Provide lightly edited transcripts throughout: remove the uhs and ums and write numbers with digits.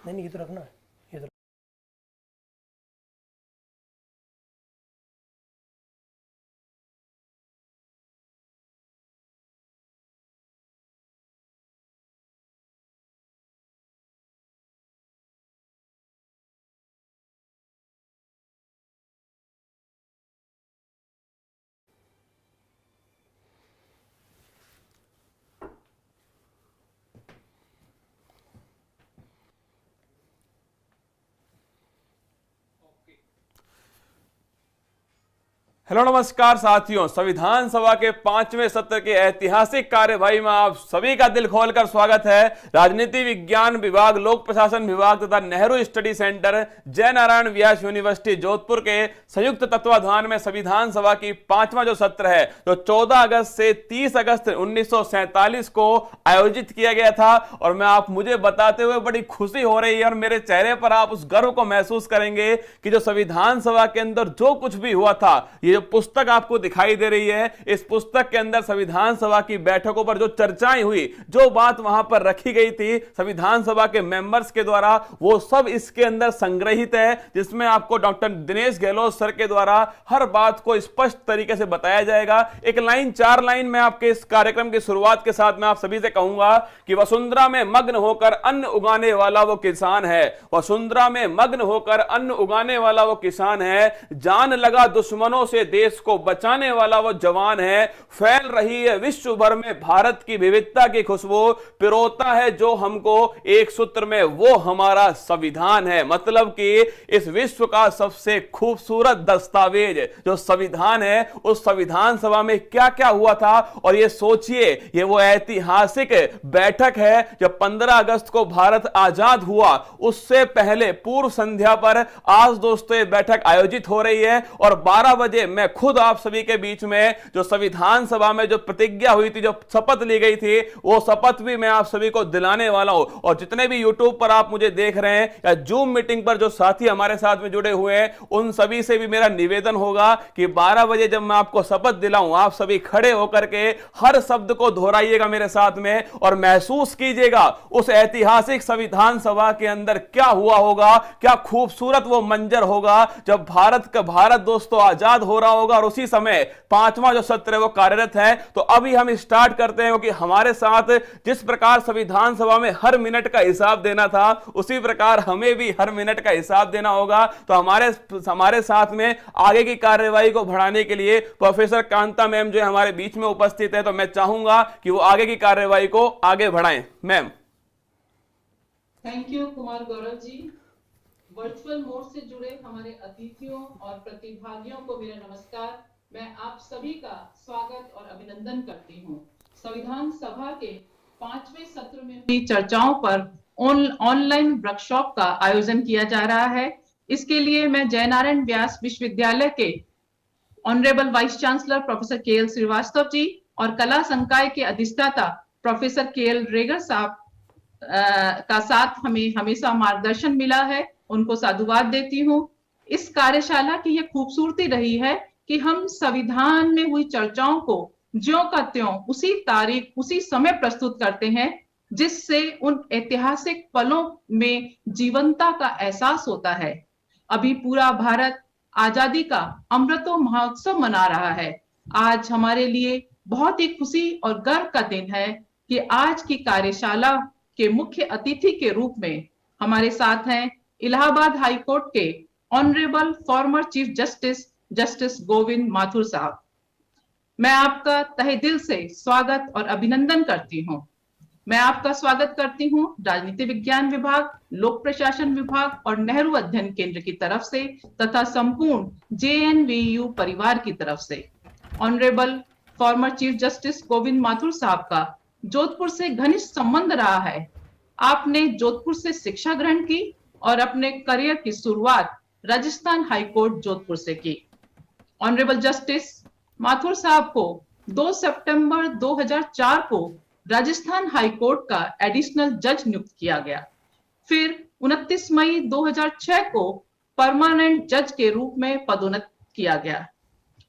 नहीं नहीं, ये तो रखना है, ये तो। हेलो नमस्कार साथियों, संविधान सभा के 5वें सत्र के ऐतिहासिक कार्यवाही में आप सभी का दिल खोलकर स्वागत है। राजनीति विज्ञान विभाग, लोक प्रशासन विभाग तथा नेहरू स्टडी सेंटर, जय नारायण व्यास यूनिवर्सिटी जोधपुर के संयुक्त तत्वाधान में संविधान सभा की 5वां जो सत्र है, जो 14 अगस्त से 30 अगस्त 1947 को आयोजित किया गया था। और मैं आप मुझे बताते हुए बड़ी खुशी हो रही है और मेरे चेहरे पर आप उस गर्व को महसूस करेंगे कि जो संविधान सभा के अंदर जो कुछ भी हुआ था, ये जो पुस्तक आपको दिखाई दे रही है, इस पुस्तक के अंदर संविधान सभा की बैठकों पर जो चर्चाएं हुई, जो बात वहां पर रखी गई थी संविधान सभा के मेंबर्स के द्वारा, वो सब इसके अंदर संग्रहित है, जिसमें आपको डॉक्टर दिनेश गहलोत सर के द्वारा हर बात को स्पष्ट तरीके से बताया जाएगा। एक लाइन, 4 लाइन में आपके इस कार्यक्रम की शुरुआत के साथ मैं आप सभी से कहूंगा कि वसुंधरा में मग्न होकर अन्न उगाने वाला वो किसान है, वसुंधरा में मग्न होकर अन्न उगाने वाला वो किसान है, जान लगा दुश्मनों से देश को बचाने वाला वो जवान है, फैल रही है विश्व भर में भारत की विविधता की खुशबू, पिरोता है जो हमको एक सूत्र में, वो हमारा संविधान है। मतलब कि इस विश्व का सबसे खूबसूरत दस्तावेज जो संविधान है, उस संविधान सभा में क्या क्या हुआ था। और ये सोचिए, ये वो ऐतिहासिक बैठक है जब 15 अगस्त को भारत आजाद हुआ, उससे पहले पूर्व संध्या पर आज दोस्तों ये बैठक आयोजित हो रही है। और 12 बजे मैं खुद आप सभी के बीच में जो संविधान सभा में जो प्रतिज्ञा हुई थी, जो शपथ ली गई थी, वो शपथ भी मैं आप सभी को दिलाने वाला हूं। और जितने भी यूट्यूब पर आप मुझे देख रहे हैं या जूम मीटिंग पर जो साथी हमारे साथ में जुड़े हुए हैं, उन सभी से भी मेरा निवेदन होगा कि 12 बजे जब मैं आपको शपथ दिलाऊं, आप सभी खड़े होकर के हर शब्द को दोहराइएगा मेरे साथ में और महसूस कीजिएगा उस ऐतिहासिक संविधान सभा के अंदर क्या हुआ होगा, क्या खूबसूरत वो मंजर होगा जब भारत दोस्तों आजाद हो रहा होगा और उसी समय 5वां जो सत्र है वो कार्यरत है। तो अभी हम स्टार्ट करते हैं, क्योंकि हमारे साथ जिस प्रकार संविधान सभा में हर मिनट का हिसाब देना था, उसी प्रकार हमें भी हर मिनट का हिसाब देना होगा। तो हमारे साथ में आगे की कार्यवाही को बढ़ाने के लिए प्रोफेसर कांता मैम जो हमारे बीच में उपस्थित है, तो मैं चाहूंगा कि वो आगे की कार्यवाही को आगे बढ़ाएं। Ma'am. Thank you Kumar Gaurav ji. Virtual mode से जुड़े हमारे अतिथियों और प्रतिभागियों को मेरा नमस्कार। मैं आप सभी का स्वागत और अभिनंदन करती हूँ। संविधान सभा के 5वें सत्र में हुई चर्चाओं पर ऑनलाइन वर्कशॉप का आयोजन किया जा रहा है। इसके लिए मैं जय नारायण व्यास विश्वविद्यालय के honourable vice chancellor professor K L. Srivastava ji और कला संकाय के अधिष्ठाता प्रोफेसर के.एल. रेगर साहब का साथ हमें हमेशा मार्गदर्शन मिला है, उनको साधुवाद देती हूँ। इस कार्यशाला की यह खूबसूरती रही है कि हम संविधान में हुई चर्चाओं को ज्यों का त्यों उसी तारीख उसी समय प्रस्तुत करते हैं, जिससे उन ऐतिहासिक पलों में जीवंतता का एहसास होता है। अभी पूरा भारत आजादी का अमृत महोत्सव मना रहा है। आज हमारे लिए बहुत ही खुशी और गर्व का दिन है कि आज की कार्यशाला के मुख्य अतिथि के रूप में हमारे साथ हैं इलाहाबाद हाई कोर्ट के honourable former chief justice Govind Mathur साहब। मैं आपका तहे दिल से स्वागत और अभिनंदन करती हूँ। मैं आपका स्वागत करती हूँ राजनीति विज्ञान विभाग, लोक प्रशासन विभाग और नेहरू अध्ययन केंद्र की तरफ से तथा संपूर्ण जेएनवीयू परिवार की तरफ से। Honourable former chief justice Govind Mathur साहब का जोधपुर से घनिष्ठ संबंध रहा है। आपने जोधपुर से शिक्षा ग्रहण की और अपने करियर की शुरुआत राजस्थान हाई कोर्ट जोधपुर से की। ऑनरेबल जस्टिस माथुर साहब को 2 सितंबर 2004 को राजस्थान हाई कोर्ट का एडिशनल जज नियुक्त किया गया। फिर 29 मई 2006 को परमानेंट जज के रूप में पदोन्नत किया गया।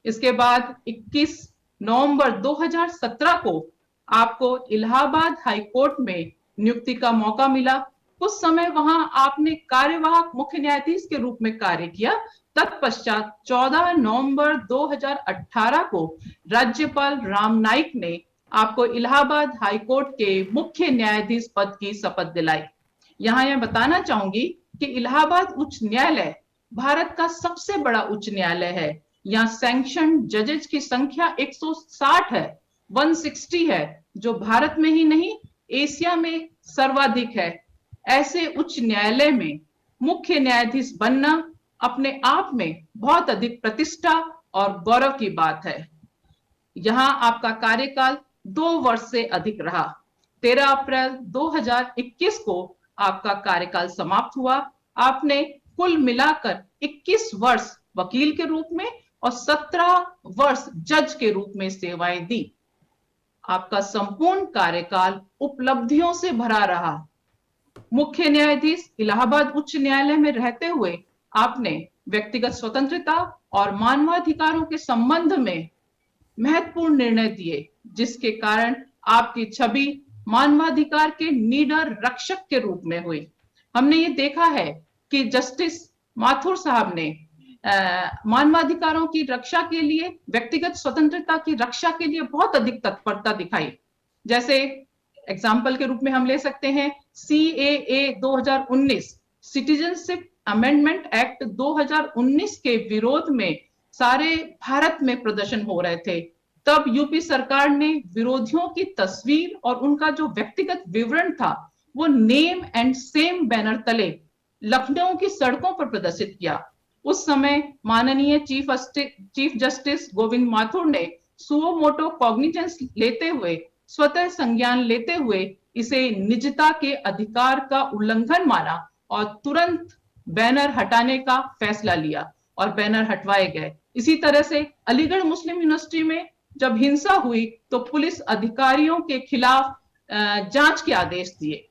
इसके बाद 21 नवंबर 2017 को आपको इलाहाबाद हाई कोर्ट में नियुक्ति का मौका मिला कुछ समय वहां आपने कार्यवाहक मुख्य न्यायाधीश के रूप में कार्य किया। तत्पश्चात 14 नवंबर 2018 को राज्यपाल राम नाईक ने आपको इलाहाबाद हाईकोर्ट के मुख्य न्यायाधीश पद की शपथ दिलाई। यहां मैं बताना चाहूंगी कि इलाहाबाद उच्च न्यायालय भारत का सबसे बड़ा उच्च न्यायालय है। यहाँ सैंक्शन जजेस की संख्या 160 है, 160 है, जो भारत में ही नहीं एशिया में सर्वाधिक है। ऐसे उच्च न्यायालय में मुख्य न्यायाधीश बनना अपने आप में बहुत अधिक प्रतिष्ठा और गौरव की बात है। यहाँ आपका कार्यकाल 2 वर्ष से अधिक रहा। 13 अप्रैल 2021 को आपका कार्यकाल समाप्त हुआ। आपने कुल मिलाकर 21 वर्ष वकील के रूप में और 17 वर्ष जज के रूप में सेवाएं दी। आपका संपूर्ण कार्यकाल उपलब्धियों से भरा रहा। मुख्य न्यायाधीश इलाहाबाद उच्च न्यायालय में रहते हुए आपने व्यक्तिगत स्वतंत्रता और मानवाधिकारों के संबंध में महत्वपूर्ण निर्णय दिए, जिसके कारण आपकी छवि मानवाधिकार के निडर रक्षक के रूप में हुई। हमने ये देखा है कि जस्टिस माथुर साहब ने मानवाधिकारों की रक्षा के लिए, व्यक्तिगत स्वतंत्रता की रक्षा के लिए बहुत अधिक तत्परता दिखाई। जैसे एग्जाम्पल के रूप में हम ले सकते हैं CAA 2019, सिटीजनशिप अमेंडमेंट एक्ट 2019 के विरोध में सारे भारत में प्रदर्शन हो रहे थे। तब यूपी सरकार ने विरोधियों की तस्वीर और उनका जो व्यक्तिगत विवरण था वो नेम एंड सेम बैनर तले लखनऊ की सड़कों पर प्रदर्शित किया। उस समय माननीय चीफ जस्टिस गोविंद माथुर ने सुओ मोटो कॉग्निजेंस लेते हुए, स्वतः संज्ञान लेते हुए इसे निजता के अधिकार का उल्लंघन माना और तुरंत बैनर हटाने का फैसला लिया और बैनर हटवाए गए। इसी तरह से अलीगढ़ मुस्लिम यूनिवर्सिटी में जब हिंसा हुई तो पुलिस अधिकारियों के खिलाफ जांच के आदेश दिए।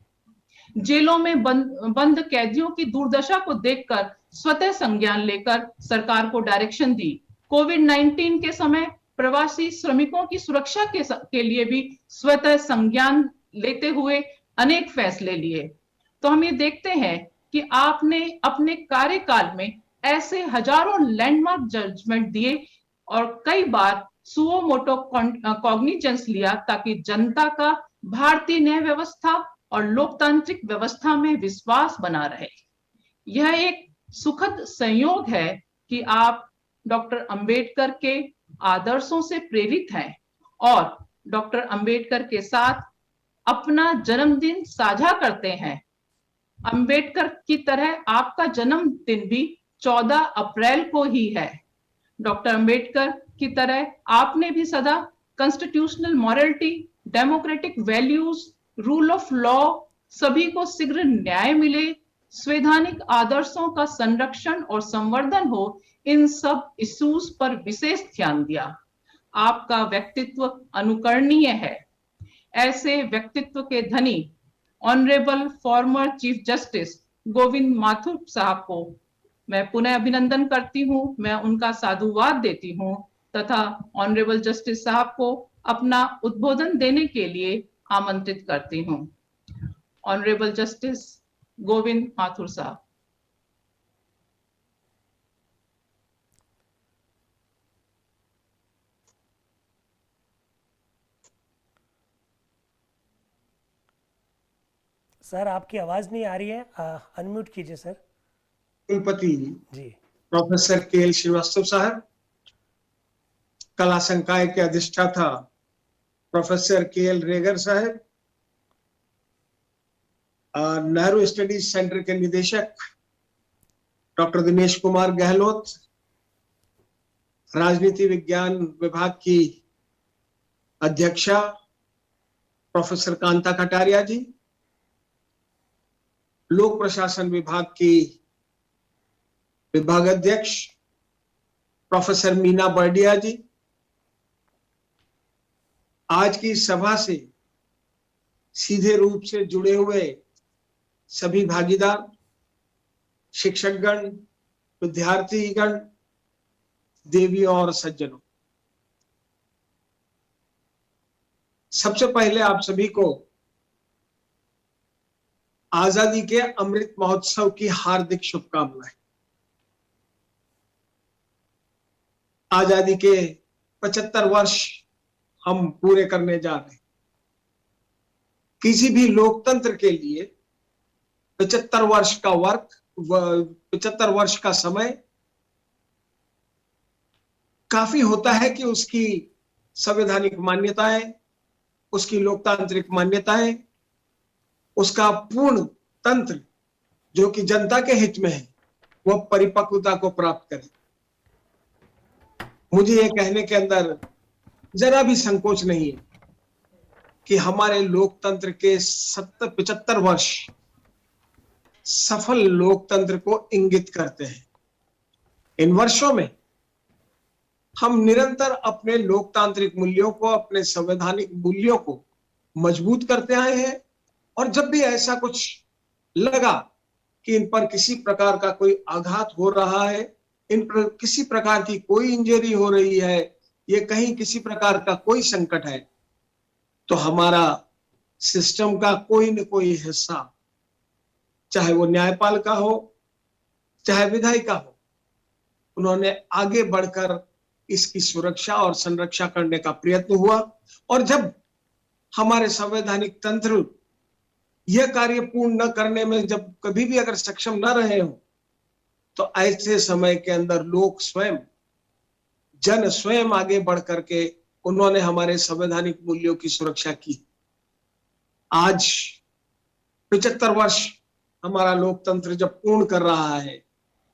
जेलों में बंद कैदियों की दुर्दशा को देखकर स्वतः संज्ञान लेकर सरकार को डायरेक्शन दी। कोविड-19 के समय प्रवासी श्रमिकों की सुरक्षा के लिए भी स्वतः संज्ञान लेते हुए अनेक फैसले लिए। तो हम ये देखते हैं कि आपने अपने कार्यकाल में ऐसे हजारों लैंडमार्क जजमेंट दिए और कई बार सुओ मोटो कॉग्निजेंस लिया ताकि जनता का भारतीय न्याय व्यवस्था और लोकतांत्रिक व्यवस्था में विश्वास बना रहे। यह एक सुखद संयोग है कि आप डॉक्टर अंबेडकर के आदर्शों से प्रेरित हैं और डॉक्टर अंबेडकर के साथ अपना जन्मदिन साझा करते हैं। अंबेडकर की तरह आपका जन्मदिन भी 14 अप्रैल को ही है। डॉक्टर अंबेडकर की तरह आपने भी सदा constitutional morality, democratic values, rule of law, सभी को शीघ्र न्याय मिले, संवैधानिक आदर्शों का संरक्षण और संवर्धन हो, इन सब इश्यूज पर विशेष ध्यान दिया। आपका व्यक्तित्व अनुकरणीय है। ऐसे व्यक्तित्व के धनी honourable former chief justice Govind Mathur साहब को मैं पुनः अभिनंदन करती हूं, मैं उनका साधुवाद देती हूं तथा ऑनरेबल जस्टिस साहब को अपना उद्बोधन देने के लिए आमंत्रित करती हूं। ऑनरेबल जस्टिस गोविंद माथुर साहब। सर आपकी आवाज नहीं आ रही है, अनम्यूट कीजिए सर। कुलपति जी प्रोफेसर KL श्रीवास्तव साहब, कला संकाय के अधिष्ठाता प्रोफेसर KL रेगर साहब, नेहरू स्टडीज सेंटर के निदेशक डॉक्टर दिनेश कुमार गहलोत, राजनीति विज्ञान विभाग की अध्यक्षा प्रोफेसर कांता कटारिया जी, लोक प्रशासन विभाग की विभागाध्यक्ष प्रोफेसर मीना बर्डिया जी, आज की सभा से सीधे रूप से जुड़े हुए सभी भागीदार, शिक्षकगण, विद्यार्थीगण, देवी और सज्जनों, सबसे पहले आप सभी को आजादी के अमृत महोत्सव की हार्दिक शुभकामनाएं। आजादी के 75 वर्ष हम पूरे करने जा रहे हैं। किसी भी लोकतंत्र के लिए 75 वर्ष का 75 वर्ष का समय काफी होता है कि उसकी संवैधानिक मान्यताएं, उसकी लोकतांत्रिक मान्यताएं, उसका पूर्ण तंत्र जो कि जनता के हित में है, वह परिपक्वता को प्राप्त करे। मुझे यह कहने के अंदर जरा भी संकोच नहीं है कि हमारे लोकतंत्र के 75 वर्ष सफल लोकतंत्र को इंगित करते हैं। इन वर्षों में हम निरंतर अपने लोकतांत्रिक मूल्यों को, अपने संवैधानिक मूल्यों को मजबूत करते आए हैं, और जब भी ऐसा कुछ लगा कि इन पर किसी प्रकार का कोई आघात हो रहा है, इन पर किसी प्रकार की कोई इंजरी हो रही है, ये कहीं किसी प्रकार का कोई संकट है, तो हमारा सिस्टम का कोई न कोई हिस्सा, चाहे वो न्यायपालिका हो, चाहे विधायिका हो, उन्होंने आगे बढ़कर इसकी सुरक्षा और संरक्षा करने का प्रयत्न हुआ। और जब हमारे संवैधानिक तंत्र यह कार्य पूर्ण न करने में जब कभी भी अगर सक्षम न रहे हो, तो ऐसे समय के अंदर लोग स्वयं, जन स्वयं आगे बढ़ करके उन्होंने हमारे संवैधानिक मूल्यों की सुरक्षा की। आज 75 वर्ष हमारा लोकतंत्र जब पूर्ण कर रहा है,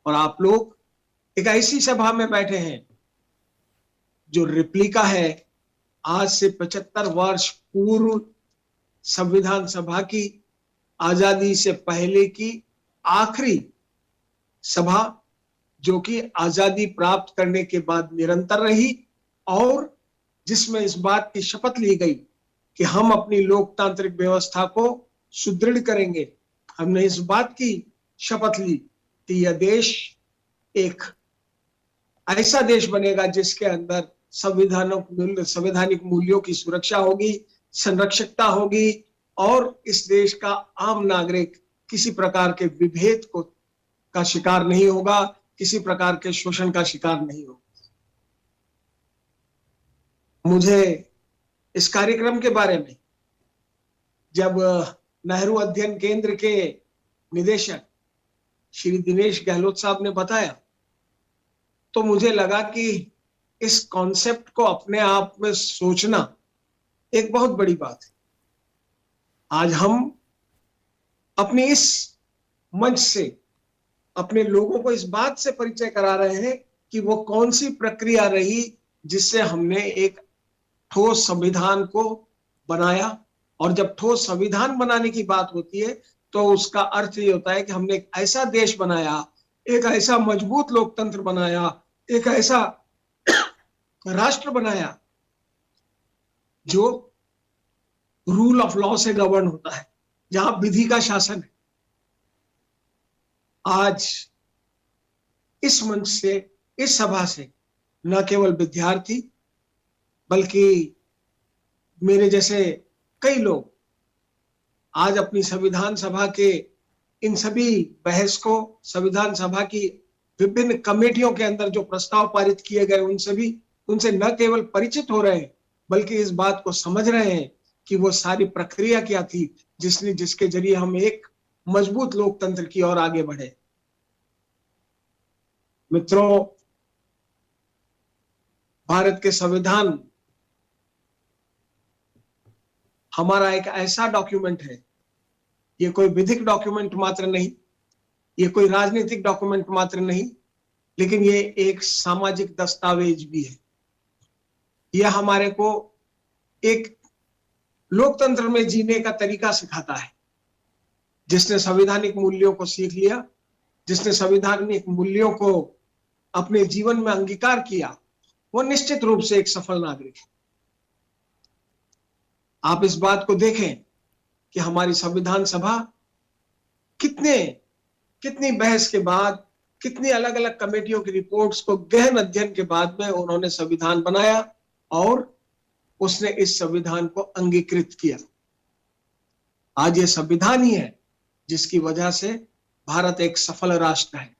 और आप लोग एक ऐसी सभा में बैठे हैं जो रिप्लिका है आज से 75 वर्ष पूर्व संविधान सभा की, आजादी से पहले की आखिरी सभा, जो कि आजादी प्राप्त करने के बाद निरंतर रही, और जिसमें इस बात की शपथ ली गई कि हम अपनी लोकतांत्रिक व्यवस्था को सुदृढ़ करेंगे। हमने इस बात की शपथ ली कि यह देश एक ऐसा देश बनेगा जिसके अंदर संवैधानिक मूल्यों की सुरक्षा होगी, संरक्षकता होगी, और इस देश का आम नागरिक किसी प्रकार के विभेद का शिकार नहीं होगा, किसी प्रकार के शोषण का शिकार नहीं होगा। मुझे इस कार्यक्रम के बारे में जब नेहरू अध्ययन केंद्र के निदेशक श्री दिनेश गहलोत साहब ने बताया, तो मुझे लगा कि इस कॉन्सेप्ट को अपने आप में सोचना एक बहुत बड़ी बात है। आज हम अपने इस मंच से अपने लोगों को इस बात से परिचय करा रहे हैं कि वो कौन सी प्रक्रिया रही जिससे हमने एक ठोस संविधान को बनाया। और जब ठोस संविधान बनाने की बात होती है तो उसका अर्थ ये होता है कि हमने एक ऐसा देश बनाया, एक ऐसा मजबूत लोकतंत्र बनाया, एक ऐसा राष्ट्र बनाया जो रूल ऑफ लॉ से गवर्न होता है, जहां विधि का शासन है। आज इस मंच से, इस सभा से न केवल विद्यार्थी बल्कि मेरे जैसे कई लोग आज अपनी संविधान सभा के इन सभी बहस को, संविधान सभा की विभिन्न कमेटियों के अंदर जो प्रस्ताव पारित किए गए उनसे न केवल परिचित हो रहे हैं बल्कि इस बात को समझ रहे हैं कि वो सारी प्रक्रिया क्या थी जिसके जरिए हम एक मजबूत लोकतंत्र की ओर आगे बढ़े। मित्रों, भारत के संविधान हमारा एक ऐसा डॉक्यूमेंट है, ये कोई विधिक डॉक्यूमेंट मात्र नहीं, ये कोई राजनीतिक डॉक्यूमेंट मात्र नहीं, लेकिन ये एक सामाजिक दस्तावेज भी है। यह हमारे को एक लोकतंत्र में जीने का तरीका सिखाता है। जिसने संवैधानिक मूल्यों को सीख लिया, जिसने संवैधानिक मूल्यों को अपने जीवन में अंगीकार किया, वो निश्चित रूप से एक सफल नागरिक है। आप इस बात को देखें कि हमारी संविधान सभा कितनी बहस के बाद, कितनी अलग अलग कमेटियों की रिपोर्ट्स को गहन अध्ययन के बाद में उन्होंने संविधान बनाया और उसने इस संविधान को अंगीकृत किया। आज ये संविधान ही है जिसकी वजह से भारत एक सफल राष्ट्र है।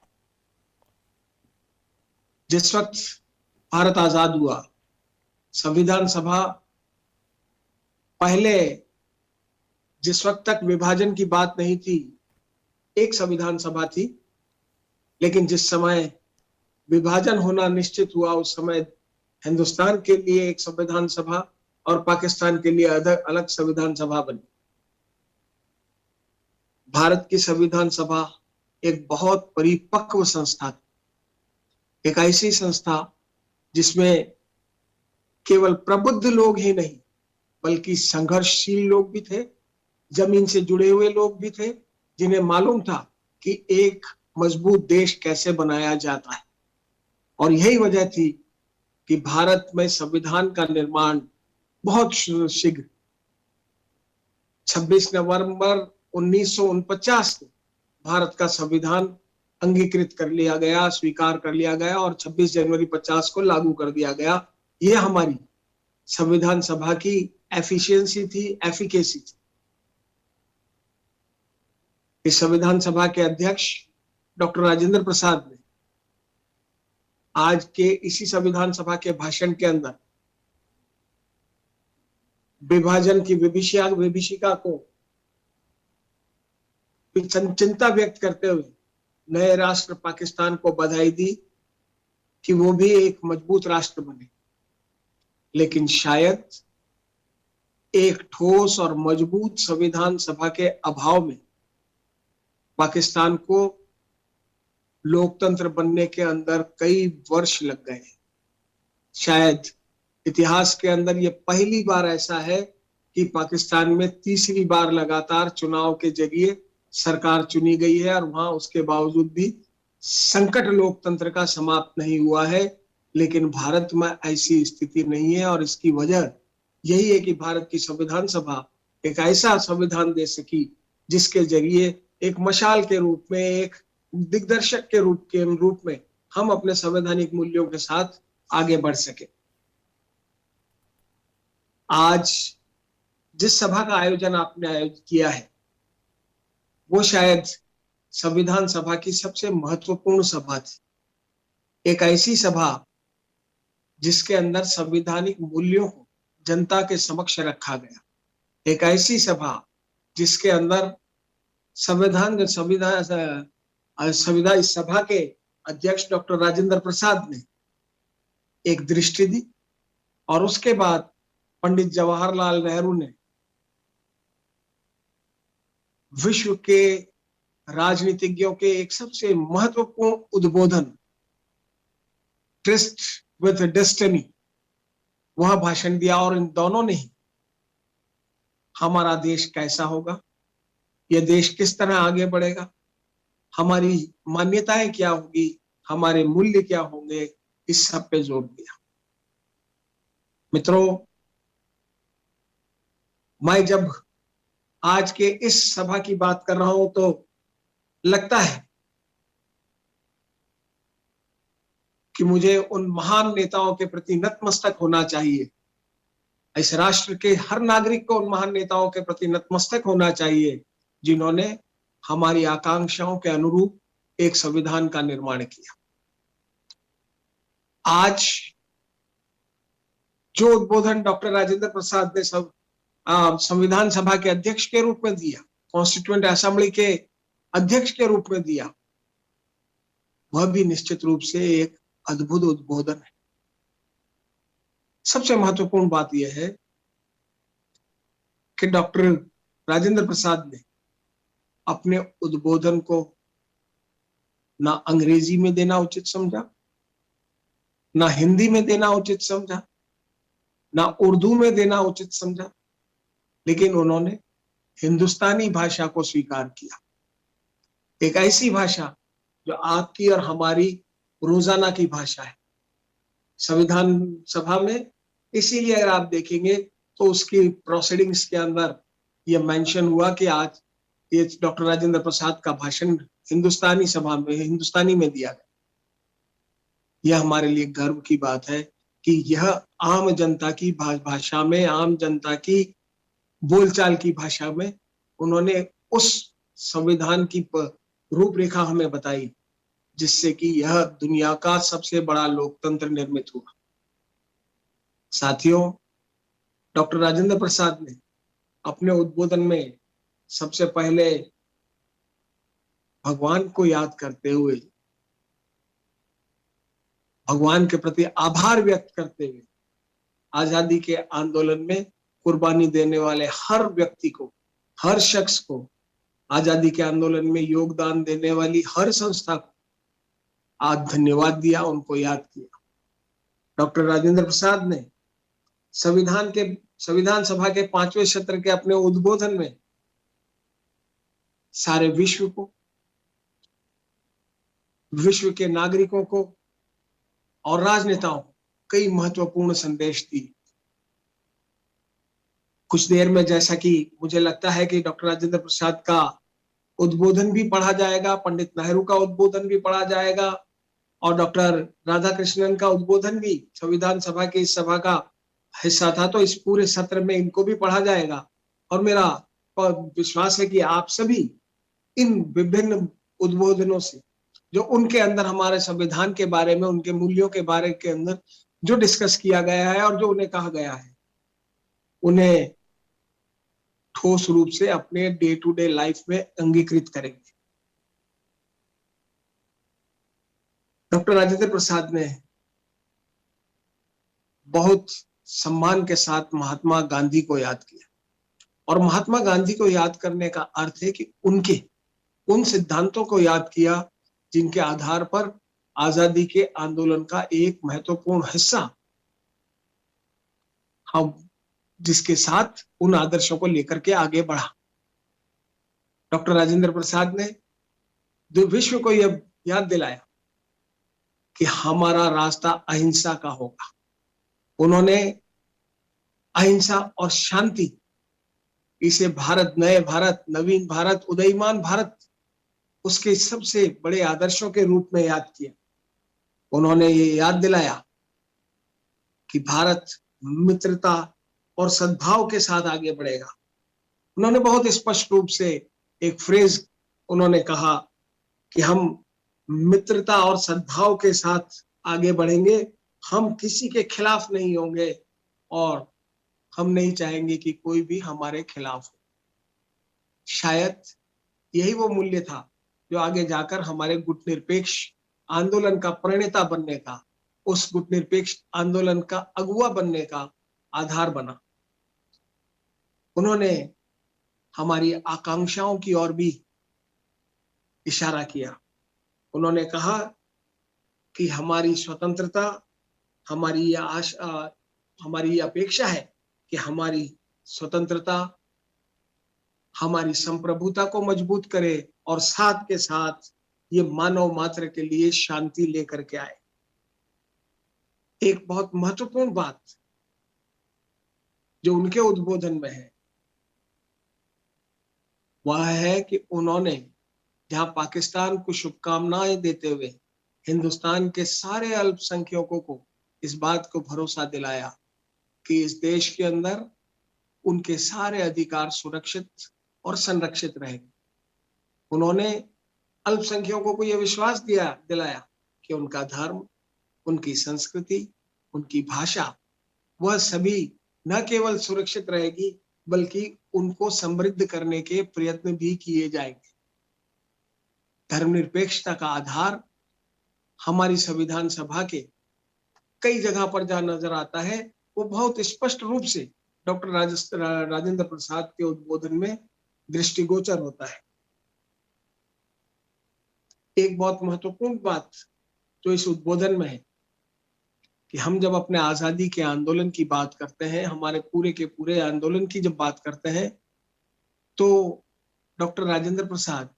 जिस वक्त भारत आजाद हुआ, संविधान सभा पहले जिस वक्त तक विभाजन की बात नहीं थी, एक संविधान सभा थी, लेकिन जिस समय विभाजन होना निश्चित हुआ उस समय हिंदुस्तान के लिए एक संविधान सभा और पाकिस्तान के लिए अलग संविधान सभा बनी। भारत की संविधान सभा एक बहुत परिपक्व संस्था थी, एक ऐसी संस्था जिसमें केवल प्रबुद्ध लोग ही नहीं बल्कि संघर्षशील लोग भी थे, जमीन से जुड़े हुए लोग भी थे, जिन्हें मालूम था कि एक मजबूत देश कैसे बनाया जाता है। और यही वजह थी कि भारत में संविधान का निर्माण बहुत शीघ्र 26 नवंबर 1949 को भारत का संविधान अंगीकृत कर लिया गया, स्वीकार कर लिया गया और 26 जनवरी 50 को लागू कर दिया गया। यह हमारी संविधान सभा की एफिशिएंसी थी, एफिकेसी थी। इस संविधान सभा के अध्यक्ष डॉक्टर राजेंद्र प्रसाद ने आज के इसी संविधान सभा के भाषण के अंदर विभाजन की विभीषिका को चिंता व्यक्त करते हुए नए राष्ट्र पाकिस्तान को बधाई दी कि वो भी एक मजबूत राष्ट्र बने। लेकिन शायद एक ठोस और मजबूत संविधान सभा के अभाव में पाकिस्तान को लोकतंत्र बनने के अंदर कई वर्ष लग गए। शायद इतिहास के अंदर ये पहली बार ऐसा है कि पाकिस्तान में तीसरी बार लगातार चुनाव के जरिए सरकार चुनी गई है और वहां उसके बावजूद भी संकट लोकतंत्र का समाप्त नहीं हुआ है। लेकिन भारत में ऐसी स्थिति नहीं है और इसकी वजह यही है कि भारत की संविधान सभा एक ऐसा संविधान दे सकी जिसके जरिए एक मशाल के रूप में, एक दिग्दर्शक के रूप में हम अपने संवैधानिक मूल्यों के साथ आगे बढ़ सके। आज जिस सभा का आयोजन आपने आयोजित किया है वो शायद संविधान सभा की सबसे महत्वपूर्ण सभा थी। एक ऐसी सभा जिसके अंदर संवैधानिक मूल्यों को जनता के समक्ष रखा गया। एक ऐसी सभा जिसके अंदर इस सभा के अध्यक्ष डॉक्टर राजेंद्र प्रसाद ने एक दृष्टि दी और उसके बाद पंडित जवाहरलाल नेहरू ने विश्व के राजनीतिज्ञों के एक सबसे महत्वपूर्ण उद्बोधन ट्रस्ट विद डेस्टिनी वह भाषण दिया और इन दोनों ने ही हमारा देश कैसा होगा, यह देश किस तरह आगे बढ़ेगा, हमारी मान्यताएं क्या होगी, हमारे मूल्य क्या होंगे, इस सब पे जोर दिया। मित्रों, मैं जब आज के इस सभा की बात कर रहा हूं तो लगता है कि मुझे उन महान नेताओं के प्रति नतमस्तक होना चाहिए। इस राष्ट्र के हर नागरिक को उन महान नेताओं के प्रति नतमस्तक होना चाहिए जिन्होंने हमारी आकांक्षाओं के अनुरूप एक संविधान का निर्माण किया। आज जो उद्बोधन डॉक्टर राजेंद्र प्रसाद ने संविधान सभा के अध्यक्ष के रूप में दिया, कॉन्स्टिट्यूएंट असेंबली के अध्यक्ष के रूप में दिया, वह भी निश्चित रूप से एक अद्भुत उद्बोधन है। सबसे महत्वपूर्ण बात यह है कि डॉक्टर राजेंद्र प्रसाद ने अपने उद्बोधन को ना अंग्रेजी में देना उचित समझा, ना हिंदी में देना उचित समझा, ना उर्दू में देना उचित समझा, लेकिन उन्होंने हिंदुस्तानी भाषा को स्वीकार किया। एक ऐसी भाषा जो आपकी और हमारी रोजाना की भाषा है। संविधान सभा में इसीलिए अगर आप देखेंगे तो उसकी प्रोसीडिंग्स के अंदर यह मेंशन हुआ कि आज ये डॉक्टर राजेंद्र प्रसाद का भाषण हिंदुस्तानी सभा में हिंदुस्तानी में दिया गया। यह हमारे लिए गर्व की बात है कि यह आम जनता की भाषा में, आम जनता की बोलचाल की भाषा में उन्होंने उस संविधान की रूपरेखा हमें बताई, जिससे कि यह दुनिया का सबसे बड़ा लोकतंत्र निर्मित हुआ। साथियों, डॉक्टर राजेंद्र प्रसाद ने अपने उद्बोधन में सबसे पहले भगवान को याद करते हुए, भगवान के प्रति आभार व्यक्त करते हुए आजादी के आंदोलन में कुर्बानी देने वाले हर व्यक्ति को, हर शख्स को, आजादी के आंदोलन में योगदान देने वाली हर संस्था को आज धन्यवाद दिया, उनको याद किया। डॉक्टर राजेंद्र प्रसाद ने संविधान सभा के 5वें सत्र के अपने उद्बोधन में सारे विश्व को, विश्व के नागरिकों को और राजनेताओं को कई महत्वपूर्ण संदेश दिए। कुछ देर में, जैसा कि मुझे लगता है कि डॉक्टर राजेंद्र प्रसाद का उद्बोधन भी पढ़ा जाएगा, पंडित नेहरू का उद्बोधन भी पढ़ा जाएगा और डॉक्टर राधाकृष्णन का उद्बोधन भी संविधान सभा की इस सभा का हिस्सा था, तो इस पूरे सत्र में इनको भी पढ़ा जाएगा। और मेरा विश्वास है कि आप सभी इन विभिन्न उद्बोधनों से, जो उनके अंदर हमारे संविधान के बारे में, उनके मूल्यों के बारे के अंदर जो डिस्कस किया गया है और जो उन्हें कहा गया है, उन्हें ठोस रूप से अपने डे टू डे लाइफ में अंगीकृत करेंगे। डॉक्टर राजेंद्र प्रसाद ने बहुत सम्मान के साथ महात्मा गांधी को याद किया, और महात्मा गांधी को याद करने का अर्थ है कि उनके उन सिद्धांतों को याद किया जिनके आधार पर आजादी के आंदोलन का एक महत्वपूर्ण हिस्सा, हम जिसके साथ उन आदर्शों को लेकर के आगे बढ़ा। डॉक्टर राजेंद्र प्रसाद ने विश्व को यह याद दिलाया कि हमारा रास्ता अहिंसा का होगा। उन्होंने अहिंसा और शांति, इसे भारत, नए भारत, नवीन भारत, उदयमान भारत, उसके सबसे बड़े आदर्शों के रूप में याद किया। उन्होंने ये याद दिलाया कि भारत मित्रता और सद्भाव के साथ आगे बढ़ेगा। उन्होंने बहुत स्पष्ट रूप से एक फ्रेज उन्होंने कहा कि हम मित्रता और सद्भाव के साथ आगे बढ़ेंगे, हम किसी के खिलाफ नहीं होंगे और हम नहीं चाहेंगे कि कोई भी हमारे खिलाफ हो। शायद यही वो मूल्य था जो आगे जाकर हमारे गुटनिरपेक्ष आंदोलन का प्रणेता बनने का, उस गुटनिरपेक्ष आंदोलन का अगुवा बनने का आधार बना। उन्होंने हमारी आकांक्षाओं की ओर भी इशारा किया। उन्होंने कहा कि हमारी स्वतंत्रता, हमारी हमारी अपेक्षा है कि हमारी स्वतंत्रता हमारी संप्रभुता को मजबूत करे और साथ के साथ ये मानव मात्र के लिए शांति लेकर के आए। एक बहुत महत्वपूर्ण बात जो उनके उद्बोधन में है वह है कि उन्होंने जहां पाकिस्तान को शुभकामनाएं देते हुए हिंदुस्तान के सारे अल्पसंख्यकों को इस बात को भरोसा दिलाया कि इस देश के अंदर उनके सारे अधिकार सुरक्षित और संरक्षित रहेंगे। उन्होंने अल्पसंख्यकों को यह विश्वास दिलाया कि उनका धर्म, उनकी संस्कृति, उनकी भाषा, वह सभी न केवल सुरक्षित रहेगी बल्कि उनको समृद्ध करने के प्रयत्न भी किए जाएंगे। धर्मनिरपेक्षता का आधार हमारी संविधान सभा के कई जगह पर जहां नजर आता है वो बहुत स्पष्ट रूप से डॉक्टर राजेंद्र प्रसाद के उद्बोधन में दृष्टिगोचर होता है। एक बहुत महत्वपूर्ण बात जो इस उद्बोधन में है कि हम जब अपने आजादी के आंदोलन की बात करते हैं, हमारे पूरे के पूरे आंदोलन की जब बात करते हैं, तो डॉक्टर राजेंद्र प्रसाद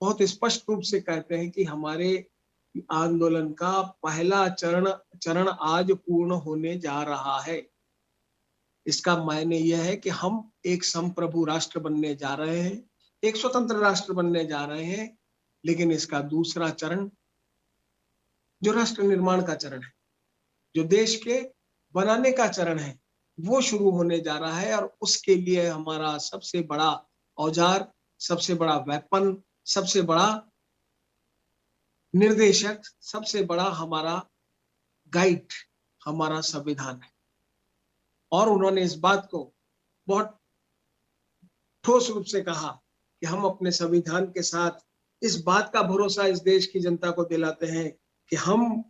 बहुत स्पष्ट रूप से कहते हैं कि हमारे आंदोलन का पहला चरण आज पूर्ण होने जा रहा है। इसका मायने यह है कि हम एक संप्रभु राष्ट्र बनने जा रहे हैं, एक स्वतंत्र राष्ट्र बनने जा रहे हैं, लेकिन इसका दूसरा चरण जो राष्ट्र निर्माण का चरण है, जो देश के बनाने का चरण है, वो शुरू होने जा रहा है। और उसके लिए हमारा सबसे बड़ा औजार सबसे बड़ा वेपन, सबसे बड़ा निर्देशक, सबसे बड़ा हमारा गाइड हमारा संविधान है। और उन्होंने इस बात को बहुत ठोस रूप से कहा कि हम अपने संविधान के साथ इस बात का भरोसा इस देश की जनता को दिलाते हैं कि हम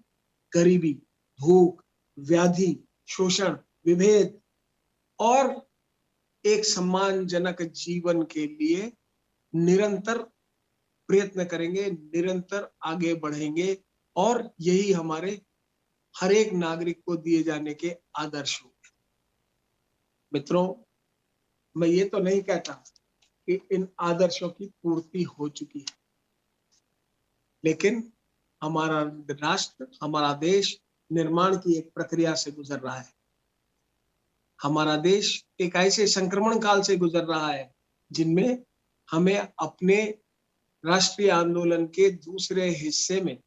गरीबी, भूख, व्याधि, शोषण, विभेद और एक सम्मानजनक जीवन के लिए निरंतर प्रयत्न करेंगे, निरंतर आगे बढ़ेंगे और यही हमारे हर एक नागरिक को दिए जाने के आदर्श होंगे। मित्रों, मैं ये तो नहीं कहता कि इन आदर्शों की पूर्ति हो चुकी है, लेकिन हमारा राष्ट्र, हमारा देश निर्माण की एक प्रक्रिया से गुजर रहा है। हमारा देश एक ऐसे संक्रमण काल से गुजर रहा है जिनमें हमें अपने राष्ट्रीय आंदोलन के दूसरे हिस्से में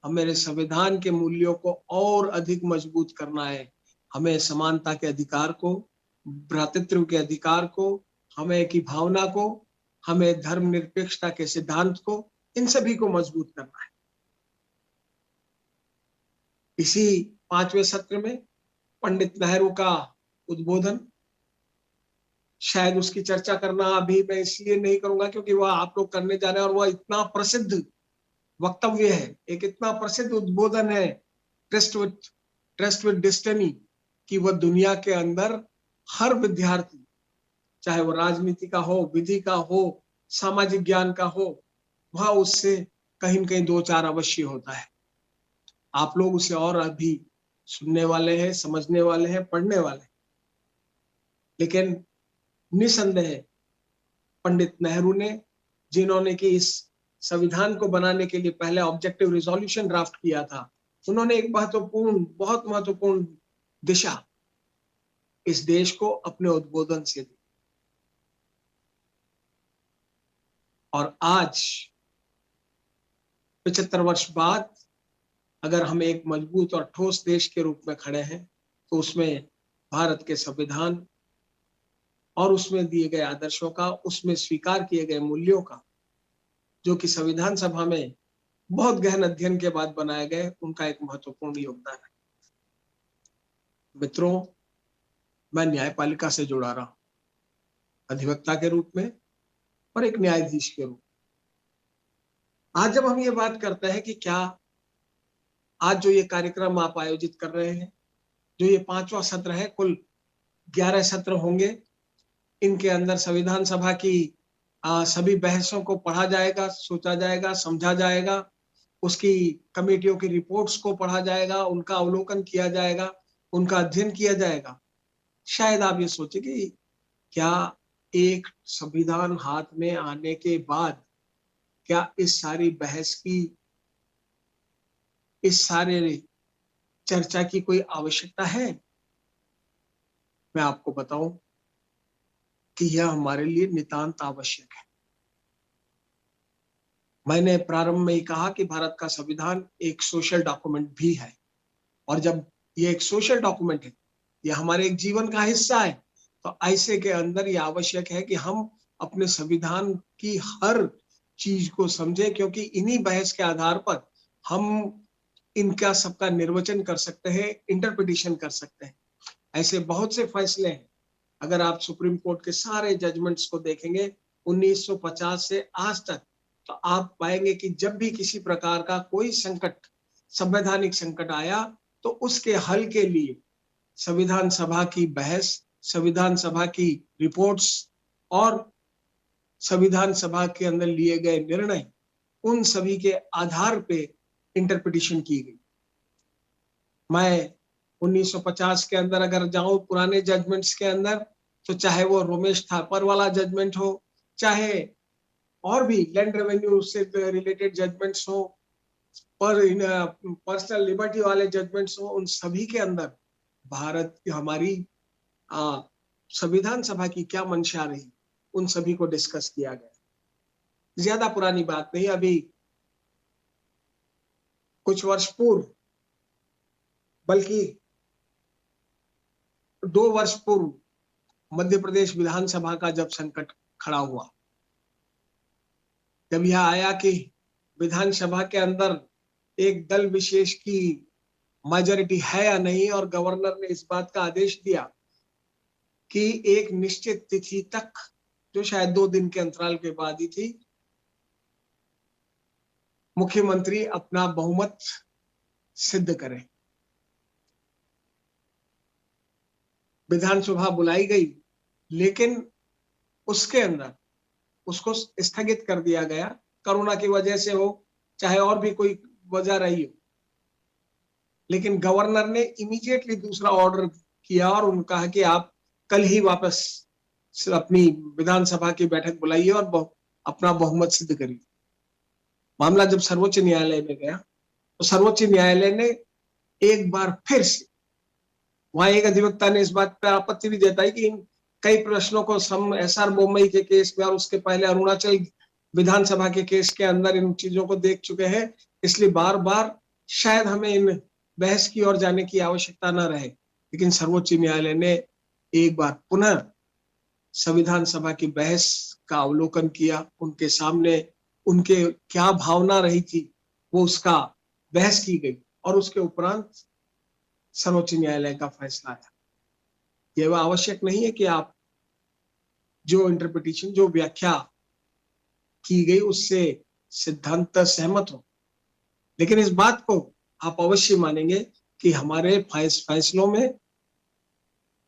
हमारे संविधान के मूल्यों को और अधिक मजबूत करना है। हमें समानता के अधिकार को, भ्रातृत्व के अधिकार को, हमें की भावना को, हमें धर्मनिरपेक्षता के सिद्धांत को, इन सभी को मजबूत करना है। इसी 5वें सत्र में पंडित नेहरू का उद्बोधन, शायद उसकी चर्चा करना अभी मैं इसलिए नहीं करूंगा क्योंकि वह आप लोग करने जा रहे हैं और वह इतना प्रसिद्ध वक्तव्य है, एक इतना प्रसिद्ध उद्बोधन है, ट्रस्ट विद डेस्टिनी, कि वह दुनिया के अंदर हर विद्यार्थी, चाहे वो राजनीति का हो, विधि का हो, सामाजिक ज्ञान का हो, वह उससे कहीं न कहीं 2-4 अवश्य होता है। आप लोग उसे और अभी सुनने वाले हैं, समझने वाले हैं, पढ़ने वाले हैं। लेकिन निसंदेह पंडित नेहरू ने, जिन्होंने कि इस संविधान को बनाने के लिए पहले ऑब्जेक्टिव रिजोल्यूशन ड्राफ्ट किया था, उन्होंने एक बहुत महत्वपूर्ण दिशा इस देश को अपने उद्बोधन से दी। और आज 75 वर्ष बाद अगर हम एक मजबूत और ठोस देश के रूप में खड़े हैं, तो उसमें भारत के संविधान और उसमें दिए गए आदर्शों का, उसमें स्वीकार किए गए मूल्यों का, जो कि संविधान सभा में बहुत गहन अध्ययन के बाद बनाए गए, उनका एक महत्वपूर्ण योगदान है। मित्रों, मैं न्यायपालिका से जुड़ा रहा हूं, अधिवक्ता के रूप में और एक न्यायाधीश के रूप में। आज जब हम ये बात करते हैं कि क्या आज जो ये कार्यक्रम आप आयोजित कर रहे हैं, जो ये 5वां सत्र है, कुल 11 सत्र होंगे, इनके अंदर संविधान सभा की सभी बहसों को पढ़ा जाएगा, सोचा जाएगा, समझा जाएगा, उसकी कमेटियों की रिपोर्ट्स को पढ़ा जाएगा, उनका अवलोकन किया जाएगा, उनका अध्ययन किया जाएगा। शायद आप ये सोचे कि क्या एक संविधान हाथ में आने के बाद क्या इस सारी बहस की, इस सारे चर्चा की कोई आवश्यकता है? मैं आपको बताऊं कि यह हमारे लिए नितांत आवश्यक है। मैंने प्रारंभ में ही कहा कि भारत का संविधान एक सोशल डॉक्यूमेंट भी है, और जब यह एक सोशल डॉक्यूमेंट है, यह हमारे एक जीवन का हिस्सा है, तो ऐसे के अंदर यह आवश्यक है कि हम अपने संविधान की हर चीज को समझें, क्योंकि इन्हीं बहस के आधार पर हम इनका सबका निर्वचन कर सकते हैं, इंटरप्रिटेशन कर सकते हैं। ऐसे बहुत से फैसले हैं, अगर आप सुप्रीम कोर्ट के सारे जजमेंट्स को देखेंगे 1950 से आज तक, तो आप पाएंगे कि जब भी किसी प्रकार का कोई संकट, संवैधानिक संकट आया, तो उसके हल के लिए संविधान सभा की बहस, संविधान सभा की रिपोर्ट्स और संविधान सभा के अंदर लिए गए निर्णय, उन सभी के आधार पे इंटरप्रिटेशन की गई। मैं 1950 के अंदर अगर जाऊं पुराने जजमेंट्स के अंदर, तो चाहे वो रोमेश थापर वाला जजमेंट हो, चाहे और भी लैंड रेवेन्यू से रिलेटेड जजमेंट्स हो, पर्सनल लिबर्टी वाले जजमेंट्स हो, उन सभी के अंदर भारत की हमारी संविधान सभा की क्या मंशा रही, उन सभी को डिस्कस किया गया। ज्यादा पुरानी बात नहीं, अभी कुछ वर्ष पूर्व, बल्कि 2 वर्ष पूर्व मध्य प्रदेश विधानसभा का जब संकट खड़ा हुआ, जब यह आया कि विधानसभा के अंदर एक दल विशेष की मेजॉरिटी है या नहीं, और गवर्नर ने इस बात का आदेश दिया कि एक निश्चित तिथि तक, जो शायद 2 दिन के अंतराल के बाद ही थी, मुख्यमंत्री अपना बहुमत सिद्ध करें। विधानसभा बुलाई गई, लेकिन उसके अंदर उसको स्थगित कर दिया गया, कोरोना की वजह से हो चाहे और भी कोई वजह रही हो। लेकिन गवर्नर ने इमीडिएटली दूसरा ऑर्डर किया और उन्होंने कहा कि आप कल ही वापस अपनी विधानसभा की बैठक बुलाइए और अपना बहुमत सिद्ध करिए। मामला जब सर्वोच्च न्यायालय में गया तो सर्वोच्च न्यायालय ने एक बार फिर से, वहां एक अधिवक्ता ने इस बात पर आपत्ति भी जताई कि इन कई प्रश्नों को SR बोम्मई के केस में और उसके पहले अरुणाचल विधानसभा के केस के अंदर इन चीजों को देख चुके हैं, इसलिए बार बार शायद हमें इन बहस की ओर जाने की आवश्यकता न रहे। लेकिन सर्वोच्च न्यायालय ने एक बार पुनः संविधान सभा की बहस का अवलोकन किया, उनके सामने उनके क्या भावना रही थी वो उसका बहस की गई, और उसके उपरांत सर्वोच्च न्यायालय का फैसला आया। यह आवश्यक नहीं है कि आप जो इंटरप्रिटेशन, जो व्याख्या की गई उससे सिद्धांत सहमत हो, लेकिन इस बात को आप अवश्य मानेंगे कि हमारे फैसलों में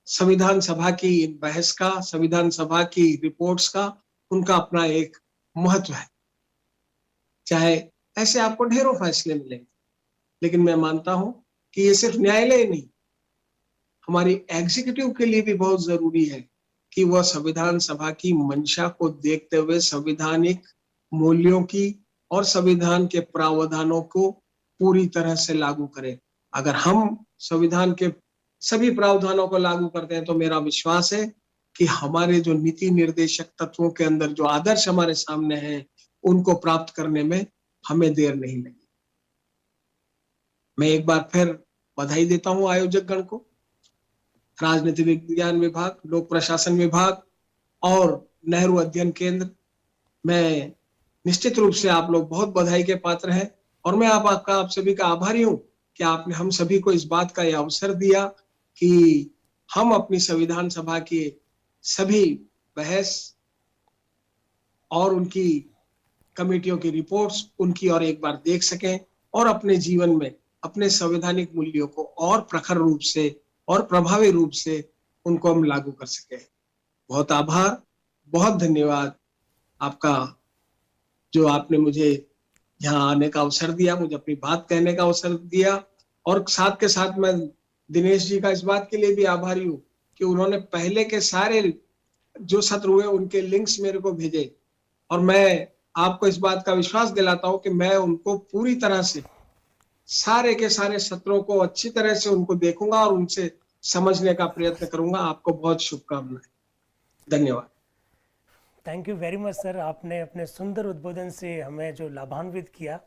संविधान सभा की बहस का, संविधान सभा की रिपोर्ट्स का, उनका अपना एक महत्व है। चाहे ऐसे आपको ढेरों फैसले मिलेंगे, लेकिन मैं मानता हूं कि ये सिर्फ न्यायालय नहीं, हमारी एग्जीक्यूटिव के लिए भी बहुत जरूरी है कि वह संविधान सभा की मंशा को देखते हुए संवैधानिक मूल्यों की और संविधान के प्रावधानों को पूरी तरह से लागू करे। अगर हम संविधान के सभी प्रावधानों को लागू करते हैं तो मेरा विश्वास है कि हमारे जो नीति निर्देशक तत्वों के अंदर जो आदर्श हमारे सामने हैं उनको प्राप्त करने में हमें देर नहीं लगी। मैं एक बार फिर बधाई देता हूं आयोजक गण को, राजनीति विज्ञान विभाग, लोक प्रशासन विभाग और नेहरू अध्ययन केंद्र। मैं निश्चित रूप से आप लोग बहुत बधाई के पात्र हैं, और मैं आप सभी का आभारी हूं कि आपने हम सभी को इस बात का यह अवसर दिया कि हम अपनी संविधान सभा की सभी बहस और उनकी कमेटियों की रिपोर्ट्स उनकी और एक बार देख सकें और अपने जीवन में अपने संवैधानिक मूल्यों को और प्रखर रूप से और प्रभावी रूप से उनको हम लागू कर सकें। बहुत आभार, बहुत धन्यवाद आपका, जो आपने मुझे यहाँ आने का अवसर दिया, मुझे अपनी बात कहने का अवसर दिया। और साथ के साथ मैं दिनेश जी का इस बात के लिए भी आभारी हूँ कि उन्होंने पहले के सारे जो सत्र हुए उनके लिंक्स मेरे को भेजे, और मैं आपको इस बात का विश्वास दिलाता हूं कि मैं उनको पूरी तरह से सारे के सारे सत्रों को अच्छी तरह से उनको देखूंगा और उनसे समझने का प्रयत्न करूंगा। आपको बहुत शुभकामनाएं, धन्यवाद। Thank you very much sir, आपने अपने सुंदर उद्बोधन से हमें जो लाभान्वित किया।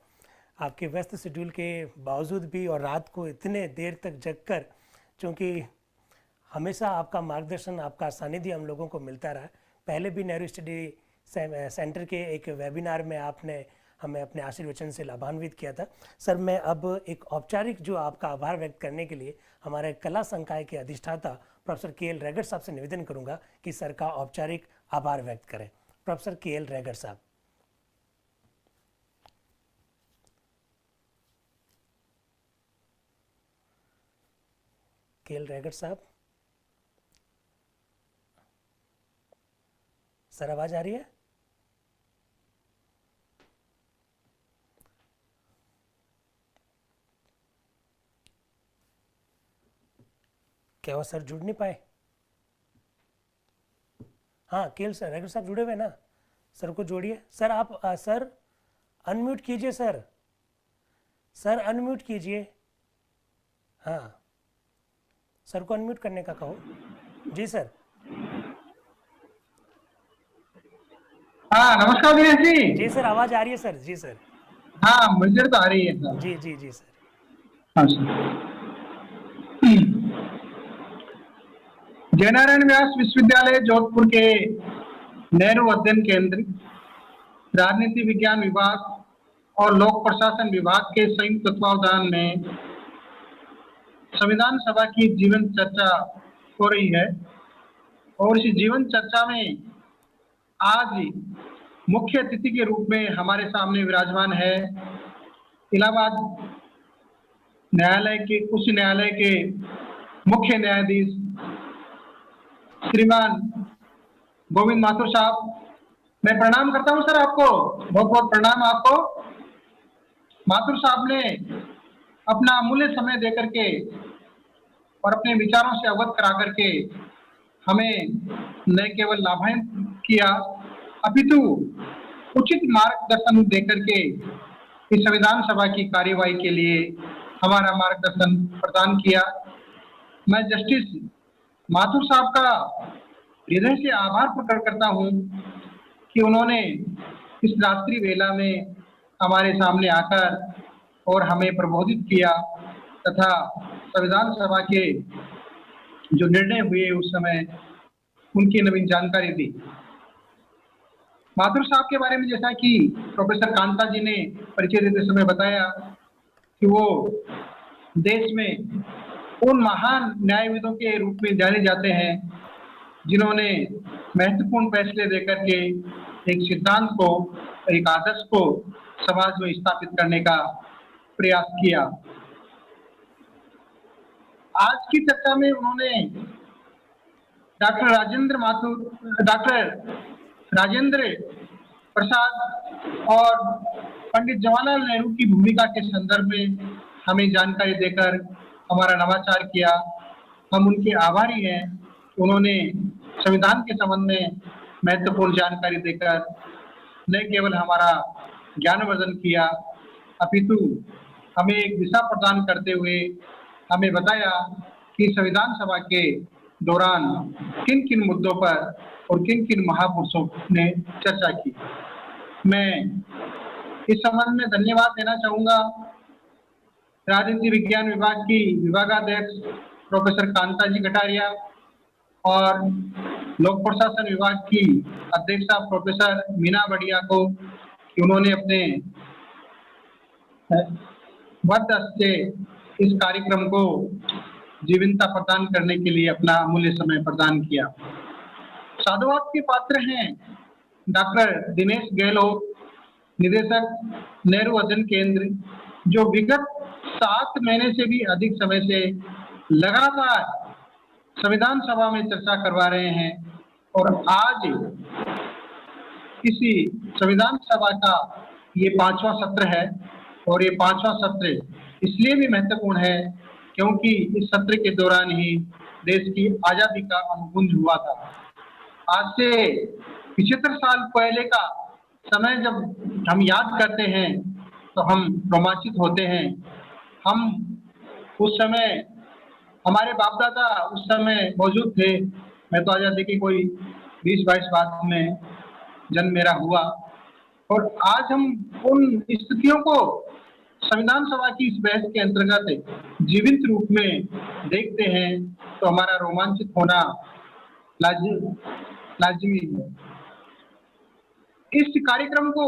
आपके व्यस्त शेड्यूल के बावजूद भी और रात को इतने देर तक जगकर, क्योंकि हमेशा आपका मार्गदर्शन, आपका सानिध्य हम लोगों को मिलता रहा। पहले भी नेहरू स्टडी सेंटर के एक वेबिनार में आपने हमें अपने आशीर्वचन से लाभान्वित किया था। सर, मैं अब एक औपचारिक जो आपका आभार व्यक्त करने के लिए हमारे कला संकाय के अधिष्ठाता प्रोफेसर KL रैगर साहब से निवेदन करूंगा कि सर का औपचारिक आभार व्यक्त करें। प्रोफेसर KL रैगर साहब। KL रैगर साहब, सर आवाज आ रही है? क्या वो सर जुड़ नहीं पाए? हाँ KL सर, रैगर साहब जुड़े हुए ना? सर को जोड़िए। सर आप सर अनम्यूट कीजिए। सर अनम्यूट कीजिए। हाँ, सर को अनम्यूट करने का कहो। जी सर। हाँ, नमस्कार दिनेश जी। जी सर, आवाज आ रही है सर? जी सर। हाँ, मुझे तो आ रही है सर। जी जी जी सर। हाँ सर। जयनारायण व्यास विश्वविद्यालय जोधपुर के नेहरू अध्ययन केंद्र राजनीति विज्ञान विभाग और लोक प्रशासन विभाग के संयुक्त तत्वावधान में संविधान सभा की जीवन चर्चा हो रही है। और इस जीवन चर्चा में आज मुख्य अतिथि के रूप में हमारे सामने विराजमान है इलाहाबाद न्यायालय के उच्च न्यायालय के मुख्य न्यायाधीश श्रीमान गोविंद माथुर साहब। मैं प्रणाम करता हूं सर, आपको बहुत बहुत प्रणाम। आपको माथुर साहब ने अपना अमूल्य समय देकर के और अपने विचारों से अवगत करा करके हमें न केवल लाभान्वित किया अपितु उचित मार्गदर्शन देकर के इस संविधान सभा की कार्यवाही के लिए हमारा मार्गदर्शन प्रदान किया। मैं जस्टिस माथुर साहब का हृदय से आभार प्रकट करता हूं कि उन्होंने इस रात्रि वेला में हमारे सामने आकर और हमें प्रबोधित किया तथा संविधान सभा के जो निर्णय हुए उस समय उनकी नवीन जानकारी दी। माथुर साहब के बारे में जैसा कि प्रोफेसर कांता जी ने परिचय देते समय बताया कि वो देश में उन महान न्यायविदों के रूप में जाने जाते हैं जिन्होंने महत्वपूर्ण फैसले देकर के एक सिद्धांत को, एक आदर्श को समाज में स्थापित करने का प्रयास किया। आज की चर्चा में उन्होंने डॉक्टर राजेंद्र प्रसाद और पंडित जवाहरलाल नेहरू की भूमिका के संदर्भ में हमें जानकारी देकर हमारा नवाचार किया। हम उनके आभारी हैं कि उन्होंने संविधान के संबंध में महत्वपूर्ण जानकारी देकर न केवल हमारा ज्ञानवर्धन किया अपितु हमें एक दिशा प्रदान करते हुए हमें बताया कि संविधान सभा के दौरान किन किन मुद्दों पर और किन किन महापुरुषों ने चर्चा की। मैं इस संबंध में धन्यवाद देना चाहूंगा राजनीति विज्ञान विभाग की विभागाध्यक्ष प्रोफेसर कांता जी कटारिया और लोक प्रशासन विभाग की अध्यक्षा प्रोफेसर मीना बढ़िया को कि उन्होंने अपने वक्त से इस कार्यक्रम को जीवंतता प्रदान करने के लिए अपना अमूल्य समय प्रदान किया। साधुवाद के पात्र हैं डॉक्टर दिनेश गहलोत, निदेशक नेहरू अध्ययन केंद्र, जो विगत 7 महीने से भी अधिक समय से लगातार संविधान सभा में चर्चा करवा रहे हैं और आज इसी संविधान सभा का ये 5वां सत्र है और ये 5वां सत्र इसलिए भी महत्वपूर्ण है क्योंकि इस सत्र के दौरान ही देश की आजादी का अनुबंध हुआ था। आज से 75 साल पहले का समय जब हम याद करते हैं तो हम रोमांचित होते हैं। हम उस समय हमारे बाप दादा उस समय मौजूद थे। मैं तो आजादी की कोई 20-22 बाद में जन्म मेरा हुआ और आज हम उन स्थितियों को संविधान सभा की इस बहस के अंतर्गत जीवित रूप में देखते हैं तो हमारा रोमांचित होना लाजिमी है। इस कार्यक्रम को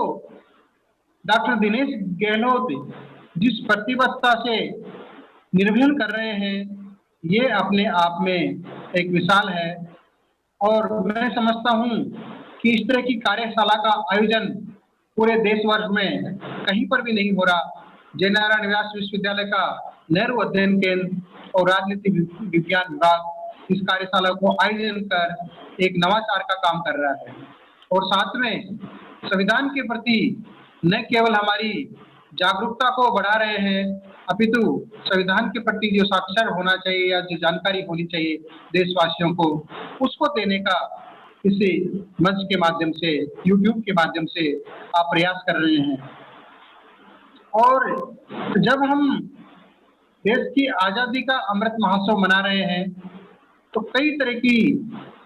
डॉक्टर दिनेश गहलोत जिस प्रतिबद्धता से निर्वहन कर रहे हैं ये अपने आप में एक मिसाल है और मैं समझता हूं कि इस तरह की कार्यशाला का आयोजन पूरे देश भर में कहीं पर भी नहीं हो रहा। जय नारायण व्यास विश्वविद्यालय का नेहरू अध्ययन केंद्र और राजनीति विज्ञान विभाग इस कार्यशाला को आयोजन कर एक नवाचार का काम कर रहा है और साथ में संविधान के प्रति न केवल हमारी जागरूकता को बढ़ा रहे हैं अपितु संविधान के प्रति जो साक्षर होना चाहिए या जो जानकारी होनी चाहिए देशवासियों को उसको देने का इसी मंच के माध्यम से YouTube के माध्यम से आप प्रयास कर रहे हैं। और जब हम देश की आजादी का अमृत महोत्सव मना रहे हैं तो कई तरह की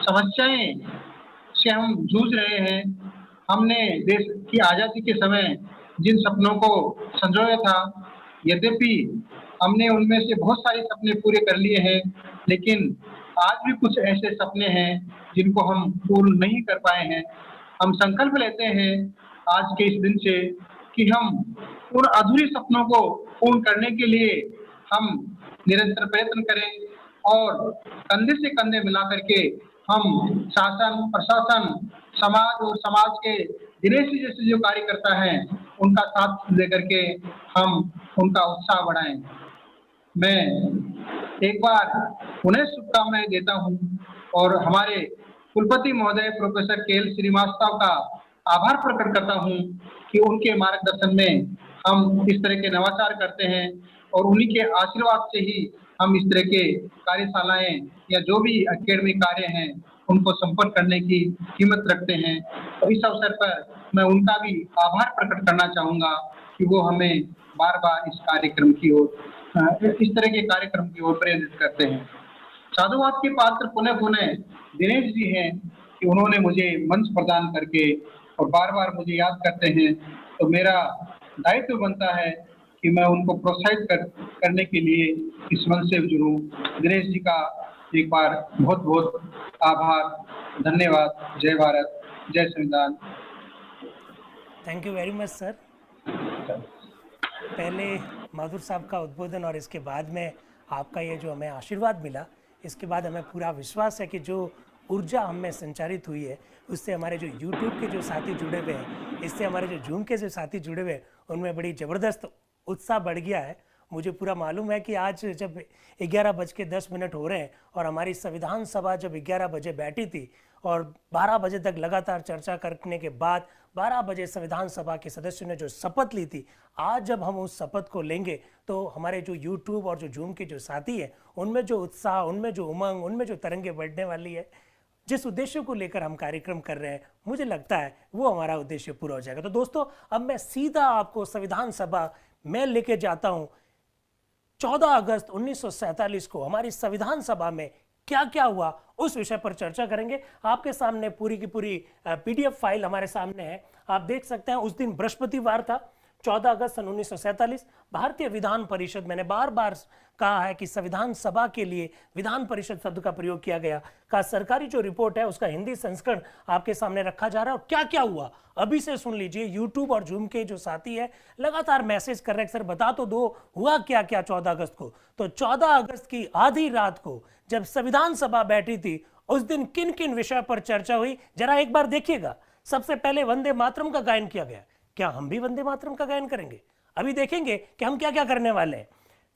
समस्याएं से हम जूझ रहे हैं। हमने देश की आजादी के समय जिन सपनों को संजोया था यद्यपि हमने उनमें से बहुत सारे सपने पूरे कर लिए हैं लेकिन आज भी कुछ ऐसे सपने हैं जिनको हम पूर्ण नहीं कर पाए हैं। हम संकल्प लेते हैं आज के इस दिन से कि हम उन अधूरे सपनों को पूर्ण करने के लिए हम निरंतर प्रयत्न करें और कंधे से कंधे मिला करके हम शासन, प्रशासन, समाज और समाज के दिनेश जी जैसे जो कार्यकर्ता हैं उनका साथ देकर के हम उनका उत्साह बढ़ाएं। मैं एक बार उन्हें शुभकामनाएं देता हूं और हमारे कुलपति महोदय प्रोफेसर के.एल. श्रीवास्तव का आभार प्रकट करता हूं कि उनके मार्गदर्शन में हम इस तरह के नवाचार करते हैं और उन्हीं के आशीर्वाद से ही हम इस तरह के कार्यशालाएं या जो भी एकेडमिक कार्य हैं उनको संपन्न करने की हिम्मत रखते हैं। तो इस अवसर पर मैं उनका भी आभार प्रकट करना चाहूंगा कि वो हमें बार बार इस कार्यक्रम की ओर, इस तरह के कार्यक्रम की ओर प्रेरित करते हैं। साधुवाद के पात्र पुनः पुनः दिनेश जी हैं कि उन्होंने मुझे मंच प्रदान करके और बार बार मुझे याद करते हैं, तो मेरा दायित्व बनता है कि मैं उनको प्रोत्साहित करने के लिए इस मंच से जुड़ूं। दिनेश जी का एक बार बहुत बहुत आभार, धन्यवाद। जय भारत, जय संविधान। Thank you very much sir. पहले माधुर साहब का उद्बोधन और इसके बाद में आपका ये जो हमें आशीर्वाद मिला, इसके बाद हमें पूरा विश्वास है कि जो ऊर्जा हमें संचारित हुई है उससे हमारे जो YouTube के जो साथी जुड़े हुए हैं, इससे हमारे जो Zoom के जो साथी जुड़े हुए हैं उनमें बड़ी ज़बरदस्त उत्साह बढ़ गया है। मुझे पूरा मालूम है कि आज जब 11:10 हो रहे हैं और हमारी संविधान सभा जब 11 बजे बैठी थी और 12 बजे तक लगातार चर्चा करने के बाद 12 बजे संविधान सभा के सदस्यों ने जो शपथ ली थी, आज जब हम उस शपथ को लेंगे तो हमारे जो YouTube और जो Zoom के जो साथी हैं उनमें जो उत्साह, उनमें जो उमंग, उनमें जो तरंगे बढ़ने वाली है, जिस उद्देश्य को लेकर हम कार्यक्रम कर रहे हैं, मुझे लगता है वो हमारा उद्देश्य पूरा हो जाएगा। तो दोस्तों, अब मैं सीधा आपको संविधान सभा में लेके जाता हूं। 14 अगस्त 1947 को हमारी संविधान सभा में क्या क्या हुआ उस विषय पर चर्चा करेंगे। आपके सामने पूरी की पूरी PDF फाइल हमारे सामने है, आप देख सकते हैं। उस दिन बृहस्पतिवार था, 14 अगस्त सन 1947। भारतीय विधान परिषद, मैंने बार बार कहा है कि संविधान सभा के लिए विधान परिषद शब्द का प्रयोग किया गया, का सरकारी जो रिपोर्ट है उसका हिंदी संस्करण आपके सामने रखा जा रहा है। और क्या क्या हुआ अभी से सुन लीजिए। YouTube और Zoom के जो साथी है लगातार मैसेज कर रहे हैं, सर बता तो दो हुआ क्या क्या 14 अगस्त को। तो 14 अगस्त की आधी रात को जब संविधान सभा बैठी थी, उस दिन किन किन विषय पर चर्चा हुई जरा एक बार देखिएगा। सबसे पहले वंदे मातरम का गायन किया गया। क्या हम भी वंदे मातरम का गायन करेंगे? अभी देखेंगे कि हम क्या क्या करने वाले हैं।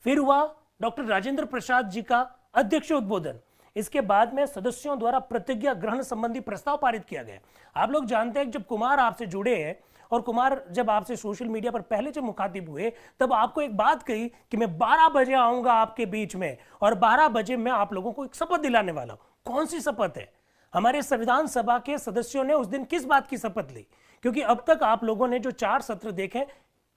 फिर हुआ डॉक्टर राजेंद्र प्रसाद जी का अध्यक्ष उद्बोधन। इसके बाद में सदस्यों द्वारा प्रतिज्ञा ग्रहण संबंधी प्रस्ताव पारित किया गया। आप लोग जानते हैं जब कुमार आपसे जुड़े हैं और कुमार जब आपसे सोशल मीडिया पर पहले जब मुखातिब हुए तब आपको एक बात कही कि मैं 12 बजे आऊंगा आपके बीच में और 12 बजे मैं आप लोगों को एक शपथ दिलाने वाला हूं। कौन सी शपथ है? हमारे संविधान सभा के सदस्यों ने उस दिन किस बात की शपथ ली? क्योंकि अब तक आप लोगों ने जो 4 सत्र देखे,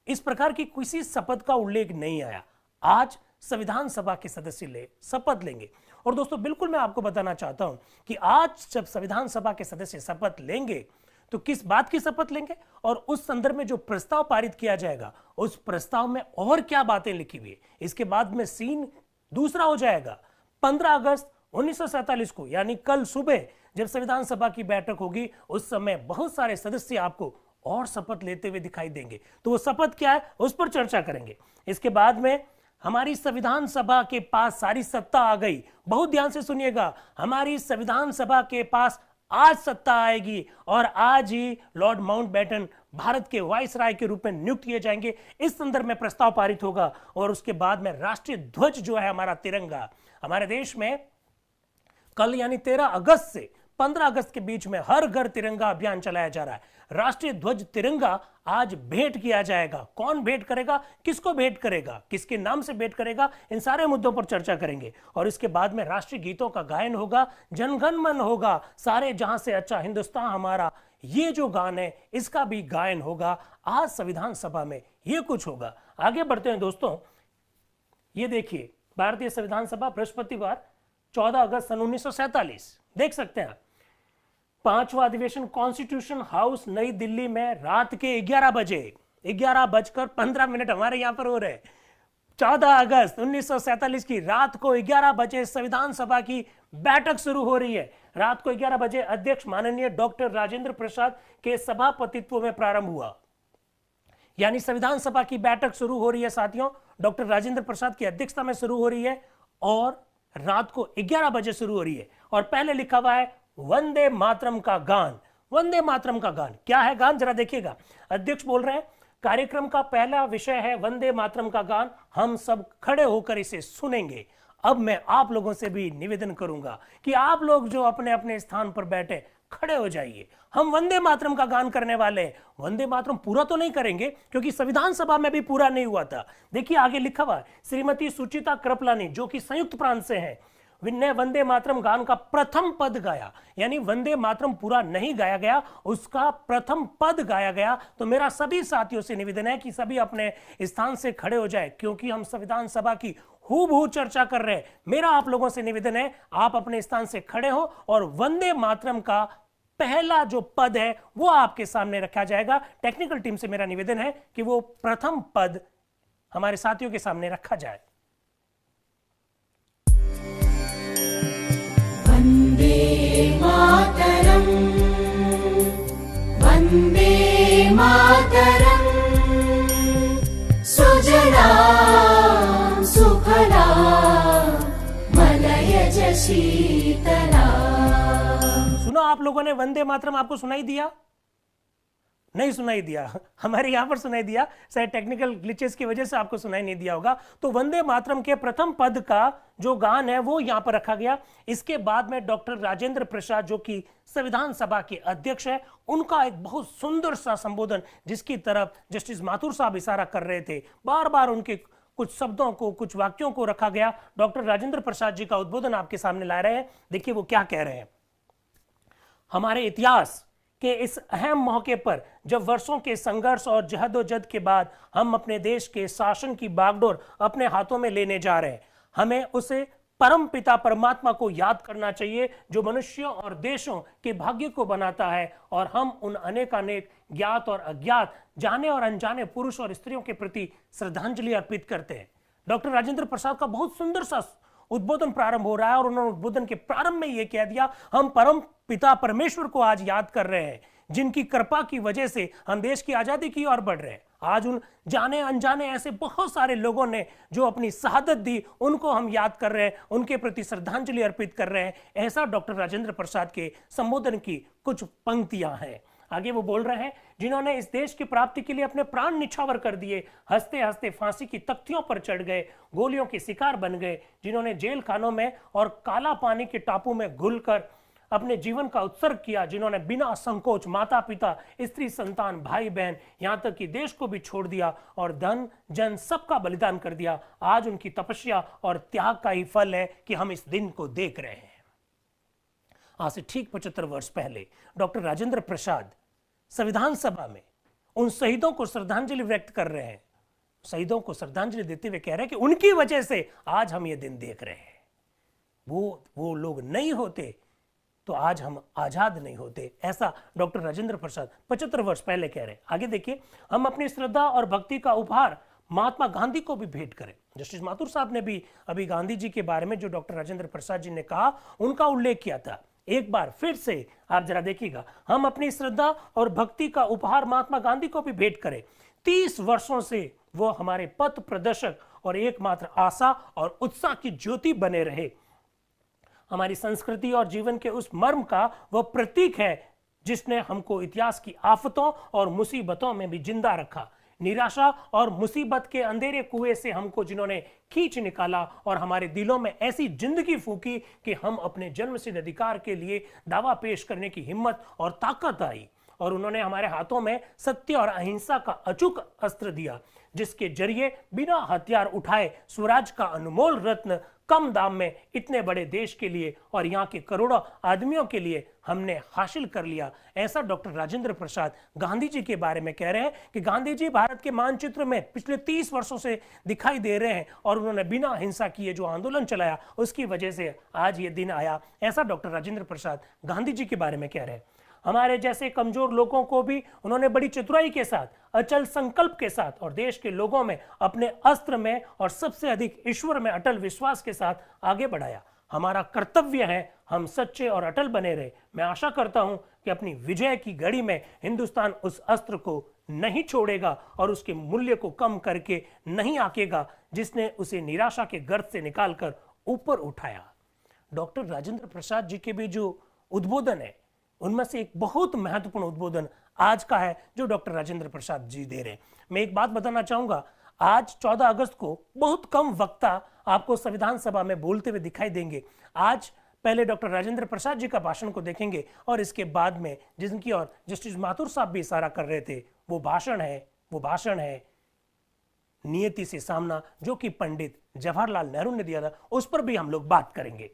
इस प्रकार की किसी शपथ का उल्लेख नहीं आया। आज संविधान सभा के सदस्य शपथ लेंगे। और दोस्तों, बिल्कुल मैं आपको बताना चाहता हूं कि आज जब संविधान सभा के सदस्य शपथ लेंगे तो किस बात की शपथ लेंगे और उस संदर्भ में जो प्रस्ताव पारित किया जाएगा उस प्रस्ताव में और क्या बातें लिखी हुई है। इसके बाद में सीन दूसरा हो जाएगा। 15 अगस्त 1947 को यानी कल सुबह जब संविधान सभा की बैठक होगी, उस समय बहुत सारे सदस्य आपको और शपथ लेते हुए दिखाई देंगे। तो वो शपथ क्या है उस पर चर्चा करेंगे। इसके बाद में हमारी संविधान सभा के पास सारी सत्ता आ गई। बहुत ध्यान से सुनिएगा, हमारी संविधान सभा के पास आज सत्ता आएगी और आज ही लॉर्ड माउंटबेटन भारत के वाइसराय के रूप में नियुक्त किए जाएंगे। इस संदर्भ में प्रस्ताव पारित होगा और उसके बाद में राष्ट्रीय ध्वज जो है हमारा तिरंगा, हमारे देश में कल यानी 13 अगस्त से 15 अगस्त के बीच में हर घर तिरंगा अभियान चलाया जा रहा है। राष्ट्रीय ध्वज तिरंगा आज भेंट किया जाएगा। कौन भेंट करेगा, किसको भेंट करेगा, किसके नाम से भेंट करेगा, इन सारे मुद्दों पर चर्चा करेंगे। और इसके बाद में राष्ट्रीय गीतों का गायन होगा, जनगण मन होगा, सारे जहां से अच्छा हिंदुस्तान हमारा, ये जो गान है इसका भी गायन होगा। आज संविधान सभा में ये कुछ होगा। आगे बढ़ते हैं दोस्तों, ये देखिए भारतीय संविधान सभा बृहस्पतिवार 14 अगस्त सन 1947 देख सकते हैं। 5वां अधिवेशन कॉन्स्टिट्यूशन हाउस नई दिल्ली में रात के 11 बजे 11:15 हमारे यहां पर हो रहे। 14 अगस्त 1947 की रात को 11 बजे संविधान सभा की बैठक शुरू हो रही है। रात को 11 बजे अध्यक्ष माननीय डॉक्टर राजेंद्र प्रसाद के सभापतित्व में प्रारंभ हुआ, यानी संविधान सभा की बैठक शुरू हो रही है साथियों, डॉक्टर राजेंद्र प्रसाद की अध्यक्षता में शुरू हो रही है और रात को 11 बजे शुरू हो रही है। और पहले लिखा हुआ है वंदे मातरम का गान। वंदे मातरम का गान क्या है गान, जरा देखिएगा। अध्यक्ष बोल रहे हैं कार्यक्रम का पहला विषय है वंदे मातरम का गान, हम सब खड़े होकर इसे सुनेंगे। अब मैं आप लोगों से भी निवेदन करूंगा कि आप लोग जो अपने अपने स्थान पर बैठे खड़े हो जाइए। हम वंदे मातरम का गान करने वाले हैं। वंदे मातरम पूरा तो नहीं करेंगे क्योंकि संविधान सभा में भी पूरा नहीं हुआ था। देखिए आगे लिखा हुआ है, श्रीमती सुचिता कृपलानी जो कि संयुक्त प्रांत से हैं, ने वंदे मातरम गान का प्रथम पद गाया, यानी वंदे मातरम पूरा नहीं गाया गया, उसका प्रथम पद गाया गया। तो मेरा सभी साथियों से निवेदन है कि सभी अपने स्थान से खड़े हो जाए क्योंकि हम संविधान सभा की हूबहू चर्चा कर रहे हैं। मेरा आप लोगों से निवेदन है आप अपने स्थान से खड़े हो और वंदे मातरम का पहला जो पद है वो आपके सामने रखा जाएगा। टेक्निकल टीम से मेरा निवेदन है कि वो प्रथम पद हमारे साथियों के सामने रखा जाए। वंदे मातरम, वंदे मातरम, सुजलां सुफलां मलयज शीतलां। सुना आप लोगों ने वंदे मातरम, आपको सुनाई दिया? नहीं सुनाई दिया, हमारे यहां पर सुनाई दिया, शायद टेक्निकल ग्लिचेस की वजह से आपको सुनाई नहीं दिया होगा। तो वंदे मातरम के प्रथम पद का जो गान है वो यहां पर रखा गया। इसके बाद में डॉक्टर राजेंद्र प्रसाद जो कि संविधान सभा के अध्यक्ष है, उनका एक बहुत सुंदर सा संबोधन जिसकी तरफ जस्टिस माथुर साहब इशारा कर रहे थे, बार बार उनके कुछ शब्दों को, कुछ वाक्यों को रखा गया। डॉक्टर राजेंद्र प्रसाद जी का उद्बोधन आपके सामने ला रहे हैं। देखिए वो क्या कह रहे हैं। हमारे इतिहास के इस अहम मौके पर जब वर्षों के संघर्ष और जहदोजहद के बाद हम अपने देश के शासन की बागडोर अपने हाथों में लेने जा रहे हैं, हमें उसे परम पिता परमात्मा को याद करना चाहिए जो मनुष्यों और देशों के भाग्य को बनाता है। और हम उन अनेकानेक ज्ञात और अज्ञात, जाने और अनजाने पुरुष और स्त्रियों के प्रति श्रद्धांजलि अर्पित करते हैं। डॉक्टर राजेंद्र प्रसाद का बहुत सुंदर सा उद्बोधन प्रारंभ हो रहा है और उन्होंने उद्बोधन के प्रारंभ में यह कह दिया, हम परम पिता परमेश्वर को आज याद कर रहे हैं जिनकी कृपा की वजह से हम देश की आजादी की ओर बढ़ रहे हैं। आज उन जाने अनजाने ऐसे बहुत सारे लोगों ने जो अपनी शहादत दी, उनको हम याद कर रहे हैं, उनके प्रति श्रद्धांजलि अर्पित कर रहे हैं। ऐसा डॉक्टर राजेंद्र प्रसाद के संबोधन की कुछ पंक्तियां हैं। आगे वो बोल रहे हैं, जिन्होंने इस देश की प्राप्ति के लिए अपने प्राण निछावर कर दिए, हंसते हंसते फांसी की तख्तियों पर चढ़ गए, गोलियों के शिकार बन गए, जिन्होंने जेल खानों में और काला पानी के टापू में घुलकर अपने जीवन का उत्सर्ग किया, जिन्होंने बिना संकोच माता पिता, स्त्री संतान, भाई बहन, यहां तक कि देश को भी छोड़ दिया और धन जन सबका बलिदान कर दिया। आज उनकी तपस्या और त्याग का ही फल है कि हम इस दिन को देख रहे हैं। आज से ठीक 75 वर्ष पहले डॉक्टर राजेंद्र प्रसाद संविधान सभा में उन शहीदों को श्रद्धांजलि व्यक्त कर रहे हैं। शहीदों को श्रद्धांजलि देते हुए कह रहे हैं कि उनकी वजह से आज हम ये दिन देख रहे हैं। वो लोग नहीं होते तो आज हम आजाद नहीं होते। ऐसा डॉक्टर राजेंद्र प्रसाद 75 वर्ष पहले कह रहे हैं। आगे देखिए, हम अपनी श्रद्धा और भक्ति का उपहार महात्मा गांधी को भी भेंट करें। जस्टिस माथुर साहब ने भी अभी गांधी जी के बारे में जो डॉक्टर राजेंद्र प्रसाद जी ने कहा, उनका उल्लेख किया था। एक बार फिर से आप जरा देखिएगा, हम अपनी श्रद्धा और भक्ति का उपहार महात्मा गांधी को भी भेंट करें। 30 वर्षों से वो हमारे पथ प्रदर्शक और एकमात्र आशा और उत्साह की ज्योति बने रहे। हमारी संस्कृति और जीवन के उस मर्म का वह प्रतीक है जिसने हमको इतिहास की आफतों और मुसीबतों में भी जिंदा रखा। निराशा और मुसीबत के अंधेरे कुएं से हमको जिन्होंने खींच निकाला और हमारे दिलों में ऐसी जिंदगी फूकी कि हम अपने जन्मसिद्ध अधिकार के लिए दावा पेश करने की हिम्मत और ताकत आई। और उन्होंने हमारे हाथों में सत्य और अहिंसा का अचूक अस्त्र दिया, जिसके जरिए बिना हथियार उठाए स्वराज का अनमोल रत्न कम दाम में इतने बड़े देश के लिए और यहाँ के करोड़ों आदमियों के लिए हमने हासिल कर लिया। ऐसा डॉक्टर राजेंद्र प्रसाद गांधी जी के बारे में कह रहे हैं कि गांधी जी भारत के मानचित्र में पिछले 30 वर्षों से दिखाई दे रहे हैं और उन्होंने बिना हिंसा किए जो आंदोलन चलाया उसकी वजह से आज ये दिन आया। ऐसा डॉक्टर राजेंद्र प्रसाद गांधी जी के बारे में कह रहे हैं। हमारे जैसे कमजोर लोगों को भी उन्होंने बड़ी चतुराई के साथ, अचल संकल्प के साथ और देश के लोगों में अपने अस्त्र में और सबसे अधिक ईश्वर में अटल विश्वास के साथ आगे बढ़ाया। हमारा कर्तव्य है हम सच्चे और अटल बने रहे। मैं आशा करता हूं कि अपनी विजय की घड़ी में हिंदुस्तान उस अस्त्र को नहीं छोड़ेगा और उसके मूल्य को कम करके नहीं आकेगा जिसने उसे निराशा के गर्त से निकालकर ऊपर उठाया। डॉक्टर राजेंद्र प्रसाद जी के भी जो उद्बोधन है उनमें से एक बहुत महत्वपूर्ण उद्बोधन आज का है जो डॉक्टर राजेंद्र प्रसाद जी दे रहे हैं। मैं एक बात बताना चाहूंगा, आज 14 अगस्त को बहुत कम वक्ता आपको संविधान सभा में बोलते हुए दिखाई देंगे। आज पहले डॉक्टर राजेंद्र प्रसाद जी का भाषण को देखेंगे और इसके बाद में जिनकी और जस्टिस माथुर साहब भी इशारा कर रहे थे वो भाषण है नियति से सामना, जो कि पंडित जवाहरलाल नेहरू ने दिया था, उस पर भी हम लोग बात करेंगे।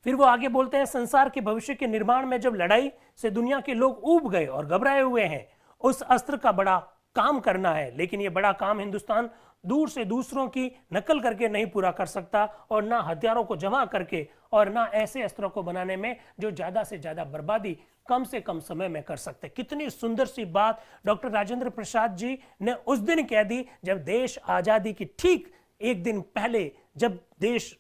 फिर वो आगे बोलते हैं, संसार के भविष्य के निर्माण में जब लड़ाई से दुनिया के लोग ऊब गए और घबराए हुए हैं, उस अस्त्र का बड़ा काम करना है, लेकिन ये बड़ा काम हिंदुस्तान दूर से दूसरों की नकल करके नहीं पूरा कर सकता और ना हथियारों को जमा करके और ना ऐसे अस्त्रों को बनाने में जो ज्यादा से ज्यादा बर्बादी कम से कम समय में कर सकते। कितनी सुंदर सी बात डॉक्टर राजेंद्र प्रसाद जी ने उस दिन कह दी जब देश आजादी की ठीक एक दिन पहले, जब देश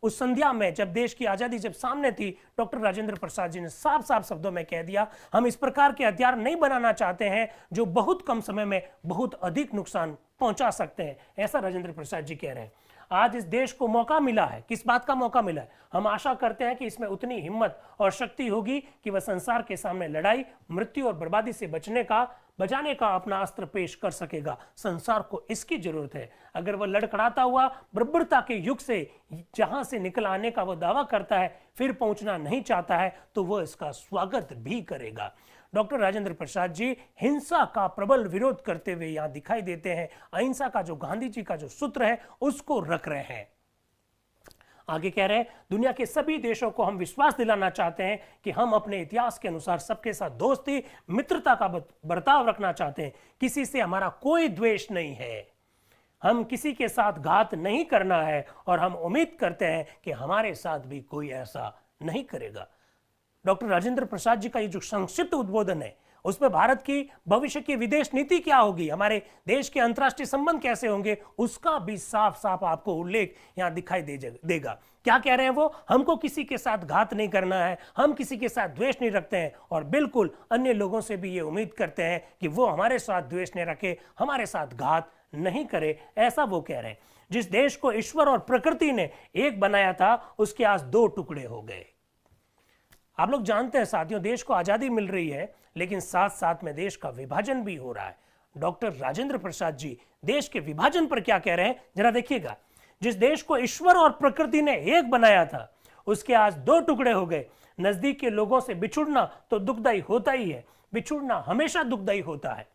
उस संध्या में जब देश की आजादी जब सामने थी, डॉक्टर राजेंद्र प्रसाद जी ने साफ साफ शब्दों में कह दिया हम इस प्रकार के हथियार नहीं बनाना चाहते हैं जो बहुत कम समय में बहुत अधिक नुकसान पहुंचा सकते हैं। ऐसा राजेंद्र प्रसाद जी कह रहे हैं। आज इस देश को मौका मिला है, किस बात का मौका मिला है? हम आशा करते हैं कि इसमें उतनी हिम्मत और शक्ति होगी कि वह संसार के सामने लड़ाई, मृत्यु और बर्बादी से बचाने का अपना अस्त्र पेश कर सकेगा। संसार को इसकी जरूरत है। अगर वह लड़खड़ाता हुआ बर्बरता के युग से जहां से निकल आने का वह दावा करता है, फिर पहुंचना नहीं चाहता है, तो वह इसका स्वागत भी करेगा। डॉक्टर राजेंद्र प्रसाद जी हिंसा का प्रबल विरोध करते हुए यहां दिखाई देते हैं। अहिंसा का जो गांधी जी का जो सूत्र है उसको रख रहे हैं। आगे कह रहे हैं, दुनिया के सभी देशों को हम विश्वास दिलाना चाहते हैं कि हम अपने इतिहास के अनुसार सबके साथ दोस्ती, मित्रता का बर्ताव रखना चाहते हैं। किसी से हमारा कोई द्वेष नहीं है, हम किसी के साथ घात नहीं करना है और हम उम्मीद करते हैं कि हमारे साथ भी कोई ऐसा नहीं करेगा। डॉक्टर राजेंद्र प्रसाद जी का ये जो संक्षिप्त उद्बोधन है उसमें भारत की भविष्य की विदेश नीति क्या होगी, हमारे देश के अंतर्राष्ट्रीय संबंध कैसे होंगे, उसका भी साफ साफ आपको उल्लेख यहां दिखाई देगा। क्या कह रहे हैं वो? हमको किसी के साथ घात नहीं करना है, हम किसी के साथ द्वेष नहीं रखते हैं और बिल्कुल अन्य लोगों से भी ये उम्मीद करते हैं कि वो हमारे साथ द्वेष नहीं रखे, हमारे साथ घात नहीं करे। ऐसा वो कह रहे हैं। जिस देश को ईश्वर और प्रकृति ने एक बनाया था उसके आज दो टुकड़े हो गए। आप लोग जानते हैं साथियों, देश को आजादी मिल रही है लेकिन साथ साथ में देश का विभाजन भी हो रहा है। डॉक्टर राजेंद्र प्रसाद जी देश के विभाजन पर क्या कह रहे हैं जरा देखिएगा। जिस देश को ईश्वर और प्रकृति ने एक बनाया था उसके आज दो टुकड़े हो गए। नजदीक के लोगों से बिछुड़ना तो दुखदाई होता ही है, बिछुड़ना हमेशा दुखदाई होता है।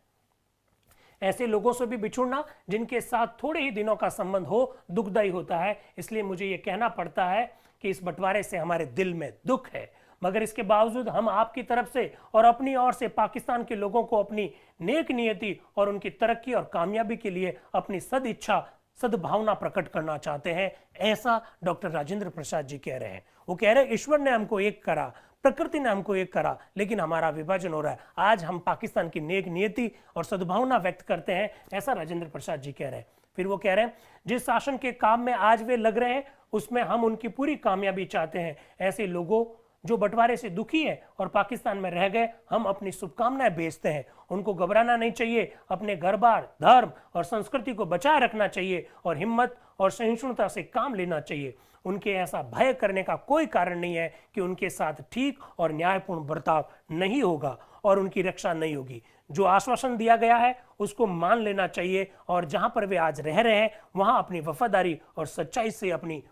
ऐसे लोगों से भी बिछुड़ना जिनके साथ थोड़े ही दिनों का संबंध हो दुखदाई होता है। इसलिए मुझे यह कहना पड़ता है कि इस बंटवारे से हमारे दिल में दुख है, मगर इसके बावजूद हम आपकी तरफ से और अपनी ओर से पाकिस्तान के लोगों को अपनी नेक नियति और उनकी तरक्की और कामयाबी के लिए अपनी सदिच्छा, सद्भावना प्रकट करना चाहते हैं। ऐसा डॉक्टर राजेंद्र प्रसाद जी कह रहे हैं। वो कह रहे हैं ईश्वर ने हमको एक करा, प्रकृति ने हमको एक करा, लेकिन हमारा विभाजन हो रहा है। आज हम पाकिस्तान की नेक नियति और सद्भावना व्यक्त करते हैं, ऐसा राजेंद्र प्रसाद जी कह रहे हैं। फिर वो कह रहे हैं, जिस शासन के काम में आज वे लग रहे हैं उसमें हम उनकी पूरी कामयाबी चाहते हैं। ऐसे लोगों जो बंटवारे से दुखी है और पाकिस्तान में रह गए, हम अपनी शुभकामनाएं भेजते हैं। उनको घबराना नहीं चाहिए, अपने घर बार, धर्म और संस्कृति को बचाए रखना चाहिए और हिम्मत और सहिष्णुता से काम लेना चाहिए। उनके ऐसा भय करने का कोई कारण नहीं है कि उनके साथ ठीक और न्यायपूर्ण बर्ताव नहीं होगा और उनकी रक्षा नहीं होगी। जो आश्वासन दिया गया है उसको मान लेना चाहिए और जहां पर वे आज रह रहे हैं वहां अपनी वफादारी और सच्चाई से अपनी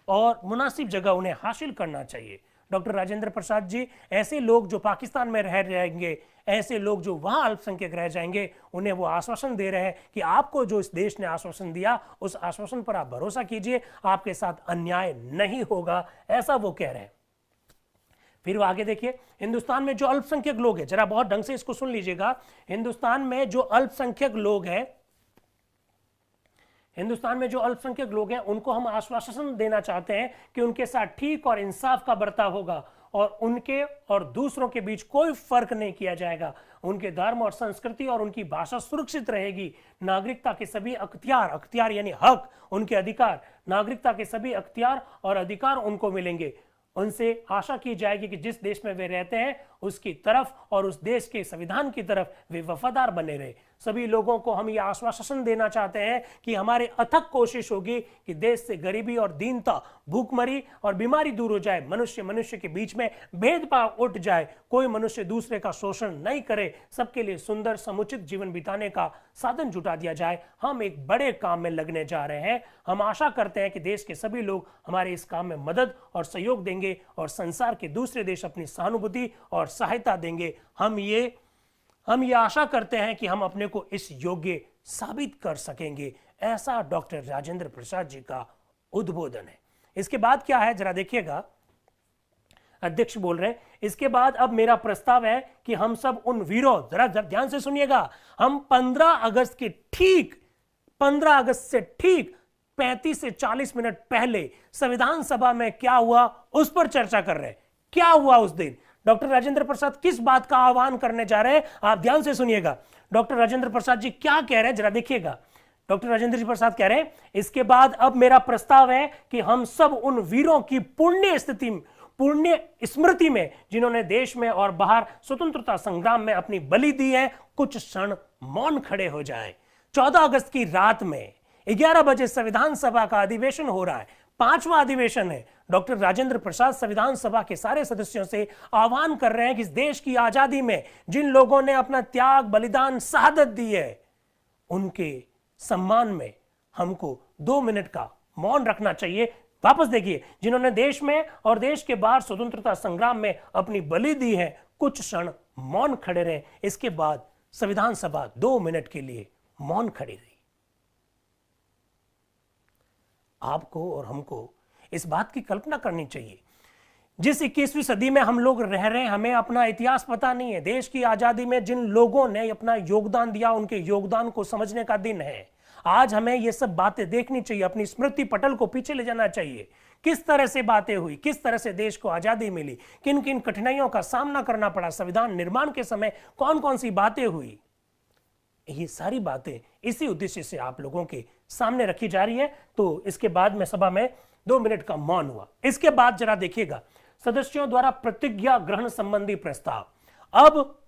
मुनासिब जगह उन्हें हासिल करना चाहिए। डॉक्टर राजेंद्र प्रसाद जी, ऐसे लोग जो पाकिस्तान में रह जाएंगे, ऐसे लोग जो वहां अल्पसंख्यक रह जाएंगे, उन्हें वो आश्वासन दे रहे हैं कि आपको जो इस देश ने आश्वासन दिया उस आश्वासन पर आप भरोसा कीजिए, आपके साथ अन्याय नहीं होगा, ऐसा वो कह रहे हैं। फिर वो आगे देखिए, हिंदुस्तान में जो अल्पसंख्यक लोग हैं, जरा बहुत ढंग से इसको सुन लीजिएगा, हिंदुस्तान में जो अल्पसंख्यक लोग हैं, हिंदुस्तान में जो अल्पसंख्यक लोग हैं उनको हम आश्वासन देना चाहते हैं कि उनके साथ ठीक और इंसाफ का बर्ताव होगा और उनके और दूसरों के बीच कोई फर्क नहीं किया जाएगा। उनके धर्म और संस्कृति और उनकी भाषा सुरक्षित रहेगी। नागरिकता के सभी अख्तियार यानी हक, उनके अधिकार, नागरिकता के सभी अख्तियार और अधिकार उनको मिलेंगे। उनसे आशा की जाएगी कि जिस देश में वे रहते हैं उसकी तरफ और उस देश के संविधान की तरफ वे वफादार बने रहे। सभी लोगों को हम यह आश्वासन देना चाहते हैं कि हमारी अथक कोशिश होगी कि देश से गरीबी और दीनता, भूखमरी और बीमारी दूर हो जाए, मनुष्य के बीच में भेदभाव उठ जाए, कोई मनुष्य दूसरे का शोषण नहीं करे, सबके लिए सुंदर समुचित जीवन बिताने का साधन जुटा दिया जाए। हम एक बड़े काम में लगने जा रहे हैं। हम आशा करते हैं कि देश के सभी लोग हमारे इस काम में मदद और सहयोग देंगे और संसार के दूसरे देश अपनी सहानुभूति और सहायता देंगे। हम ये आशा करते हैं कि हम अपने को इस योग्य साबित कर सकेंगे। ऐसा डॉक्टर राजेंद्र प्रसाद जी का उद्बोधन है। इसके बाद क्या है जरा देखिएगा, अध्यक्ष बोल रहे हैं, इसके बाद अब मेरा प्रस्ताव है कि हम सब उन वीरों, जरा ध्यान से सुनिएगा, हम 15 अगस्त से ठीक 35 से 40 मिनट पहले संविधान सभा में क्या हुआ उस पर चर्चा कर रहे हैं। क्या हुआ उस दिन? डॉक्टर राजेंद्र प्रसाद किस बात का आह्वान करने जा रहे हैं? आप ध्यान से सुनिएगा। डॉक्टर राजेंद्र प्रसाद जी क्या कह रहे हैं जरा देखिएगा। डॉक्टर राजेंद्र जी प्रसाद कह रहे हैं, इसके बाद अब मेरा प्रस्ताव है कि हम सब उन वीरों की पुण्य स्मृति में जिन्होंने देश में और बाहर स्वतंत्रता संग्राम में अपनी बलि दी है, कुछ क्षण मौन खड़े हो जाएं। 14 अगस्त की रात में 11 बजे संविधान सभा का अधिवेशन हो रहा है, 5वां अधिवेशन है। डॉक्टर राजेंद्र प्रसाद संविधान सभा के सारे सदस्यों से आह्वान कर रहे हैं कि इस देश की आजादी में जिन लोगों ने अपना त्याग, बलिदान, शहादत दी है, उनके सम्मान में हमको 2 मिनट का मौन रखना चाहिए। वापस देखिए, जिन्होंने देश में और देश के बाहर स्वतंत्रता संग्राम में अपनी बलि दी है, कुछ क्षण मौन खड़े रहे। इसके बाद संविधान सभा 2 मिनट के लिए मौन खड़ी रही। आपको और हमको इस बात की कल्पना करनी चाहिए, जिस 21वीं सदी में हम लोग रह रहे हैं, हमें अपना इतिहास पता नहीं है। देश की आजादी में जिन लोगों ने अपना योगदान दिया, उनके योगदान को समझने का दिन है। आज हमें ये सब बातें देखनी चाहिए, अपनी स्मृति पटल को पीछे ले जाना चाहिए। किस तरह से बातें हुई, किस तरह से देश को आजादी मिली, किन किन कठिनाइयों का सामना करना पड़ा, संविधान निर्माण के समय कौन कौन सी बातें हुई, ये सारी बातें इसी उद्देश्य से आप लोगों के सामने रखी जा रही है। तो इसके बाद में सभा में 2 मिनट का मौन हुआ। इसके बाद जरा देखिएगा, सदस्यों द्वारा प्रतिज्ञा ग्रहण संबंधी प्रस्ताव। अब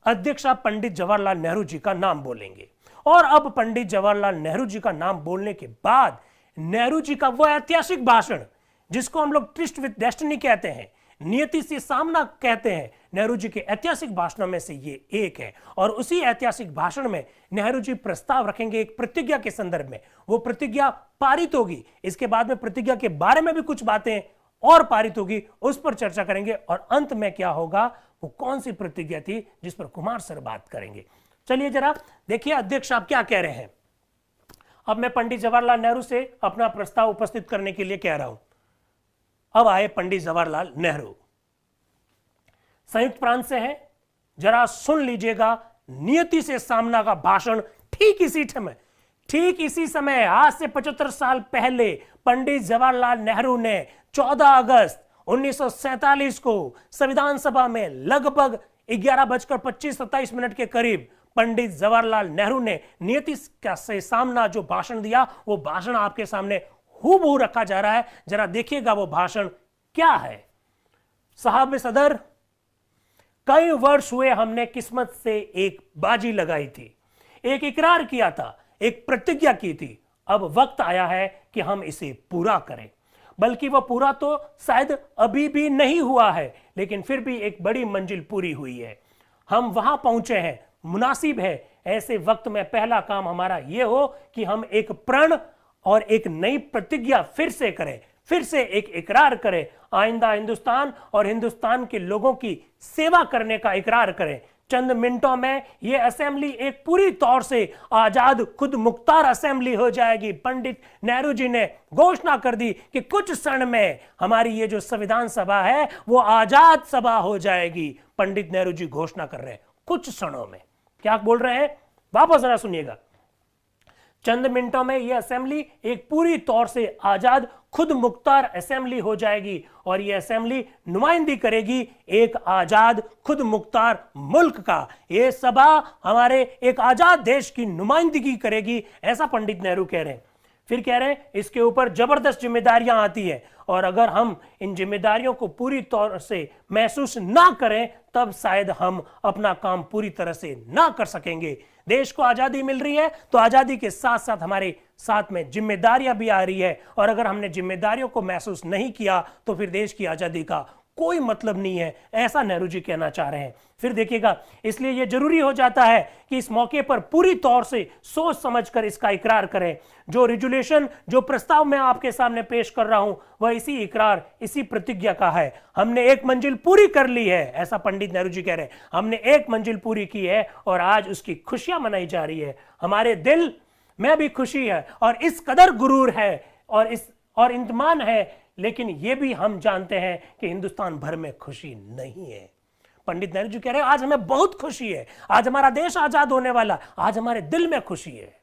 अध्यक्ष पंडित जवाहरलाल नेहरू जी का नाम बोलेंगे और अब पंडित जवाहरलाल नेहरू जी का नाम बोलने के बाद नेहरू जी का वह ऐतिहासिक भाषण जिसको हम लोग ट्विस्ट विद डेस्टिनी कहते हैं, नियति से सामना कहते हैं, नेहरू जी के ऐतिहासिक भाषणों में से ये एक है। और उसी ऐतिहासिक भाषण में नेहरू जी प्रस्ताव रखेंगे एक प्रतिज्ञा के संदर्भ में। वो प्रतिज्ञा पारित होगी, इसके बाद में प्रतिज्ञा के बारे में भी कुछ बातें और पारित होगी, उस पर चर्चा करेंगे। और अंत में क्या होगा, वो कौन सी प्रतिज्ञा थी जिस पर कुमार सर बात करेंगे। चलिए जरा देखिए अध्यक्ष आप क्या कह रहे हैं। अब मैं पंडित जवाहरलाल नेहरू से अपना प्रस्ताव उपस्थित करने के लिए कह रहा हूं। अब आए पंडित जवाहरलाल नेहरू, संयुक्त प्रांत से हैं, जरा सुन लीजिएगा नियति से सामना का भाषण। ठीक इसी समय आज से 75 साल पहले पंडित जवाहरलाल नेहरू ने 14 अगस्त 1947 को संविधान सभा में लगभग 11:25-27 के करीब पंडित जवाहरलाल नेहरू ने नियति से सामना जो भाषण दिया, वो भाषण आपके सामने हूबहू रखा जा रहा है। जरा देखिएगा वो भाषण क्या है। साहब सदर, कई वर्ष हुए हमने किस्मत से एक बाजी लगाई थी, एक इकरार किया था, एक प्रतिज्ञा की थी। अब वक्त आया है कि हम इसे पूरा करें। बल्कि वह पूरा तो शायद अभी भी नहीं हुआ है, लेकिन फिर भी एक बड़ी मंजिल पूरी हुई है। हम वहां पहुंचे हैं। मुनासिब है ऐसे वक्त में पहला काम हमारा यह हो कि हम एक प्रण और एक नई प्रतिज्ञा फिर से करें, फिर से एक इकरार करें। आइंदा हिंदुस्तान और हिंदुस्तान के लोगों की सेवा करने का इकरार करें। चंद मिनटों में यह असेंबली एक पूरी तौर से आजाद खुद मुख्तार असेंबली हो जाएगी। पंडित नेहरू जी ने घोषणा कर दी कि कुछ क्षण में हमारी ये जो संविधान सभा है वो आजाद सभा हो जाएगी। पंडित नेहरू जी घोषणा कर रहे हैं कुछ क्षणों में। क्या बोल रहे हैं, वापस जरा सुनिएगा। चंद मिनटों में यह असेंबली एक पूरी तौर से आजाद खुद मुख्तार असेंबली हो जाएगी और यह असेंबली नुमाइंदगी करेगी एक आजाद खुद मुख्तार मुल्क का। यह सभा हमारे एक आजाद देश की नुमाइंदगी करेगी, ऐसा पंडित नेहरू कह रहे हैं। फिर कह रहे हैं इसके ऊपर जबरदस्त जिम्मेदारियां आती है और अगर हम इन जिम्मेदारियों को पूरी तौर से महसूस ना करें तब शायद हम अपना काम पूरी तरह से ना कर सकेंगे। देश को आजादी मिल रही है तो आजादी के साथ साथ हमारे साथ में जिम्मेदारियां भी आ रही है और अगर हमने जिम्मेदारियों को महसूस नहीं किया तो फिर देश की आजादी का कोई मतलब नहीं है, ऐसा नेहरू जी कहना चाह रहे हैं। फिर देखिएगा, इसलिए यह जरूरी हो जाता है कि इस मौके पर पूरी तौर से सोच समझकर इसका इकरार करें। जो रिजोल्यूशन, जो प्रस्ताव मैं आपके सामने पेश कर रहा हूं वह इसी इकरार, इसी प्रतिज्ञा का है। हमने एक मंजिल पूरी कर ली है, ऐसा पंडित नेहरू जी कह रहे हैं। हमने एक मंजिल पूरी की है और आज उसकी खुशियां मनाई जा रही है। हमारे दिल में भी खुशी है और इस कदर गुरूर है और इंतमान है, लेकिन यह भी हम जानते हैं कि हिंदुस्तान भर में खुशी नहीं है। पंडित नेहरू जी कह रहे हैं आज हमें बहुत खुशी है, आज हमारा देश आजाद होने वाला, आज हमारे दिल में खुशी है।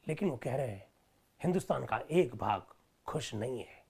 लेकिन वो कह रहे हैं हिंदुस्तान का एक भाग खुश नहीं है।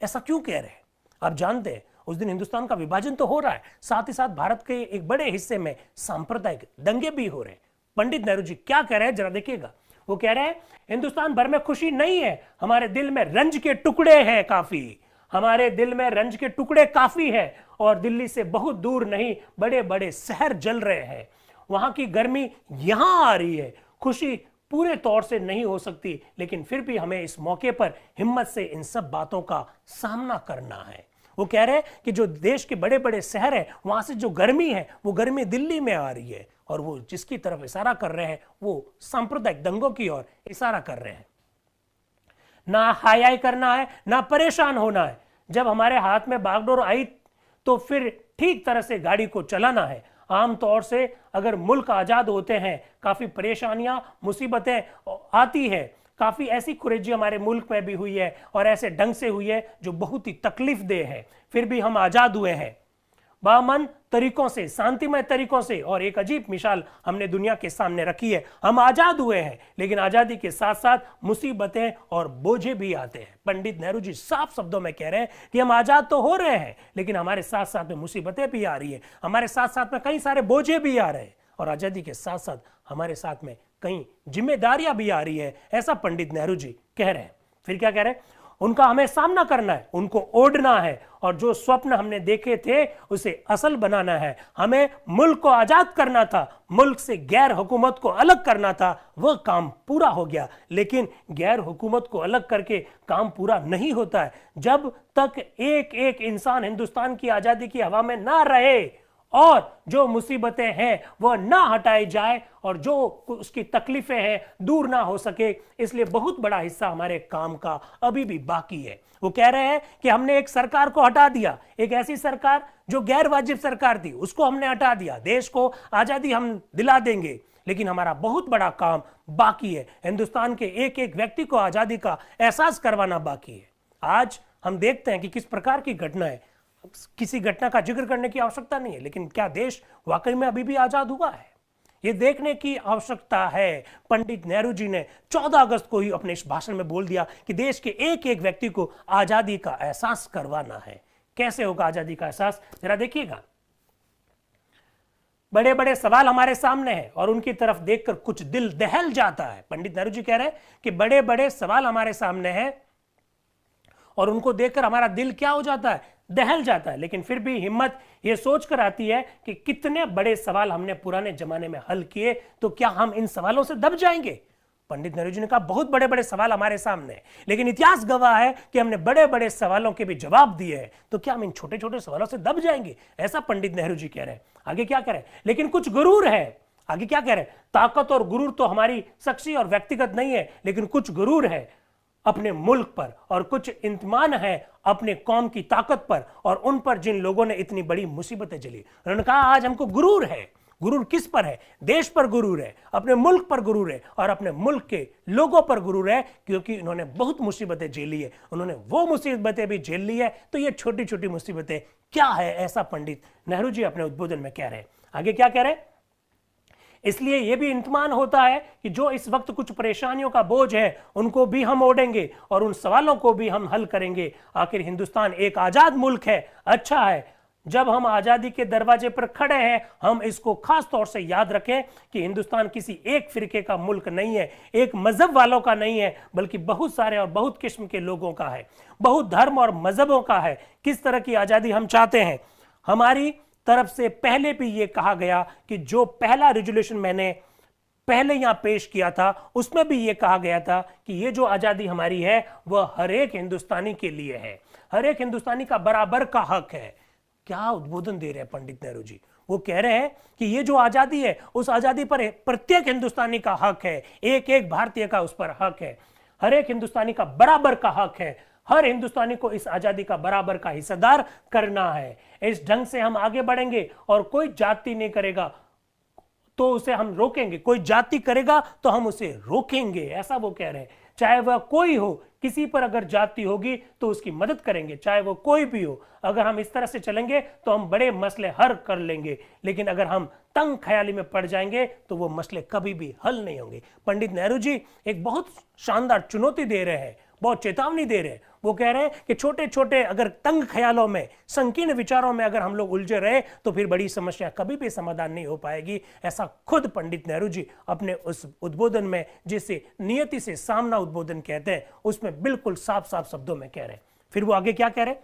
ऐसा क्यों कह रहे हैं? आप जानते हैं उस दिन हिंदुस्तान का विभाजन तो हो रहा है, साथ ही साथ भारत के एक बड़े हिस्से में सांप्रदायिक दंगे भी हो रहे हैं। पंडित नेहरू जी क्या कह रहे हैं जरा देखिएगा। वो कह रहे हैं हिंदुस्तान भर में खुशी नहीं है, हमारे दिल में रंज के टुकड़े हैं काफी, हमारे दिल में रंज के टुकड़े काफी है और दिल्ली से बहुत दूर नहीं बड़े बड़े शहर जल रहे हैं, वहां की गर्मी यहां आ रही है। खुशी पूरे तौर से नहीं हो सकती, लेकिन फिर भी हमें इस मौके पर हिम्मत से इन सब बातों का सामना करना है। वो कह रहे हैं कि जो देश के बड़े बड़े शहर है वहां से जो गर्मी है वो गर्मी दिल्ली में आ रही है और वो जिसकी तरफ इशारा कर रहे हैं वो सांप्रदायिक दंगों की ओर इशारा कर रहे हैं। ना हाय करना है ना परेशान होना है। जब हमारे हाथ में बागडोर आई तो फिर ठीक तरह से गाड़ी को चलाना है। आमतौर से अगर मुल्क आजाद होते हैं काफी परेशानियां मुसीबतें आती है, काफी ऐसी कुरेजी हमारे मुल्क में भी हुई है और ऐसे ढंग से हुई है जो बहुत ही तकलीफ दे है। फिर भी हम आजाद हुए हैं बामन तरीकों से, शांतिमय तरीकों से, और एक अजीब मिसाल हमने दुनिया के सामने रखी है। हम आजाद हुए हैं लेकिन आजादी के साथ साथ मुसीबतें और बोझे भी आते हैं। पंडित नेहरू जी साफ शब्दों में कह रहे हैं कि हम आजाद तो हो रहे हैं लेकिन हमारे साथ साथ में मुसीबतें भी आ रही है, हमारे साथ साथ में कई सारे बोझे भी आ रहे हैं और आजादी के साथ साथ हमारे साथ में कई जिम्मेदारियां भी आ रही है, ऐसा पंडित नेहरू जी कह रहे हैं। फिर क्या कह रहे हैं? उनका हमें सामना करना है, उनको ओढ़ना है और जो स्वप्न हमने देखे थे उसे असल बनाना है। हमें मुल्क को आजाद करना था, मुल्क से गैर हुकूमत को अलग करना था, वह काम पूरा हो गया। लेकिन गैर हुकूमत को अलग करके काम पूरा नहीं होता है जब तक एक एक इंसान हिंदुस्तान की आजादी की हवा में ना रहे और जो मुसीबतें हैं वह ना हटाई जाए और जो उसकी तकलीफें हैं दूर ना हो सके। इसलिए बहुत बड़ा हिस्सा हमारे काम का अभी भी बाकी है। वो कह रहे हैं कि हमने एक सरकार को हटा दिया, एक ऐसी सरकार जो गैर वाजिब सरकार थी उसको हमने हटा दिया, देश को आजादी हम दिला देंगे, लेकिन हमारा बहुत बड़ा काम बाकी है। हिंदुस्तान के एक एक व्यक्ति को आजादी का एहसास करवाना बाकी है। आज हम देखते हैं कि किस प्रकार की घटना है, किसी घटना का जिक्र करने की आवश्यकता नहीं है, लेकिन क्या देश वाकई में अभी भी आजाद हुआ है ये देखने की आवश्यकता है। पंडित नेहरू जी ने 14 अगस्त को ही अपने इस भाषण में बोल दिया कि देश के एक एक व्यक्ति को आजादी का एहसास करवाना है। कैसे होगा आजादी का एहसास, जरा देखिएगा। बड़े बड़े सवाल हमारे सामने हैं और उनकी तरफ देखकर कुछ दिल दहल जाता है। पंडित नेहरू जी कह रहे हैं कि बड़े बड़े सवाल हमारे सामने हैं और उनको देखकर हमारा दिल क्या हो जाता है, दहल जाता है। लेकिन फिर भी हिम्मत यह सोचकर आती है कि कितने बड़े सवाल हमने पुराने जमाने में हल किए, तो क्या हम इन सवालों से दब जाएंगे? पंडित नेहरू जी ने कहा बहुत बड़े बड़े सवाल हमारे सामने हैं, लेकिन इतिहास गवाह है कि हमने बड़े बड़े सवालों के भी जवाब दिए हैं, तो क्या हम इन छोटे छोटे सवालों से दब जाएंगे? ऐसा पंडित नेहरू जी कह रहे हैं। आगे क्या कह रहे हैं? लेकिन कुछ गुरूर है। आगे क्या कह रहे हैं? ताकत और गुरूर तो हमारी शख्सी और व्यक्तिगत नहीं है, लेकिन कुछ गुरूर है अपने मुल्क पर और कुछ इंतमान है अपने कौम की ताकत पर और उन पर जिन लोगों ने इतनी बड़ी मुसीबतें झेली। उन्होंने कहा आज हमको गुरूर है। गुरूर किस पर है? देश पर गुरूर है, अपने मुल्क पर गुरूर है और अपने मुल्क के लोगों पर गुरूर है, क्योंकि उन्होंने बहुत मुसीबतें झेली है, उन्होंने वो मुसीबतें भी झेल ली है। तो ये छोटी छोटी मुसीबतें क्या है, ऐसा पंडित नेहरू जी अपने उद्बोधन में कह रहे हैं। आगे क्या कह रहे हैं? इसलिए यह भी इंतमान होता है कि जो इस वक्त कुछ परेशानियों का बोझ है उनको भी हम ओढ़ेंगे और उन सवालों को भी हम हल करेंगे। आखिर हिंदुस्तान एक आजाद मुल्क है, अच्छा है। जब हम आजादी के दरवाजे पर खड़े हैं, हम इसको खास तौर से याद रखें कि हिंदुस्तान किसी एक फिरके का मुल्क नहीं है, एक मजहब वालों का नहीं है, बल्कि बहुत सारे और बहुत किस्म के लोगों का है, बहुत धर्म और मजहबों का है। किस तरह की आजादी हम चाहते हैं? हमारी तरफ से पहले भी यह कहा गया कि जो पहला रेजोल्यूशन मैंने पहले यहां पेश किया था उसमें भी यह कहा गया था कि यह जो आजादी हमारी है वह हर एक हिंदुस्तानी के लिए है, हर एक हिंदुस्तानी का बराबर का हक है। क्या उद्बोधन दे रहे हैं पंडित नेहरू जी? वो कह रहे हैं कि ये जो आजादी है उस आजादी पर प्रत्येक हिंदुस्तानी का हक है, एक एक भारतीय का उस पर हक है, हर एक हिंदुस्तानी का बराबर का हक है। हर हिंदुस्तानी को इस आजादी का बराबर का हिस्सेदार करना है। इस ढंग से हम आगे बढ़ेंगे और कोई जाति नहीं करेगा तो उसे हम रोकेंगे, कोई जाति करेगा तो हम उसे रोकेंगे, ऐसा वो कह रहे हैं। चाहे वह कोई हो, किसी पर अगर जाति होगी तो उसकी मदद करेंगे, चाहे वो कोई भी हो। अगर हम इस तरह से चलेंगे तो हम बड़े मसले हल कर लेंगे, लेकिन अगर हम तंग ख्याली में पड़ जाएंगे तो वो मसले कभी भी हल नहीं होंगे। पंडित नेहरू जी एक बहुत शानदार चुनौती दे रहे हैं, बहुत चेतावनी दे रहे हैं। वो कह रहे हैं कि छोटे छोटे अगर तंग ख्यालों में, संकीर्ण विचारों में अगर हम लोग उलझे रहे तो फिर बड़ी समस्या कभी भी समाधान नहीं हो पाएगी। ऐसा खुद पंडित नेहरू जी अपने उस उद्बोधन में, जिसे नियति से सामना उद्बोधन कहते हैं, उसमें बिल्कुल साफ साफ शब्दों में कह रहे हैं। फिर वो आगे क्या कह रहे हैं?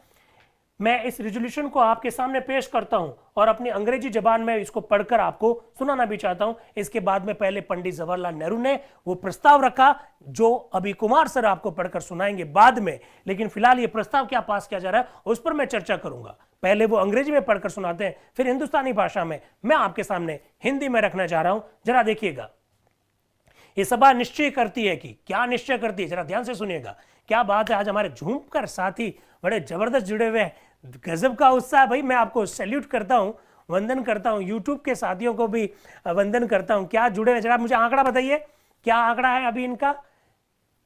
मैं इस रेजोल्यूशन को आपके सामने पेश करता हूं और अपनी अंग्रेजी जबान में इसको पढ़कर आपको सुनाना भी चाहता हूं। इसके बाद में पहले पंडित जवाहरलाल नेहरू ने वो प्रस्ताव रखा जो अभी कुमार सर आपको पढ़कर सुनाएंगे बाद में, लेकिन फिलहाल ये प्रस्ताव क्या पास किया जा रहा है उस पर मैं चर्चा करूंगा। पहले वो अंग्रेजी में पढ़कर सुनाते हैं, फिर हिंदुस्तानी भाषा में मैं आपके सामने हिंदी में रखना चाह रहा हूं। जरा देखिएगा, ये सभा निश्चय करती है कि, क्या निश्चय करती है, जरा ध्यान से सुनिएगा। क्या बात है, आज हमारे झूमकर साथी बड़े जबरदस्त जुड़े हुए हैं, गजब का उत्साह। भाई मैं आपको सैल्यूट करता हूं, वंदन करता हूं, यूट्यूब के साथियों को भी वंदन करता हूं। क्या जुड़े हुए, जरा मुझे आंकड़ा बताइए, क्या आंकड़ा है अभी इनका?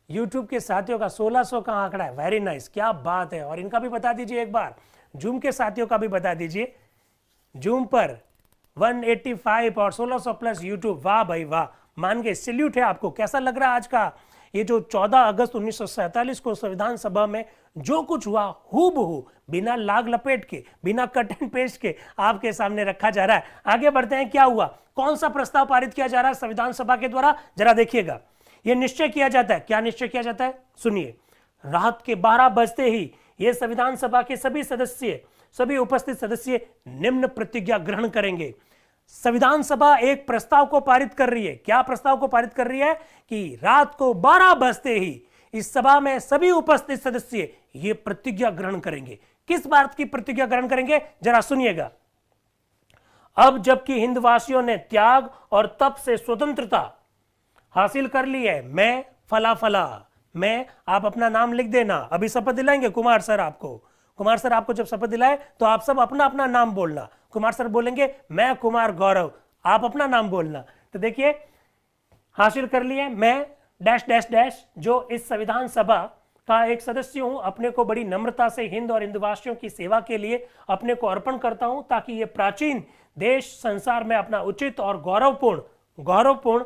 यूट्यूब के साथियों का 1600 का आंकड़ा है। वेरी नाइस, क्या बात है। और इनका भी बता दीजिए एक बार, जूम के साथियों का भी बता दीजिए। जूम पर 185 और 1600 प्लस यूट्यूब, वाह भाई वाह, मान के सैल्यूट है आपको। कैसा लग रहा है आज का ये जो 14 अगस्त 1947 को संविधान सभा में जो कुछ हुआ, हूबहू बिना लाग लपेट के, बिना कट एंड पेस्ट के आपके सामने रखा जा रहा है। आगे बढ़ते हैं, क्या हुआ, कौन सा प्रस्ताव पारित किया जा रहा है संविधान सभा के द्वारा? जरा देखिएगा, यह निश्चय किया जाता है। क्या निश्चय किया जाता है? सुनिए। रात के 12 बजते ही यह संविधान सभा के सभी उपस्थित सदस्य निम्न प्रतिज्ञा ग्रहण करेंगे। संविधान सभा एक प्रस्ताव को पारित कर रही है। क्या प्रस्ताव को पारित कर रही है? कि रात को 12 बजते ही इस सभा में सभी उपस्थित सदस्य ये प्रतिज्ञा ग्रहण करेंगे। किस बात की प्रतिज्ञा ग्रहण करेंगे? जरा सुनिएगा। अब जबकि हिंदवासियों ने त्याग और तप से स्वतंत्रता हासिल कर ली है, मैं फला फला, मैं, आप अपना नाम लिख देना, अभी शपथ दिलाएंगे कुमार सर आपको। कुमार सर आपको जब शपथ दिलाए तो आप सब अपना अपना नाम बोलना। कुमार सर बोलेंगे मैं कुमार गौरव, आप अपना नाम बोलना। तो देखिए, हासिल कर लिए, मैं डैश डैश डैश, जो इस संविधान सभा का एक सदस्य हूं, अपने को बड़ी नम्रता से हिंद और हिंदवासियों की सेवा के लिए अपने को अर्पण करता हूं, ताकि ये प्राचीन देश संसार में अपना उचित और गौरवपूर्ण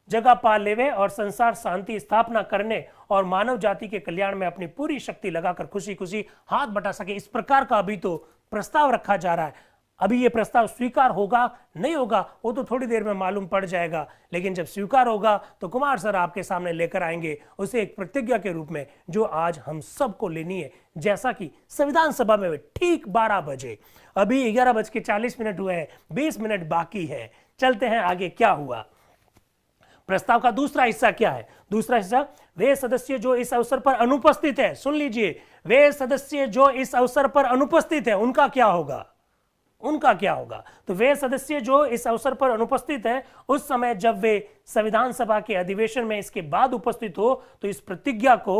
जगह पा लेवे और संसार शांति स्थापना करने और मानव जाति के कल्याण में अपनी पूरी शक्ति लगाकर खुशी खुशी हाथ बटा सके। इस प्रकार का अभी तो प्रस्ताव रखा जा रहा है। अभी ये प्रस्ताव स्वीकार होगा नहीं होगा वो तो थोड़ी देर में मालूम पड़ जाएगा, लेकिन जब स्वीकार होगा तो कुमार सर आपके सामने लेकर आएंगे उसे एक प्रतिज्ञा के रूप में, जो आज हम सबको लेनी है। जैसा कि संविधान सभा में ठीक 12 बजे, अभी 11:40 हुए हैं, 20 मिनट बाकी है। चलते हैं आगे, क्या हुआ। प्रस्ताव का दूसरा हिस्सा क्या है? दूसरा हिस्सा, वे सदस्य जो इस अवसर पर अनुपस्थित है, सुन लीजिए, वे सदस्य जो इस अवसर पर अनुपस्थित है उनका क्या होगा? उनका क्या होगा? तो वे सदस्य जो इस अवसर पर अनुपस्थित हैं, उस समय जब वे संविधान सभा के अधिवेशन में इसके बाद उपस्थित हो तो इस प्रतिज्ञा को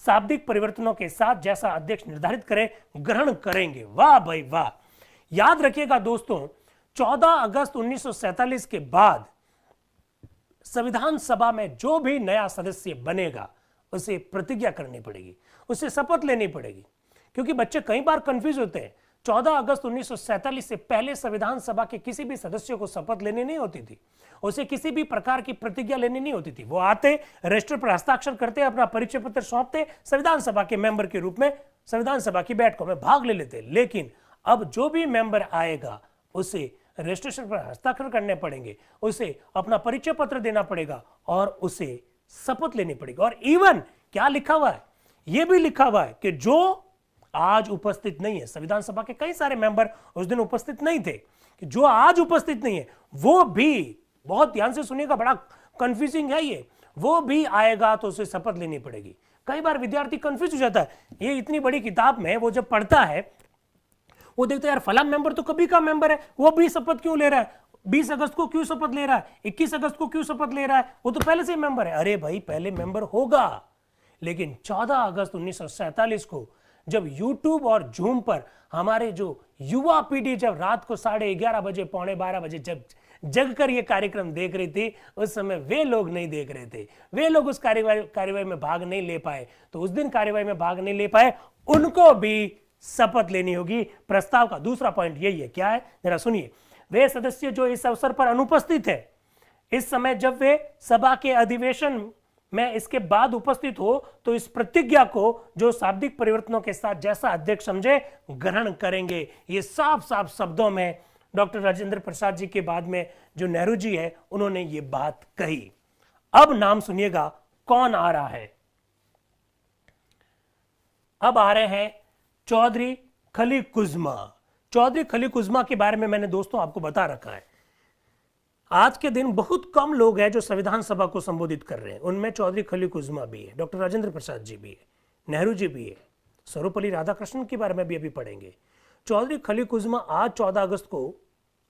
शाब्दिक परिवर्तनों के साथ, जैसा अध्यक्ष निर्धारित करे, ग्रहण करेंगे। वाह भाई वाह। याद रखिएगा दोस्तों, 14 अगस्त 1947 के बाद संविधान सभा में जो भी नया सदस्य बनेगा उसे प्रतिज्ञा करनी पड़ेगी, उसे शपथ लेनी पड़ेगी। क्योंकि बच्चे कई बार कंफ्यूज होते हैं, 14 अगस्त 1947 से पहले संविधान सभा के किसी भी सदस्य को शपथ लेनी नहीं होती थी, उसे किसी भी प्रकार की प्रतिज्ञा लेनी नहीं होती थी। वो आते, रजिस्टर पर हस्ताक्षर करते, अपना परिचय पत्र सौंपते, संविधान सभा के मेंबर के रूप में संविधान सभा की बैठकों में भाग ले लेते। लेकिन अब जो भी मेंबर आएगा उसे रजिस्ट्रेशन पर हस्ताक्षर करने पड़ेंगे, उसे अपना परिचय पत्र देना पड़ेगा और उसे शपथ लेनी पड़ेगी। और इवन क्या लिखा हुआ है, यह भी लिखा हुआ है कि जो आज उपस्थित नहीं है, संविधान सभा के कई सारे मेंबर उस दिन उपस्थित नहीं थे, कि जो आज उपस्थित नहीं है वो भी, बहुत ध्यान से सुनिएगा, बड़ा कंफ्यूजिंग है ये, वो भी आएगा तो उसे शपथ लेनी पड़ेगी। कई बार विद्यार्थी कंफ्यूज हो जाता है, ये इतनी बड़ी किताब में वो जब पढ़ता है वो देखता है यार फला मेंबर तो कभी का मेंबर है, वो भी शपथ क्यों ले रहा है, 20 अगस्त को क्यों शपथ ले रहा है, 21 अगस्त को क्यों शपथ ले रहा है, वो तो पहले से मेंबर है। अरे भाई पहले मेंबर होगा, लेकिन 14 अगस्त 1947 को जब YouTube और Zoom पर हमारे जो युवा पीढ़ी जब रात को 11:30 बजे, 11:45 बजे जब जग कर ये कार्यक्रम देख रही थी, उस समय वे लोग नहीं देख रहे थे, वे लोग उस कार्यवाही में भाग नहीं ले पाए, तो उस दिन कार्यवाही में भाग नहीं ले पाए, उनको भी शपथ लेनी होगी। प्रस्ताव का दूसरा पॉइंट यही है, क्या है जरा सुनिए। वे सदस्य जो इस अवसर पर अनुपस्थित है, इस समय जब वे सभा के अधिवेशन में इसके बाद उपस्थित हो तो इस प्रतिज्ञा को जो शाब्दिक परिवर्तनों के साथ जैसा अध्यक्ष समझे ग्रहण करेंगे। ये साफ साफ शब्दों में डॉक्टर राजेंद्र प्रसाद जी के बाद में जो नेहरू जी है उन्होंने ये बात कही। अब नाम सुनिएगा कौन आ रहा है। अब आ रहे हैं चौधरी खली कुज़मा। चौधरी खली कुज़मा के बारे में मैंने दोस्तों आपको बता रखा है। आज के दिन बहुत कम लोग हैं जो संविधान सभा को संबोधित कर रहे हैं, उनमें चौधरी खली कुज़मा भी है, डॉक्टर राजेंद्र प्रसाद जी भी है, नेहरू जी भी है, सर्वपल्ली राधाकृष्णन के बारे में भी अभी पढ़ेंगे। चौधरी खली कुज़मा आज 14 अगस्त को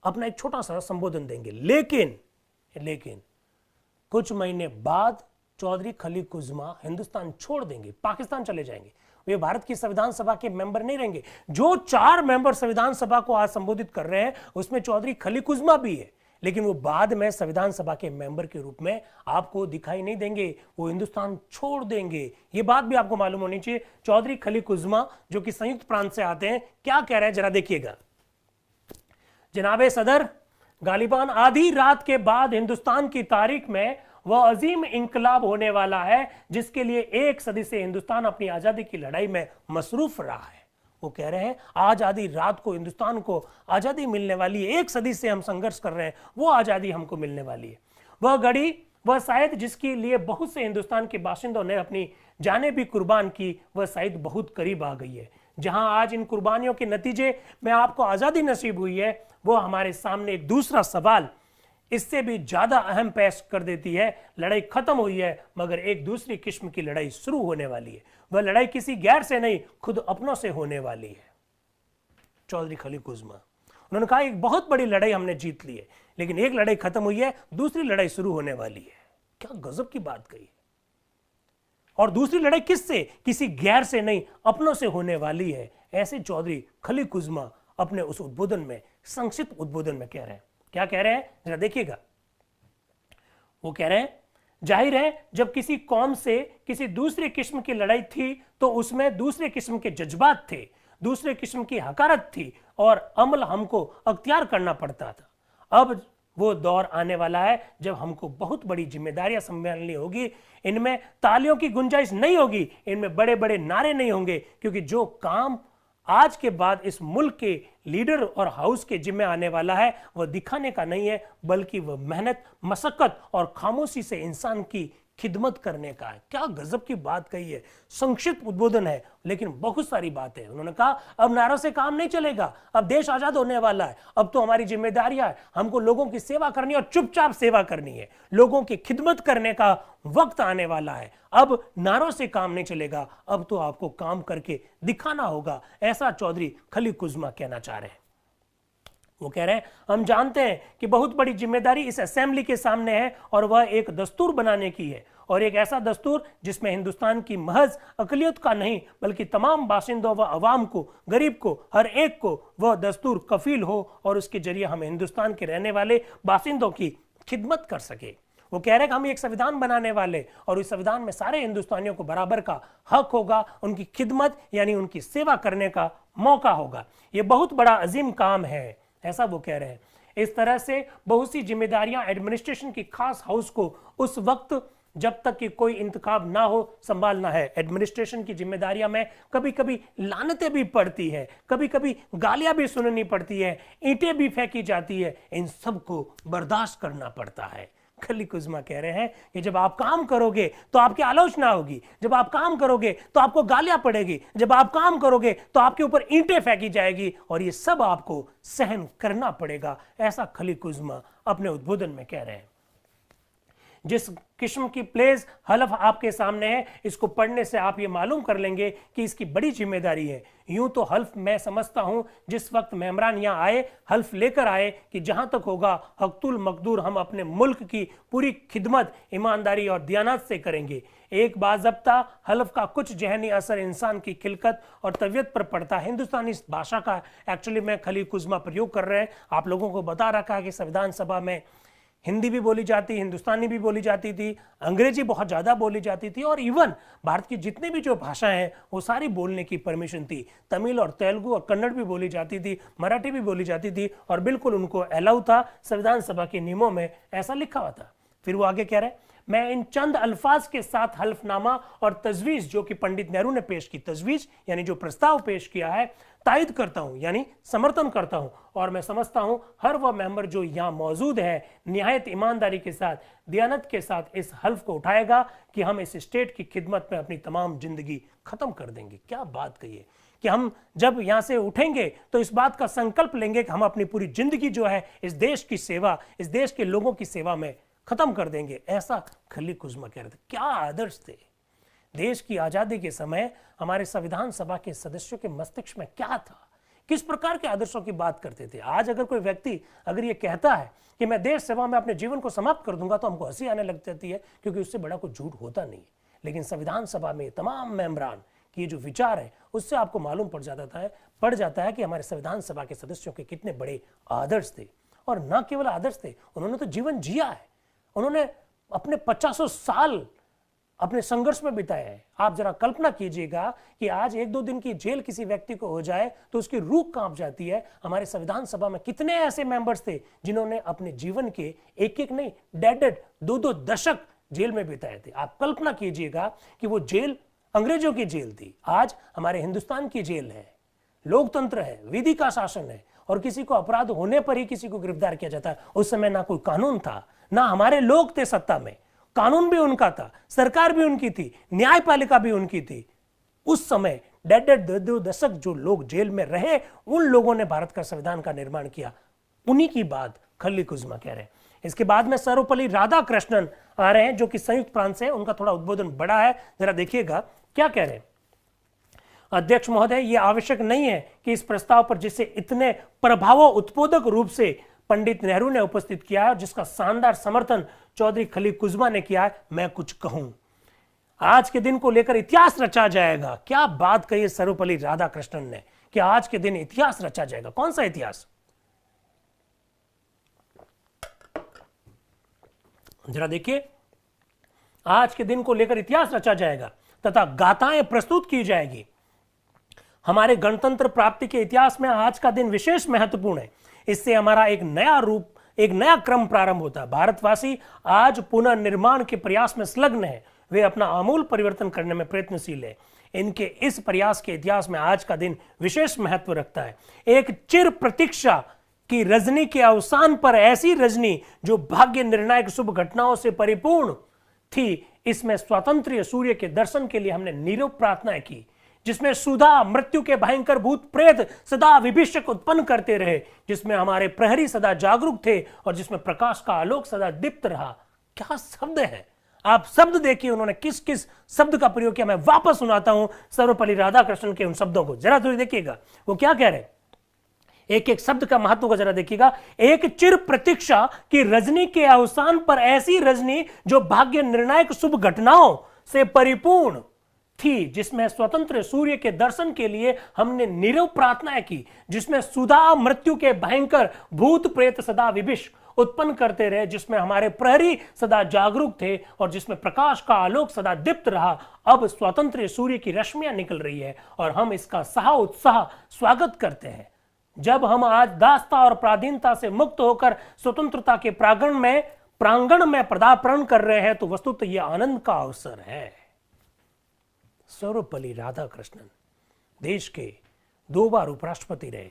अपना एक छोटा सा संबोधन देंगे, लेकिन कुछ महीने बाद चौधरी खली कुज़मा हिंदुस्तान छोड़ देंगे, पाकिस्तान चले जाएंगे। वे भारत की संविधान सभा के मेंबर नहीं रहेंगे। जो 4 मेंबर संविधान सभा को आज संबोधित कर रहे हैं उसमें चौधरी खली कुज़मा भी है, लेकिन वो बाद में संविधान सभा के मेंबर के रूप में आपको दिखाई नहीं देंगे, वो हिंदुस्तान छोड़ देंगे। ये बात भी आपको मालूम होनी चाहिए। चौधरी खली कुज़मा जो कि संयुक्त प्रांत से आते हैं, क्या कह रहे हैं जरा देखिएगा। जनाबे सदर, गालिबान आधी रात के बाद हिंदुस्तान की तारीख में वह अजीम इंकलाब होने वाला है जिसके लिए 1 सदी से हिंदुस्तान अपनी आजादी की लड़ाई में मसरूफ रहा है। वो कह रहे हैं आज आधी रात को हिंदुस्तान को आजादी मिलने वाली है, 1 सदी से हम संघर्ष कर रहे हैं, वो आजादी हमको मिलने वाली है। वह घड़ी, वह शायद जिसके लिए बहुत से हिंदुस्तान के बाशिंदों ने अपनी जानें भी कुर्बान की, वह शायद बहुत करीब आ गई है। जहां आज इन कुर्बानियों के नतीजे में आपको आजादी नसीब हुई है, वो हमारे सामने एक दूसरा सवाल इससे भी ज्यादा अहम पेश कर देती है। लड़ाई खत्म हुई है मगर एक दूसरी किस्म की लड़ाई शुरू होने वाली है। वह लड़ाई किसी गैर से नहीं, खुद अपनों से होने वाली है। चौधरी खली कुज़मा उन्होंने कहा एक बहुत बड़ी लड़ाई हमने जीत ली है, लेकिन एक लड़ाई खत्म हुई है, दूसरी लड़ाई शुरू होने वाली है। क्या गजब की बात कही। और दूसरी लड़ाई किससे? किसी गैर से नहीं, अपनों से होने वाली है। ऐसे चौधरी खली कुज़मा अपने उस उद्बोधन में, संक्षिप्त उद्बोधन में कह रहे हैं। क्या कह रहे हैं जरा देखिएगा। वो कह रहे हैं जाहिर है जब किसी कौम से किसी दूसरे किस्म की लड़ाई थी तो उसमें दूसरे किस्म के जज्बात थे, दूसरे किस्म की हकारत थी और अमल हमको अख्तियार करना पड़ता था। अब वो दौर आने वाला है जब हमको बहुत बड़ी जिम्मेदारियां संभालनी होगी। इनमें तालियों की गुंजाइश नहीं होगी, इनमें बड़े बड़े नारे नहीं होंगे, क्योंकि जो काम आज के बाद इस मुल्क के लीडर और हाउस के जिम्मे आने वाला है वह दिखाने का नहीं है, बल्कि वह मेहनत, मशक्कत और खामोशी से इंसान की खिदमत करने का है। क्या गजब की बात कही है। संक्षिप्त उद्बोधन है लेकिन बहुत सारी बातें। उन्होंने कहा अब नारों से काम नहीं चलेगा, अब देश आजाद होने वाला है, अब तो हमारी जिम्मेदारियां है, हमको लोगों की सेवा करनी है और चुपचाप सेवा करनी है। लोगों की खिदमत करने का वक्त आने वाला है। अब नारों से काम नहीं चलेगा, अब तो आपको काम करके दिखाना होगा। ऐसा चौधरी खली कुज़मा कहना चाह रहे हैं। वो कह रहे हैं हम जानते हैं कि बहुत बड़ी जिम्मेदारी इस असेंबली के सामने है और वह एक दस्तूर बनाने की है, और एक ऐसा दस्तूर जिसमें हिंदुस्तान की महज अकलियत का नहीं बल्कि तमाम बाशिंदों व अवाम को, गरीब को, हर एक को वह दस्तूर कफील हो और उसके जरिए हम हिंदुस्तान के रहने वाले बाशिंदों की खिदमत कर सके। वो कह रहे हैं कि हम एक संविधान बनाने वाले और इस संविधान में सारे हिंदुस्तानियों को बराबर का हक होगा, उनकी खिदमत यानी उनकी सेवा करने का मौका होगा। ये बहुत बड़ा अजीम काम है, ऐसा वो कह रहे हैं। इस तरह से बहुत सी जिम्मेदारियां एडमिनिस्ट्रेशन की खास हाउस को उस वक्त जब तक कि कोई इंतखाब ना हो संभालना है। एडमिनिस्ट्रेशन की जिम्मेदारियां में कभी कभी लानतें भी पड़ती है, कभी कभी गालियां भी सुननी पड़ती है, ईंटें भी फेंकी जाती है, इन सब को बर्दाश्त करना पड़ता है। खली कुज़मा कह रहे हैं कि जब आप काम करोगे तो आपकी आलोचना होगी, जब आप काम करोगे तो आपको गालियां पड़ेगी, जब आप काम करोगे तो आपके ऊपर ईंटें फेंकी जाएगी और ये सब आपको सहन करना पड़ेगा। ऐसा खली कुज़मा अपने उद्बोधन में कह रहे हैं। जिस किस्म की प्लेज हलफ आपके सामने है, इसको पढ़ने से आप ये मालूम कर लेंगे कि इसकी बड़ी जिम्मेदारी है। यूं तो हल्फ मैं समझता हूं जिस वक्त मेमरान यहाँ आए हल्फ लेकर आए कि जहां तक होगा हक़्तुल मक़दूर हम अपने मुल्क की पूरी खिदमत ईमानदारी और दियानत से करेंगे। एक बाज़ब्ता हल्फ का कुछ जहनी असर इंसान की खिलकत और तबीयत पर पड़ता है। हिंदुस्तानी भाषा का एक्चुअली में खली कुज़मा प्रयोग कर रहे हैं। आप लोगों को बता रखा है कि संविधान सभा में हिंदी भी बोली जाती, हिंदुस्तानी भी बोली जाती थी, अंग्रेजी बहुत ज़्यादा बोली जाती थी और इवन भारत की जितनी भी जो भाषाएं हैं वो सारी बोलने की परमिशन थी। तमिल और तेलुगु और कन्नड़ भी बोली जाती थी, मराठी भी बोली जाती थी और बिल्कुल उनको अलाउ था। संविधान सभा के नियमों में ऐसा लिखा हुआ था। फिर वो आगे कह रहे हैं, मैं इन चंद अल्फाज के साथ हल्फनामा और तजवीज़ जो कि पंडित नेहरू ने पेश की, तजवीज़ यानी जो प्रस्ताव पेश किया है, तायद करता हूं यानी समर्थन करता हूं और मैं समझता हूं हर वह मेंबर जो यहां मौजूद है निहायत ईमानदारी के साथ, दियानत के साथ इस हल्फ को उठाएगा कि हम इस स्टेट की खिदमत में अपनी तमाम जिंदगी खत्म कर देंगे। क्या बात कही है कि हम जब यहां से उठेंगे तो इस बात का संकल्प लेंगे कि हम अपनी पूरी जिंदगी जो है इस देश की सेवा, इस देश के लोगों की सेवा में खत्म कर देंगे। ऐसा खली कुज़मा कह रहे थे। क्या आदर्श थे। देश की आजादी के समय हमारे संविधान सभा के सदस्यों के मस्तिष्क में क्या था, किस प्रकार के आदर्शों की बात करते थे। आज अगर कोई व्यक्ति अगर ये कहता है कि मैं देश सेवा में अपने जीवन को समाप्त कर दूंगा तो हमको हंसी आने लग जाती है, क्योंकि उससे बड़ा कोई झूठ होता नहीं है। लेकिन संविधान सभा में तमाम मेंबरान की जो विचार है उससे आपको मालूम पड़ जाता है कि हमारे संविधान सभा के सदस्यों के कितने बड़े आदर्श थे। और न केवल आदर्श थे, उन्होंने तो जीवन जिया है। उन्होंने अपने 50 साल अपने संघर्ष में बिताए हैं। आप जरा कल्पना कीजिएगा कि आज 1-2 दिन की जेल किसी व्यक्ति को हो जाए तो उसकी रूह कांप जाती है। हमारे संविधान सभा में कितने ऐसे मेंबर्स थे जिन्होंने अपने जीवन के एक नहीं, 2-2 दशक जेल में बिताए थे। आप कल्पना कीजिएगा कि वो जेल अंग्रेजों की जेल थी, आज हमारे हिंदुस्तान की जेल है। लोकतंत्र है, विधि का शासन है और किसी को अपराध होने पर ही किसी को गिरफ्तार किया जाता है। उस समय ना कोई कानून था, ना हमारे लोग थे सत्ता में, कानून भी उनका था, सरकार भी उनकी थी, न्यायपालिका भी उनकी थी। उस समय 2 दशक जो लोग जेल में रहे, उन लोगों ने भारत का संविधान का निर्माण किया। उन्हीं की बात खली कुज़मा कह रहे हैं। इसके बाद में सर्वपल्ली राधाकृष्णन आ रहे हैं जो कि संयुक्त प्रांत से, उनका थोड़ा उद्बोधन बड़ा है, जरा देखिएगा क्या कह रहे हैं। अध्यक्ष महोदय, यह आवश्यक नहीं है कि इस प्रस्ताव पर जिसे इतने प्रभावोत्पादक रूप से पंडित नेहरू ने उपस्थित किया है, जिसका शानदार समर्थन चौधरी खली कुज़मा ने किया है, मैं कुछ कहूं। आज के दिन को लेकर इतिहास रचा जाएगा। क्या बात कही सर्वपल्ली राधाकृष्णन ने कि आज के दिन इतिहास रचा जाएगा। कौन सा इतिहास, जरा देखिए। आज के दिन को लेकर इतिहास रचा जाएगा तथा गाथाएं प्रस्तुत की जाएगी। हमारे गणतंत्र प्राप्ति के इतिहास में आज का दिन विशेष महत्वपूर्ण है। इससे हमारा एक नया क्रम प्रारंभ होता है। भारतवासी आज पुनर्निर्माण के प्रयास में संलग्न है। वे अपना आमूल परिवर्तन करने में प्रयत्नशील है। इनके इस प्रयास के इतिहास में आज का दिन विशेष महत्व रखता है। एक चिर प्रतीक्षा की रजनी के अवसान पर ऐसी रजनी जो भाग्य निर्णायक शुभ घटनाओं से परिपूर्ण थी, इसमें स्वातंत्र्य सूर्य के दर्शन के लिए हमने नीरव प्रार्थनाएं की, जिसमें सुधा मृत्यु के भयंकर भूत प्रेत सदा विभीषक उत्पन्न करते रहे, जिसमें हमारे प्रहरी सदा जागरूक थे और जिसमें प्रकाश का आलोक सदा दीप्त रहा। क्या शब्द है। आप शब्द देखिए उन्होंने किस किस शब्द का प्रयोग किया। मैं वापस सुनाता हूं सर्वपल्ली राधाकृष्णन के उन शब्दों को, जरा थोड़ी देखिएगा वो क्या कह रहे हैं। एक एक शब्द का महत्व को जरा देखिएगा। एक चिर प्रतीक्षा की रजनी के अवसान पर ऐसी रजनी जो भाग्य निर्णायक शुभ घटनाओं से परिपूर्ण थी, जिसमें स्वतंत्र सूर्य के दर्शन के लिए हमने नीरव प्रार्थनाएं की, जिसमें सुधा मृत्यु के भयंकर भूत प्रेत सदा विभीष उत्पन्न करते रहे, जिसमें हमारे प्रहरी सदा जागरूक थे और जिसमें प्रकाश का आलोक सदा दीप्त रहा, अब स्वतंत्र सूर्य की रश्मियां निकल रही है और हम इसका सहा उत्साह स्वागत करते हैं। जब हम आज दासता और पराधीनता से मुक्त होकर स्वतंत्रता के प्रांगण में पदार्पण कर रहे हैं, तो वस्तुतः यह आनंद का अवसर है। सर्वपल्ली राधाकृष्णन देश के 2 बार उपराष्ट्रपति रहे,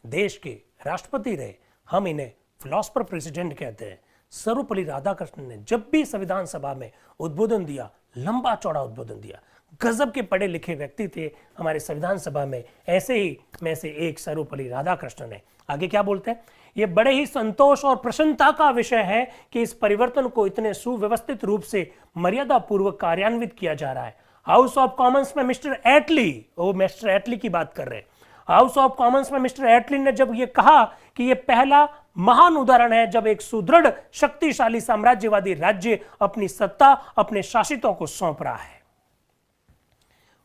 देश के राष्ट्रपति रहे, हम इन्हें फिलोसफर प्रेसिडेंट कहते हैं। सर्वपल्ली राधाकृष्णन ने जब भी संविधान सभा में उद्बोधन दिया, लंबा चौड़ा उद्बोधन दिया, गजब के पढ़े लिखे व्यक्ति थे हमारे संविधान सभा में। ऐसे ही में से एक सर्वपल्ली राधाकृष्णन है। आगे क्या बोलते हैं, ये बड़े ही संतोष और प्रसन्नता का विषय है कि इस परिवर्तन को इतने सुव्यवस्थित रूप से मर्यादा पूर्वक कार्यान्वित किया जा रहा है। हाउस ऑफ कॉमन्स में मिस्टर एटली की बात कर रहे हैं। हाउस ऑफ कॉमन्स में मिस्टर एटली ने जब ये कहा कि ये पहला महान उदाहरण है जब एक सुदृढ़ शक्तिशाली साम्राज्यवादी राज्य अपनी सत्ता अपने शासितों को सौंप रहा है।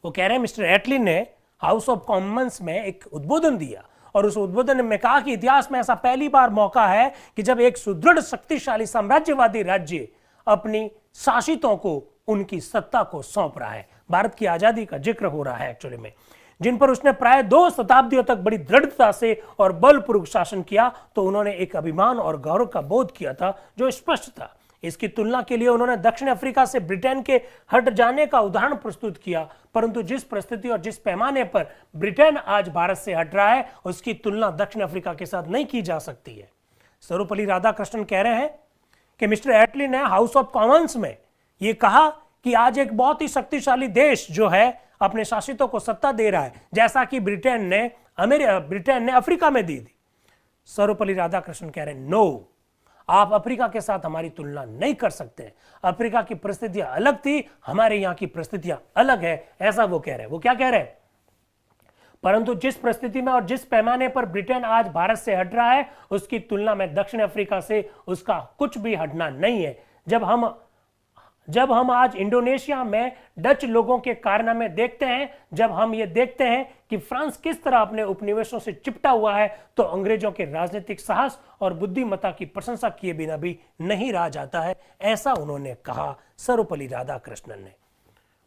वो कह रहे हैं मिस्टर एटली ने हाउस ऑफ कॉमन्स में एक उद्बोधन दिया और उस उद्बोधन में कहा कि इतिहास में ऐसा पहली बार मौका है कि जब एक सुदृढ़ शक्तिशाली साम्राज्यवादी राज्य अपनी शासितों को उनकी सत्ता को सौंप रहा है। भारत की आजादी का जिक्र हो रहा है एक्चुअली में, जिन पर उसने प्राय 2 शताब्दियों तक बड़ी दृढ़ता से और बलपूर्वक शासन किया, तो उन्होंने एक अभिमान और गौरव का बोध किया था जो स्पष्ट था। इसकी तुलना के लिए उन्होंने दक्षिण अफ्रीका से ब्रिटेन के हट जाने का उदाहरण प्रस्तुत किया, परंतु जिस परिस्थिति और जिस पैमाने पर ब्रिटेन आज भारत से हट रहा है, उसकी तुलना दक्षिण अफ्रीका के साथ नहीं की जा सकती है। सर्वपल्ली राधाकृष्णन कह रहे हैं कि मिस्टर एटली ने हाउस ऑफ कॉमन्स में यह कहा कि आज एक बहुत ही शक्तिशाली देश जो है अपने शासितों को सत्ता दे रहा है, जैसा कि ब्रिटेन ने अफ्रीका में दी थी। सर्वपल्ली राधाकृष्णन कह रहे हैं, नो, आप अफ्रीका के साथ हमारी तुलना नहीं कर सकते। अफ्रीका की परिस्थितियां अलग थी, हमारे यहां की परिस्थितियां अलग है, ऐसा वो कह रहे हैं। वो क्या कह रहे हैं, परंतु जिस परिस्थिति में और जिस पैमाने पर ब्रिटेन आज भारत से हट रहा है, उसकी तुलना में दक्षिण अफ्रीका से उसका कुछ भी हटना नहीं है। जब हम आज इंडोनेशिया में डच लोगों के कारनामे देखते हैं, जब हम ये देखते हैं कि फ्रांस किस तरह अपने उपनिवेशों से चिपटा हुआ है, तो अंग्रेजों के राजनीतिक साहस और बुद्धिमत्ता की प्रशंसा किए बिना भी नहीं रहा जाता है, ऐसा उन्होंने कहा सर्वपल्ली राधाकृष्णन ने।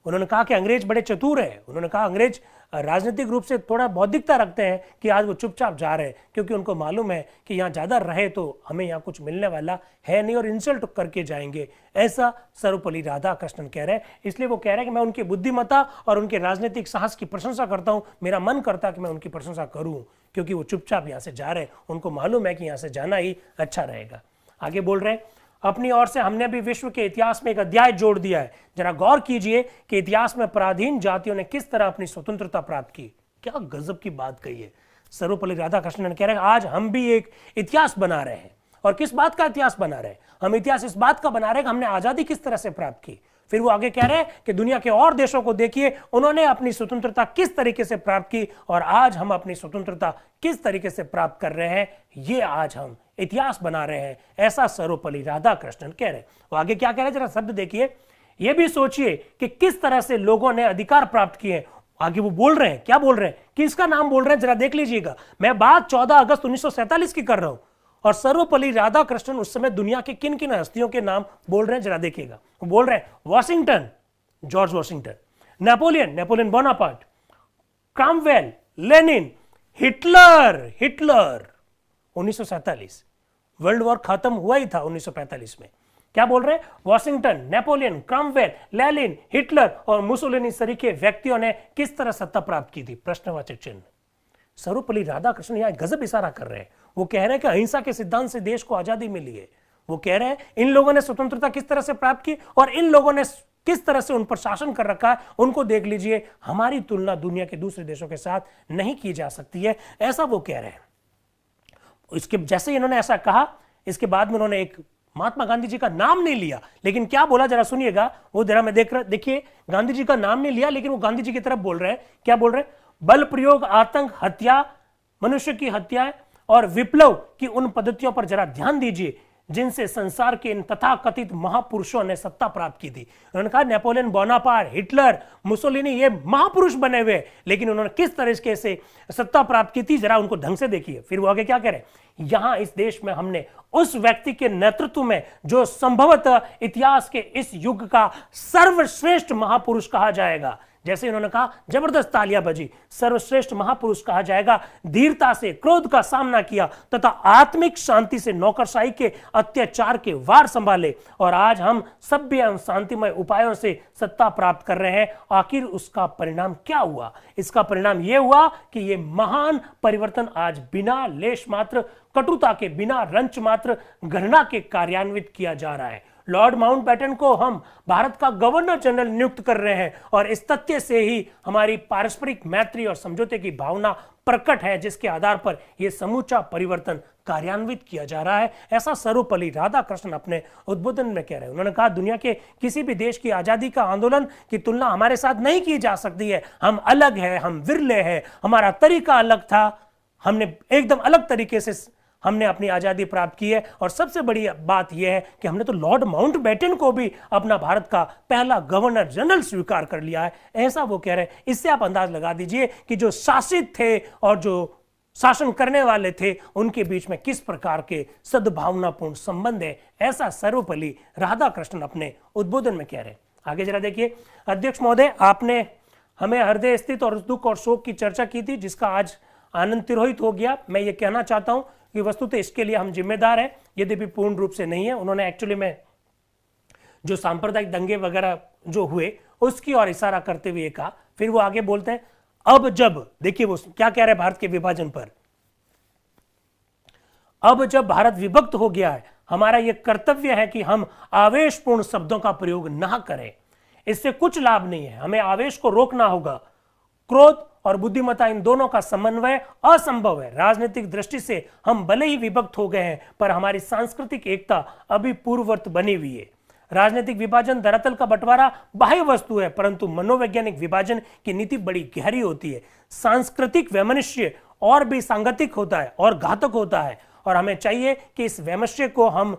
उन्होंने कहा कि अंग्रेज बड़े चतुर हैं। उन्होंने कहा अंग्रेज राजनीतिक रूप से थोड़ा बौद्धिकता रखते हैं कि आज वो चुपचाप जा रहे हैं, क्योंकि उनको मालूम है कि यहाँ ज्यादा रहे तो हमें यहाँ कुछ मिलने वाला है नहीं और इंसल्ट करके जाएंगे, ऐसा सर्वपल्ली राधाकृष्णन कह रहे हैं। इसलिए वो कह रहे हैं कि मैं उनकी बुद्धिमत्ता और उनके राजनीतिक साहस की प्रशंसा करता हूँ। मेरा मन करता है कि मैं उनकी प्रशंसा करूँ, क्योंकि वो चुपचाप यहाँ से जा रहे हैं, उनको मालूम है कि यहाँ से जाना ही अच्छा रहेगा। आगे बोल रहे हैं, अपनी ओर से हमने भी विश्व के इतिहास में एक अध्याय जोड़ दिया है। जरा गौर कीजिए कि इतिहास में पराधीन जातियों ने किस तरह अपनी स्वतंत्रता प्राप्त की। क्या गजब की बात कही है सर्वपल्ली राधाकृष्णन। कह रहे हैं आज हम भी एक इतिहास बना रहे हैं। और किस बात का इतिहास बना रहे हैं हम? इतिहास इस बात का बना रहे हैं कि हमने आजादी किस तरह से प्राप्त की। फिर वो आगे कह रहे हैं कि दुनिया के और देशों को देखिए, उन्होंने अपनी स्वतंत्रता किस तरीके से प्राप्त की और आज हम अपनी स्वतंत्रता किस तरीके से प्राप्त कर रहे हैं, ये आज हम इतिहास बना रहे हैं, ऐसा सर्वपल्ली राधाकृष्णन कह रहे हैं। वो आगे क्या कह रहे हैं, जरा शब्द देखिए। ये भी सोचिए कि किस तरह से लोगों ने अधिकार प्राप्त किए। आगे वो बोल रहे हैं, क्या बोल रहे हैं, किसका नाम बोल रहे हैं, जरा देख लीजिएगा। मैं बात 14 अगस्त 1947 की कर रहा हूं और सर्वपल्ली राधाकृष्णन उस समय दुनिया के किन किन हस्तियों के नाम बोल रहे हैं, जरा देखिएगा। वो बोल रहे हैं Washington, George Washington, Napoleon Bonaparte, Cromwell, Lenin, Hitler 1947। World war खत्म हुआ ही था 1945 में। क्या बोल रहे हैं, Washington, Napoleon, Cromwell, Lenin, Hitler और मुसोलिनी सरीखे व्यक्तियों ने किस तरह सत्ता प्राप्त की थी, प्रश्नवाचक चिन्ह। सर्वपल्ली राधाकृष्णन यहां गजब इशारा कर रहे हैं। वो कह रहे हैं कि अहिंसा के सिद्धांत से देश को आजादी मिली है। वो कह रहे हैं इन लोगों ने स्वतंत्रता किस तरह से प्राप्त की और इन लोगों ने किस तरह से उन पर शासन कर रखा है, उनको देख लीजिए। हमारी तुलना दुनिया के दूसरे देशों के साथ नहीं की जा सकती है, ऐसा वो कह रहे हैं। इसके जैसे ही इन्होंने ऐसा कहा, इसके बाद में उन्होंने एक महात्मा गांधी जी का नाम नहीं लिया, लेकिन क्या बोला जरा सुनिएगा। वो जरा मैं देख रहा, देखिए, गांधी जी का नाम नहीं लिया, लेकिन वो गांधी जी की तरफ बोल रहे हैं। क्या बोल रहे हैं, बल प्रयोग, आतंक, हत्या, मनुष्य की हत्या और विप्लव की उन पद्धतियों पर जरा ध्यान दीजिए जिनसे संसार के इन तथाकथित महापुरुषों ने सत्ता प्राप्त की थी। उन्होंने कहा नेपोलियन बोनापार्ट, हिटलर, मुसोलिनी ये महापुरुष बने हुए, लेकिन उन्होंने किस तरीके से सत्ता प्राप्त की थी जरा उनको ढंग से देखिए। फिर वो आगे क्या कह रहे हैं, यहां इस देश में हमने उस व्यक्ति के नेतृत्व में जो संभवतः इतिहास के इस युग का सर्वश्रेष्ठ महापुरुष कहा जाएगा, जैसे इन्होंने कहा जबरदस्त तालियां बजी, सर्वश्रेष्ठ महापुरुष कहा जाएगा, धीरता से क्रोध का सामना किया तथा आत्मिक शांति से नौकरशाही के अत्याचार के वार संभाले, और आज हम सभ्य एवं शांतिमय उपायों से सत्ता प्राप्त कर रहे हैं। आखिर उसका परिणाम क्या हुआ? इसका परिणाम यह हुआ कि यह महान परिवर्तन आज बिना लेश मात्र कटुता के, बिना रंच मात्र घृणा के कार्यान्वित किया जा रहा है। लॉर्ड माउंटबेटन को हम भारत का गवर्नर जनरल नियुक्त कर रहे हैं, और इस तथ्य से ही हमारी पारस्परिक मैत्री और समझौते की भावना प्रकट है, जिसके आधार पर यह समूचा परिवर्तन कार्यान्वित किया जा रहा है। ऐसा सर्वपल्ली राधाकृष्णन अपने उद्बोधन में कह रहे हैं। उन्होंने कहा दुनिया के किसी भी देश की आजादी का आंदोलन की तुलना हमारे साथ नहीं की जा सकती है। हम अलग हैं, हम विरले हैं, हमारा तरीका अलग था, हमने एकदम अलग तरीके से हमने अपनी आजादी प्राप्त की है। और सबसे बड़ी बात यह है कि हमने तो लॉर्ड माउंटबेटन को भी अपना भारत का पहला गवर्नर जनरल स्वीकार कर लिया है, ऐसा वो कह रहे हैं। इससे आप अंदाज लगा दीजिए कि जो शासित थे और जो शासन करने वाले थे उनके बीच में किस प्रकार के सद्भावनापूर्ण संबंध है। ऐसा सर्वपल्ली राधाकृष्णन अपने उद्बोधन में कह रहे हैं। आगे जरा देखिए, अध्यक्ष महोदय, आपने हमें हृदय स्थित और दुख और शोक की चर्चा की थी, जिसका आज आनंद तिरोहित हो गया। मैं ये कहना चाहता हूं कि वस्तुतः इसके लिए हम जिम्मेदार हैं, यद्यपि पूर्ण रूप से नहीं है। उन्होंने एक्चुअली में जो सांप्रदायिक दंगे वगैरह जो हुए उसकी ओर इशारा करते हुए कहा। फिर वो आगे बोलते हैं, अब जब, देखिए वो क्या कह रहे हैं भारत के विभाजन पर, अब जब भारत विभक्त हो गया है, हमारा यह कर्तव्य है कि हम आवेशपूर्ण शब्दों का प्रयोग ना करें। इससे कुछ लाभ नहीं है, हमें आवेश को रोकना होगा। क्रोध और बुद्धिमत्ता इन दोनों का समन्वय असंभव है। राजनीतिक दृष्टि से हम भले ही विभक्त हो गए हैं, पर हमारी सांस्कृतिक एकता अभी पूर्ववत बनी हुई है। राजनीतिक विभाजन दरअसल का बंटवारा बाह्य वस्तु है, परंतु मनोवैज्ञानिक विभाजन की नीति बड़ी गहरी होती है। सांस्कृतिक वैमनस्य और भी सांगतिक होता है और घातक होता है, और हमें चाहिए कि इस वैमनस्य को हम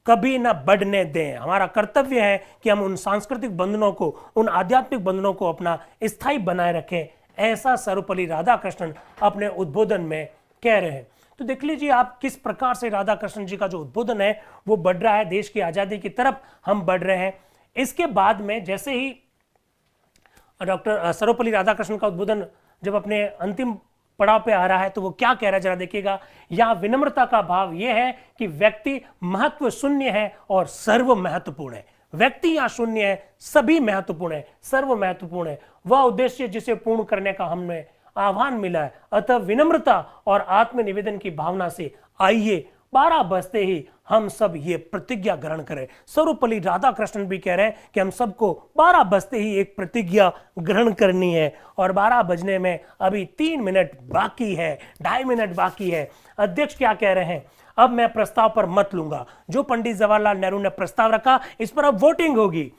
कभी न बढ़ने दें। हमारा कर्तव्य है कि हम उन सांस्कृतिक बंधनों को, उन आध्यात्मिक बंधनों को अपना स्थायी बनाए रखें। ऐसा सर्वपल्ली राधाकृष्णन अपने उद्बोधन में कह रहे हैं। तो देख लीजिए आप किस प्रकार से राधाकृष्णन जी का जो उद्बोधन है वो बढ़ रहा है, देश की आजादी की तरफ हम बढ़ रहे हैं। इसके बाद में जैसे ही डॉक्टर सर्वपल्ली राधाकृष्णन का उद्बोधन जब अपने अंतिम पड़ाव पे आ रहा है तो वो क्या कह रहा है जरा देखिएगा। यहां विनम्रता का भाव यह है कि व्यक्ति महत्व शून्य है और सर्व महत्वपूर्ण है। व्यक्ति यहां शून्य है, सभी महत्वपूर्ण है, सर्व महत्वपूर्ण है। वह उद्देश्य जिसे पूर्ण करने का हमें आह्वान मिला है। अतः विनम्रता और आत्मनिवेदन की भावना से आइए 12 बजते ही हम सब ये प्रतिज्ञा ग्रहण करें। सर्वपल्ली राधाकृष्णन भी कह रहे हैं कि हम सबको 12 बजते ही एक प्रतिज्ञा ग्रहण करनी है, और 12 बजने में अभी 3 मिनट बाकी है, 2.5 मिनट बाकी है। अध्यक्ष क्या कह रहे हैं, अब मैं प्रस्ताव पर मत लूंगा। जो पंडित जवाहरलाल नेहरू ने प्रस्ताव रखा इस पर अब वोटिंग होगी।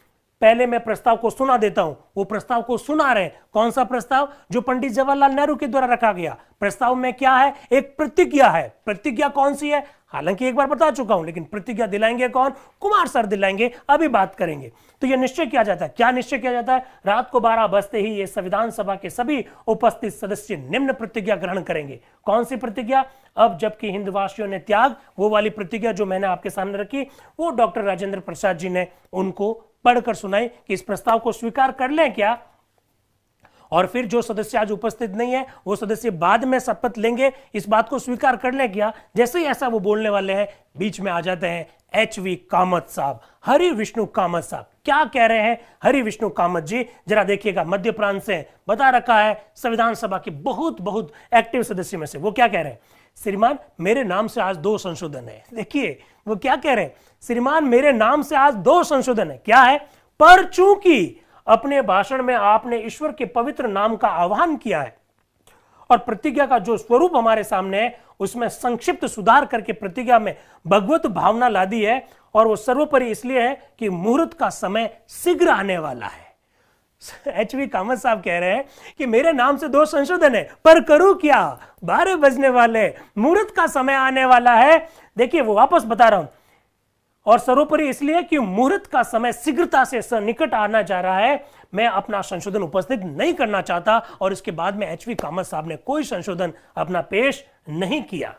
पहले मैं प्रस्ताव को सुना देता हूं। वो प्रस्ताव को सुना रहे हैं। कौन सा प्रस्ताव? जो पंडित जवाहरलाल नेहरू के द्वारा रखा गया। प्रस्ताव में क्या है? एक प्रतिज्ञा है। प्रतिज्ञा कौन सी है? हालांकि एक बार बता चुका हूं, लेकिन प्रतिज्ञा दिलाएंगे कौन? कुमार सर दिलाएंगे, अभी बात करेंगे। तो यह निश्चय किया जाता है। क्या निश्चय किया जाता है? रात को 12 बजते ही ये संविधान सभा के सभी उपस्थित सदस्य निम्न प्रतिज्ञा ग्रहण करेंगे। कौन सी प्रतिज्ञा? अब जबकि हिंदवासियों ने त्याग, वो वाली प्रतिज्ञा जो मैंने आपके सामने रखी, वो डॉक्टर राजेंद्र प्रसाद जी ने उनको पढ़कर सुनाई कि इस प्रस्ताव को स्वीकार कर लें क्या। और फिर जो सदस्य आज उपस्थित नहीं है वो सदस्य बाद में शपथ लेंगे, इस बात को स्वीकार कर लें क्या। जैसे ही ऐसा वो बोलने वाले हैं, बीच में आ जाते हैं HV कामत साहब, हरि विष्णु कामत साहब। क्या कह रहे हैं हरि विष्णु कामत जी? जरा देखिएगा, मध्य प्रांत से बता रखा है, संविधान सभा के बहुत एक्टिव सदस्य में से। वो क्या कह रहे हैं? श्रीमान मेरे नाम से आज 2 संशोधन है। देखिए वो क्या कह रहे हैं, श्रीमान मेरे नाम से आज 2 संशोधन है। क्या है? पर चूंकि अपने भाषण में आपने ईश्वर के पवित्र नाम का आह्वान किया है और प्रतिज्ञा का जो स्वरूप हमारे सामने है उसमें संक्षिप्त सुधार करके प्रतिज्ञा में भगवत भावना ला दी है, और वो सर्वोपरि इसलिए है कि मुहूर्त का समय शीघ्र आने वाला है। एचवी कामत साहब कह रहे हैं कि मेरे नाम से 2 संशोधन है, पर करूं क्या, 12 बजने वाले, मुहूर्त का समय आने वाला है। देखिए वो वापस बता रहा हूं, और सर्वोपरि इसलिए कि मुहूर्त का समय शीघ्रता से निकट आना जा रहा है, मैं अपना संशोधन उपस्थित नहीं करना चाहता। और इसके बाद में एचवी कामत साहब ने कोई संशोधन अपना पेश नहीं किया।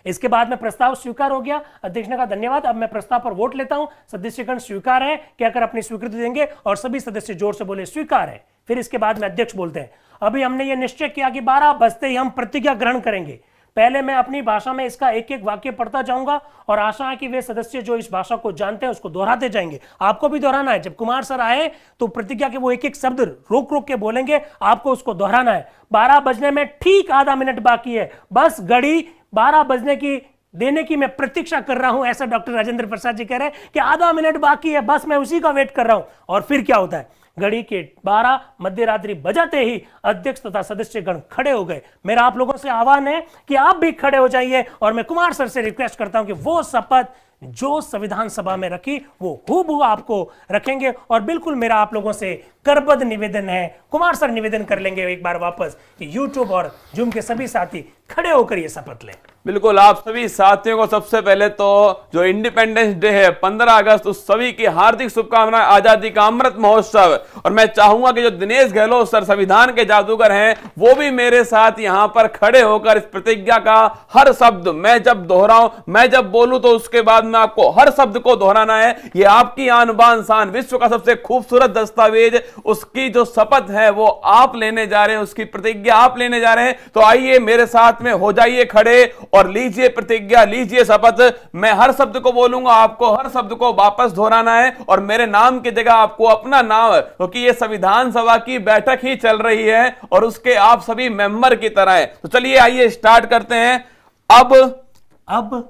इसके बाद में प्रस्ताव स्वीकार हो गया। अध्यक्ष ने कहा धन्यवाद, अब मैं प्रस्ताव पर वोट लेता हूं। सदस्यगण स्वीकार है, क्या कर अपनी स्वीकृति देंगे, और सभी सदस्य जोर से बोले स्वीकार है। फिर इसके बाद में अध्यक्ष बोलते हैं अभी हमने ये निश्चय किया कि 12 बजते ही हम प्रतिज्ञा ग्रहण करेंगे। पहले मैं अपनी भाषा में इसका एक एक वाक्य पढ़ता जाऊंगा, और आशा है कि वे सदस्य जो इस भाषा को जानते हैं उसको दोहराते जाएंगे। आपको भी दोहराना है। जब कुमार सर आए तो प्रतिज्ञा के वो एक एक शब्द रोक रोक के बोलेंगे, आपको उसको दोहराना है। 12 बजने में ठीक आधा मिनट बाकी है, बस घड़ी 12 बजने की देने की मैं प्रतीक्षा कर रहा हूं, ऐसा डॉक्टर राजेंद्र प्रसाद जी कह रहे हैं कि आधा मिनट बाकी है, बस मैं उसी का वेट कर रहा हूं। और फिर क्या होता है, घड़ी के 12 मध्य रात्रि बजाते ही अध्यक्ष तथा सदस्यगण खड़े हो गए। मेरा आप लोगों से आह्वान है कि आप भी खड़े हो जाइए, और मैं कुमार सर से रिक्वेस्ट करता हूं कि वो शपथ जो संविधान सभा में रखी वो हूबहू आपको रखेंगे। और बिल्कुल मेरा आप लोगों से करबद्ध निवेदन है, कुमार सर निवेदन कर लेंगे एक बार वापस कि यूट्यूब और जूम के सभी साथी खड़े होकर ये शपथ लें। बिल्कुल, आप सभी साथियों को सबसे पहले तो जो इंडिपेंडेंस डे है 15 अगस्त, उस सभी की हार्दिक शुभकामनाएं, आजादी का अमृत महोत्सव। और मैं चाहूंगा कि जो दिनेश गहलोत सर संविधान के जादूगर हैं वो भी मेरे साथ यहां पर खड़े होकर इस प्रतिज्ञा का हर शब्द मैं जब दोहराऊं, मैं जब बोलूं तो उसके बाद में आपको हर शब्द को दोहराना है। ये आपकी आन बान शान, विश्व का सबसे खूबसूरत दस्तावेज, उसकी जो शपथ है वो आप लेने जा रहे हैं, उसकी प्रतिज्ञा आप लेने जा रहे हैं। तो आइए मेरे साथ में हो जाइए खड़े और लीजिए प्रतिज्ञा, लीजिए शपथ। मैं हर शब्द को बोलूंगा, आपको हर शब्द को वापस दोहराना है, और मेरे नाम की जगह आपको अपना नाम, क्योंकि ये संविधान सभा की बैठक ही चल रही है और उसके आप सभी मेंबर की तरह है। तो चलिए आइए स्टार्ट करते हैं। अब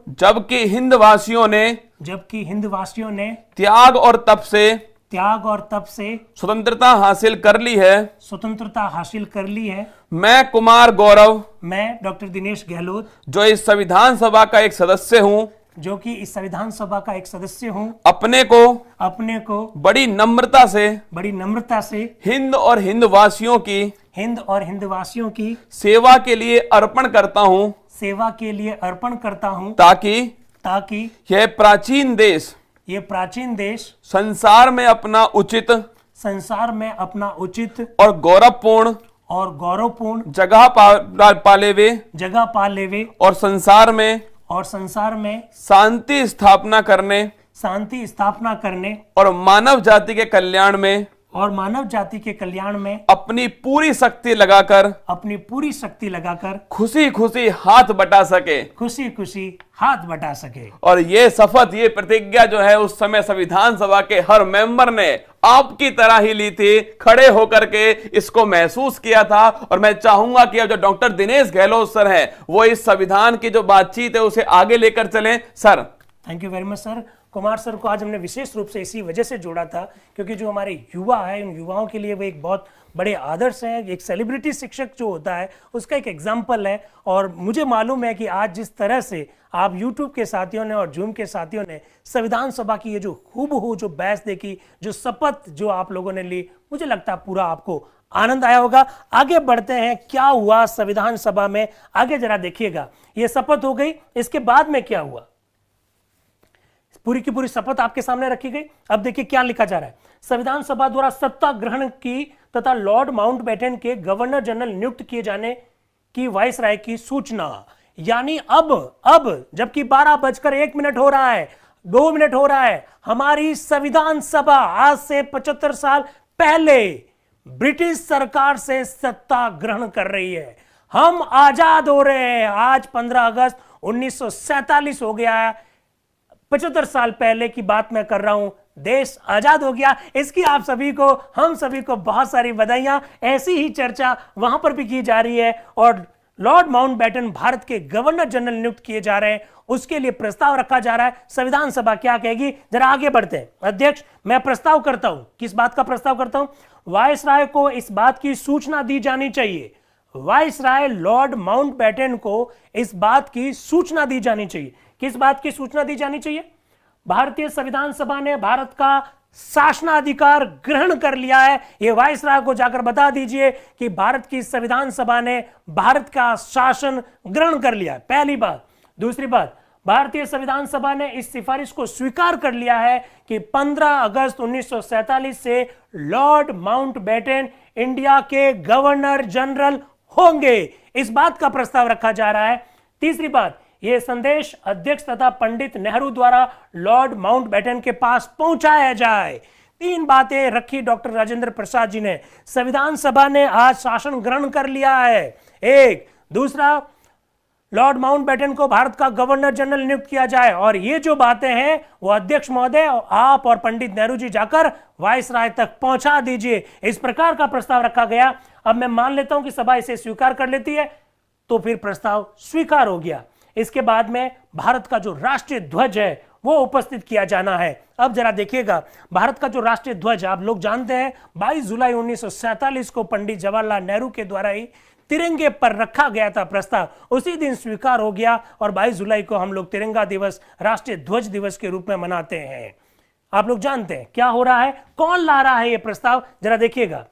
जबकि हिंदवासियों ने त्याग और तप से स्वतंत्रता हासिल कर ली है, मैं कुमार गौरव, मैं डॉक्टर दिनेश गहलोत, जो इस संविधान सभा का एक सदस्य हूं, अपने को बड़ी नम्रता से हिंद और हिंदवासियों की सेवा के लिए अर्पण करता हूं, ताकि यह प्राचीन देश संसार में अपना उचित और गौरवपूर्ण जगह पा लेवे, और संसार में शांति स्थापना करने और मानव जाति के कल्याण में अपनी पूरी शक्ति लगाकर खुशी खुशी हाथ बटा सके। और ये शपथ, ये प्रतिज्ञा जो है उस समय संविधान सभा के हर मेंबर ने आपकी तरह ही ली थी, खड़े होकर के इसको महसूस किया था। और मैं चाहूंगा कि अब जो डॉक्टर दिनेश गहलोत सर हैं वो इस संविधान की जो बातचीत है उसे आगे लेकर चलें। Sir, thank you very much sir. Kumar sir को आज हमने विशेष रूप से इसी वजह से जोड़ा था क्योंकि जो हमारे युवा है, उन युवाओं के लिए वो एक बहुत बड़े आदर्श हैं। एक सेलिब्रिटी शिक्षक जो होता है उसका एक एग्जाम्पल है। और मुझे मालूम है कि आज जिस तरह से आप YouTube के साथियों ने और जूम के साथियों ने संविधान सभा की ये जो हूबहू जो बहस देखी, जो शपथ जो आप लोगों ने ली, मुझे लगता है पूरा आपको आनंद आया होगा। आगे बढ़ते हैं, क्या हुआ संविधान सभा में, आगे जरा देखिएगा। ये शपथ हो गई, इसके बाद में क्या हुआ, पूरी की पूरी शपथ आपके सामने रखी गई। अब देखिए क्या लिखा जा रहा है। संविधान सभा द्वारा सत्ता ग्रहण की तथा लॉर्ड माउंटबेटन के गवर्नर जनरल नियुक्त किए जाने की वाइसराय की सूचना। यानी अब जबकि 12:01 हो रहा है, 2 मिनट हो रहा है, हमारी संविधान सभा आज से 75 साल पहले ब्रिटिश सरकार से सत्ता ग्रहण कर रही है। हम आजाद हो रहे हैं। आज 15 अगस्त 1947 हो गया है। 75 साल पहले की बात मैं कर रहा हूं। देश आजाद हो गया। इसकी आप सभी को, हम सभी को बहुत सारी बधाइयां। ऐसी ही चर्चा वहां पर भी की जा रही है और लॉर्ड माउंटबेटन भारत के गवर्नर जनरल नियुक्त किए जा रहे हैं, उसके लिए प्रस्ताव रखा जा रहा है। संविधान सभा क्या कहेगी, जरा आगे बढ़ते हैं। अध्यक्ष, मैं प्रस्ताव करता हूं। किस बात का प्रस्ताव करता हूं? वायसराय को इस बात की सूचना दी जानी चाहिए। वायसराय लॉर्ड माउंटबेटन को इस बात की सूचना दी जानी चाहिए। किस बात की सूचना दी जानी चाहिए? भारतीय संविधान सभा ने भारत का शासनाधिकार ग्रहण कर लिया है। ये वायसराय को जाकर बता दीजिए कि भारत की संविधान सभा ने भारत का शासन ग्रहण कर लिया है, पहली बात। दूसरी बात, भारतीय संविधान सभा ने इस सिफारिश को स्वीकार कर लिया है कि 15 अगस्त 1947 से लॉर्ड माउंटबेटन इंडिया के गवर्नर जनरल होंगे। इस बात का प्रस्ताव रखा जा रहा है। तीसरी बात, यह संदेश अध्यक्ष तथा पंडित नेहरू द्वारा लॉर्ड माउंटबेटन के पास पहुंचाया जाए। तीन बातें रखी डॉक्टर राजेंद्र प्रसाद जी ने। संविधान सभा ने आज शासन ग्रहण कर लिया है, एक। दूसरा, लॉर्ड माउंटबेटन को भारत का गवर्नर जनरल नियुक्त किया जाए। और ये जो बातें हैं वो अध्यक्ष महोदय, आप और पंडित नेहरू जी जाकर वायसराय तक पहुंचा दीजिए। इस प्रकार का प्रस्ताव रखा गया। अब मैं मान लेता हूं कि सभा इसे स्वीकार कर लेती है, तो फिर प्रस्ताव स्वीकार हो गया। इसके बाद में भारत का जो राष्ट्रीय ध्वज है वो उपस्थित किया जाना है। अब जरा देखिएगा, भारत का जो राष्ट्रीय ध्वज आप लोग जानते हैं 22 जुलाई 1947 को पंडित जवाहरलाल नेहरू के द्वारा ही तिरंगे पर रखा गया था प्रस्ताव, उसी दिन स्वीकार हो गया और 22 जुलाई को हम लोग तिरंगा दिवस, राष्ट्रीय ध्वज दिवस के रूप में मनाते हैं। आप लोग जानते हैं क्या हो रहा है, कौन ला रहा है यह प्रस्ताव, जरा देखिएगा।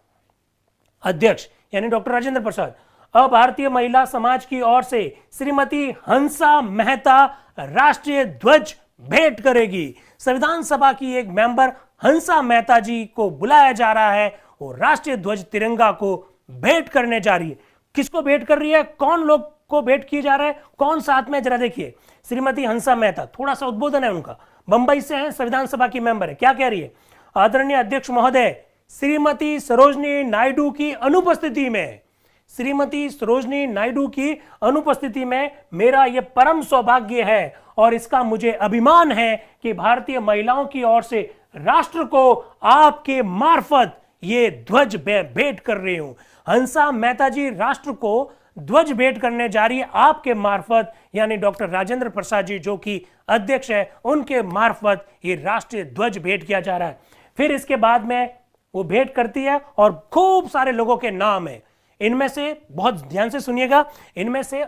अध्यक्ष यानी डॉक्टर राजेंद्र प्रसाद। अब भारतीय महिला समाज की ओर से श्रीमती हंसा मेहता राष्ट्रीय ध्वज भेंट करेगी। संविधान सभा की एक मेंबर हंसा मेहता जी को बुलाया जा रहा है और राष्ट्रीय ध्वज तिरंगा को भेंट करने जा रही है। किसको भेंट कर रही है, कौन लोग को भेंट किए जा रहे हैं, कौन साथ में, जरा देखिए। श्रीमती हंसा मेहता, थोड़ा सा उद्बोधन है उनका, बंबई से हैं, संविधान सभा की मेंबर है। क्या कह रही है, आदरणीय अध्यक्ष महोदय, श्रीमती सरोजनी नायडू की अनुपस्थिति में, श्रीमती सरोजनी नायडू की अनुपस्थिति में मेरा यह परम सौभाग्य है और इसका मुझे अभिमान है कि भारतीय महिलाओं की ओर से राष्ट्र को आपके मार्फत ये ध्वज भेंट कर रही हूं। हंसा मेहता जी राष्ट्र को ध्वज भेंट करने जा रही है आपके मार्फत, यानी डॉक्टर राजेंद्र प्रसाद जी जो कि अध्यक्ष है उनके मार्फत ये राष्ट्रीय ध्वज भेंट किया जा रहा है। फिर इसके बाद में वो भेंट करती है और खूब सारे लोगों के नाम है। इनमें से बहुत ध्यान से सुनिएगा, इनमें से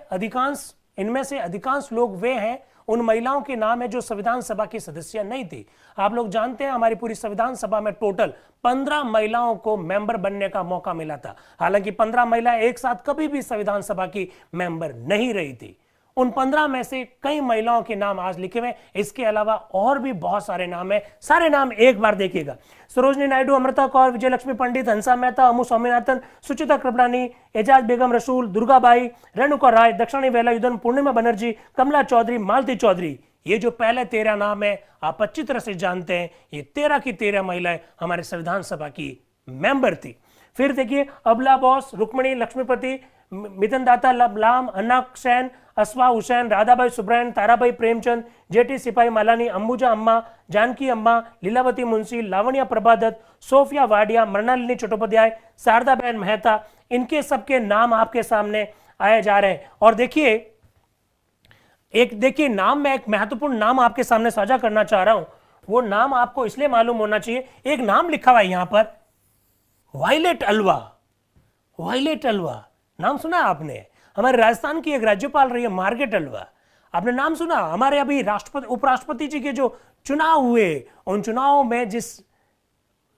अधिकांश लोग वे हैं, उन महिलाओं के नाम है जो संविधान सभा की सदस्य नहीं थी। आप लोग जानते हैं हमारी पूरी संविधान सभा में टोटल 15 महिलाओं को मेंबर बनने का मौका मिला था। हालांकि 15 महिलाएं एक साथ कभी भी संविधान सभा की मेंबर नहीं रही थी। उन 15 में से कई महिलाओं के नाम आज लिखे हुए, इसके अलावा और भी बहुत सारे नाम है। सारे नाम एक बार देखिएगा, सरोजनी नायडू, अमृता कौर, विजयलक्ष्मी पंडित, हंसा मेहता, अमू स्वामीनाथन, सुचिता कृपलानी, एजाज बेगम रसूल, दुर्गाबाई, रेणुका राय, दक्षिणी वेलायुधन, पूर्णिमा बनर्जी, कमला चौधरी, मालती चौधरी। ये जो पहले 13 नाम है आप अच्छी तरह से जानते हैं, ये 13 की 13 महिलाएं हमारे संविधान सभा की मेंबर थी। फिर देखिए, अबला बोस, रुक्मणी लक्ष्मीपति, मिथुन दाता लबलाम, अनाक सेन, अस्वा हुसैन, राधाबाई सुब्रयन, ताराबाई प्रेमचंद, जेटी सिपाही मालानी, अंबुजा अम्मा, जानकी अम्मा, लीलावती मुंशी, लावण्या प्रभादत्त, सोफिया वाडिया, मृणालिनी चट्टोपाध्याय, शारदा बहन मेहता, इनके सबके नाम आपके सामने आए जा रहे हैं। और देखिए नाम में एक महत्वपूर्ण नाम आपके सामने साझा करना चाह रहा हूं। वो नाम आपको इसलिए मालूम होना चाहिए, एक नाम लिखा हुआ है यहां पर, वायलेट अलवा। वायलेट अलवा नाम सुना आपने? हमारे राजस्थान की एक राज्यपाल रही है मार्गरेट अलवा, आपने नाम सुना? हमारे अभी राष्ट्रपति उपराष्ट्रपति जी के जो चुनाव हुए, उन चुनावों में जिस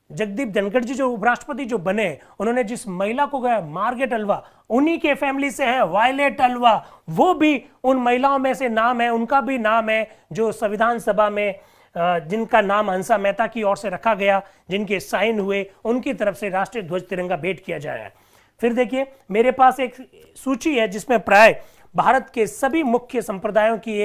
जगदीप धनखड़ जी जो उपराष्ट्रपति जो बने, उन्होंने जिस महिला को गया मार्गरेट अलवा, उन्हीं के फैमिली से है वायलेट अलवा। वो भी उन महिलाओं में से नाम है, उनका भी नाम है जो संविधान सभा में जिनका नाम हंसा मेहता की ओर से रखा गया, जिनके साइन हुए, उनकी तरफ से राष्ट्रीय ध्वज तिरंगा भेंट किया जाए। फिर देखिए, मेरे पास एक सूची है जिसमें प्राय भारत के सभी मुख्य संप्रदायों की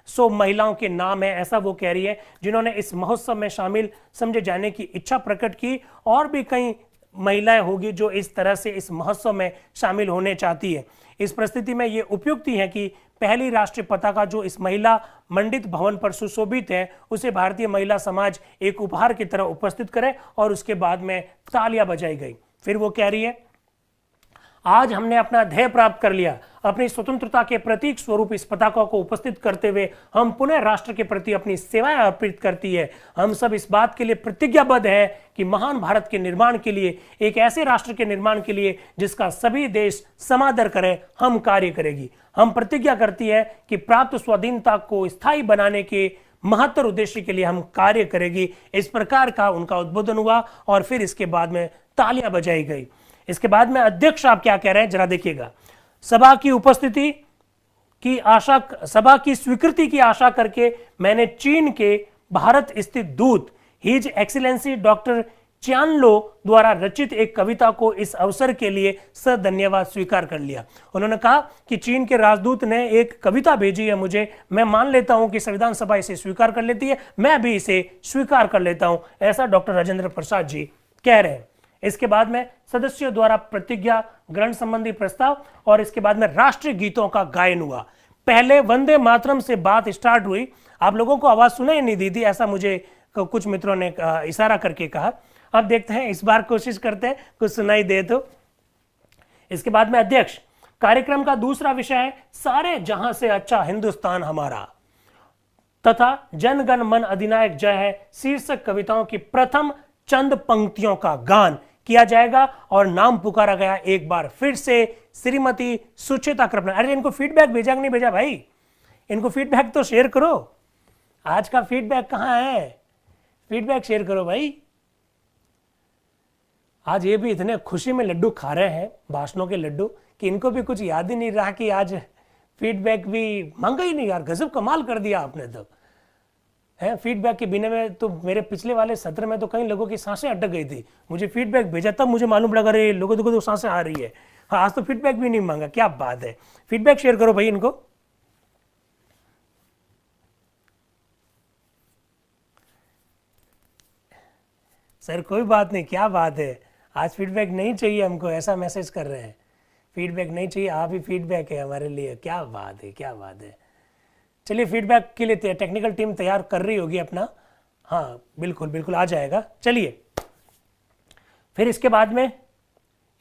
100 महिलाओं के नाम है, ऐसा वो कह रही है, जिन्होंने इस महोत्सव में शामिल समझे जाने की इच्छा प्रकट की। और भी कई महिलाएं होगी जो इस तरह से इस महोत्सव में शामिल होने चाहती है। इस परिस्थिति में ये उपयुक्त है कि पहली राष्ट्रीय पताका जो इस महिला मंडित भवन पर सुशोभित है, उसे भारतीय महिला समाज एक उपहार की तरह उपस्थित करे और उसके बाद में तालियां बजाई गई। फिर वो कह रही है, आज हमने अपना ध्येय प्राप्त कर लिया। अपनी स्वतंत्रता के प्रतीक स्वरूप इस पताका को उपस्थित करते हुए हम पुनः राष्ट्र के प्रति अपनी सेवाएं अर्पित करती है। हम सब इस बात के लिए प्रतिज्ञाबद्ध हैं कि महान भारत के निर्माण के लिए, एक ऐसे राष्ट्र के निर्माण के लिए जिसका सभी देश समादर करें, हम कार्य करेगी। हम प्रतिज्ञा करती है कि प्राप्त स्वाधीनता को स्थायी बनाने के महत्तर उद्देश्य के लिए हम कार्य करेगी। इस प्रकार का उनका उद्बोधन हुआ और फिर इसके बाद में तालियां बजाई गई। इसके बाद में अध्यक्ष आप क्या कह रहे हैं जरा देखिएगा। सभा की उपस्थिति की आशा, सभा की स्वीकृति की आशा करके मैंने चीन के भारत स्थित दूत हिज एक्सीलेंसी डॉक्टर च्यानलो द्वारा रचित एक कविता को इस अवसर के लिए सधन्यवाद स्वीकार कर लिया। उन्होंने कहा कि चीन के राजदूत ने एक कविता भेजी है मुझे, मैं मान लेता हूं कि संविधान सभा इसे स्वीकार कर लेती है, मैं भी इसे स्वीकार कर लेता हूं, ऐसा डॉक्टर राजेंद्र प्रसाद जी कह रहे हैं। इसके बाद में सदस्यों द्वारा प्रतिज्ञा ग्रहण संबंधी प्रस्ताव और इसके बाद में राष्ट्रीय गीतों का गायन हुआ। पहले वंदे मातरम से बात स्टार्ट हुई। आप लोगों को आवाज सुनाई नहीं दी थी, ऐसा मुझे कुछ मित्रों ने इशारा करके कहा। अब देखते हैं, इस बार कोशिश करते हैं कुछ सुनाई दे तो। इसके बाद में अध्यक्ष, कार्यक्रम का दूसरा विषय है सारे जहां से अच्छा हिंदुस्तान हमारा तथा जन गण मन अधिनायक जय है शीर्षक कविताओं की प्रथम चंद पंक्तियों का गान किया जाएगा और नाम पुकारा गया एक बार फिर से श्रीमती सुचिता कृपलानी। अरे इनको फीडबैक भेजा कि नहीं भेजा भाई? इनको फीडबैक तो शेयर करो। आज का फीडबैक कहां है? फीडबैक शेयर करो भाई। आज ये भी इतने खुशी में लड्डू खा रहे हैं, भाषणों के लड्डू, कि इनको भी कुछ याद ही नहीं रहा कि आज फीडबैक भी मांगा ही नहीं। यार गजब कमाल कर दिया आपने तो, है। फीडबैक के बिना में तो मेरे पिछले वाले सत्र में तो कई लोगों की सांसें अटक गई थी। मुझे फीडबैक भेजा तब मुझे मालूम पड़ा, अरे लोगों को तो सांसें आ रही है। हाँ, आज तो फीडबैक भी नहीं मांगा, क्या बात है। फीडबैक शेयर करो भाई इनको। सर कोई बात नहीं, क्या बात है, आज फीडबैक नहीं चाहिए हमको, ऐसा मैसेज कर रहे हैं। फीडबैक नहीं चाहिए, आप ही फीडबैक है हमारे लिए। क्या बात है, क्या बात है। चलिए फीडबैक के लिए टेक्निकल टीम तैयार कर रही होगी अपना। हाँ बिल्कुल बिल्कुल आ जाएगा। चलिए फिर इसके बाद में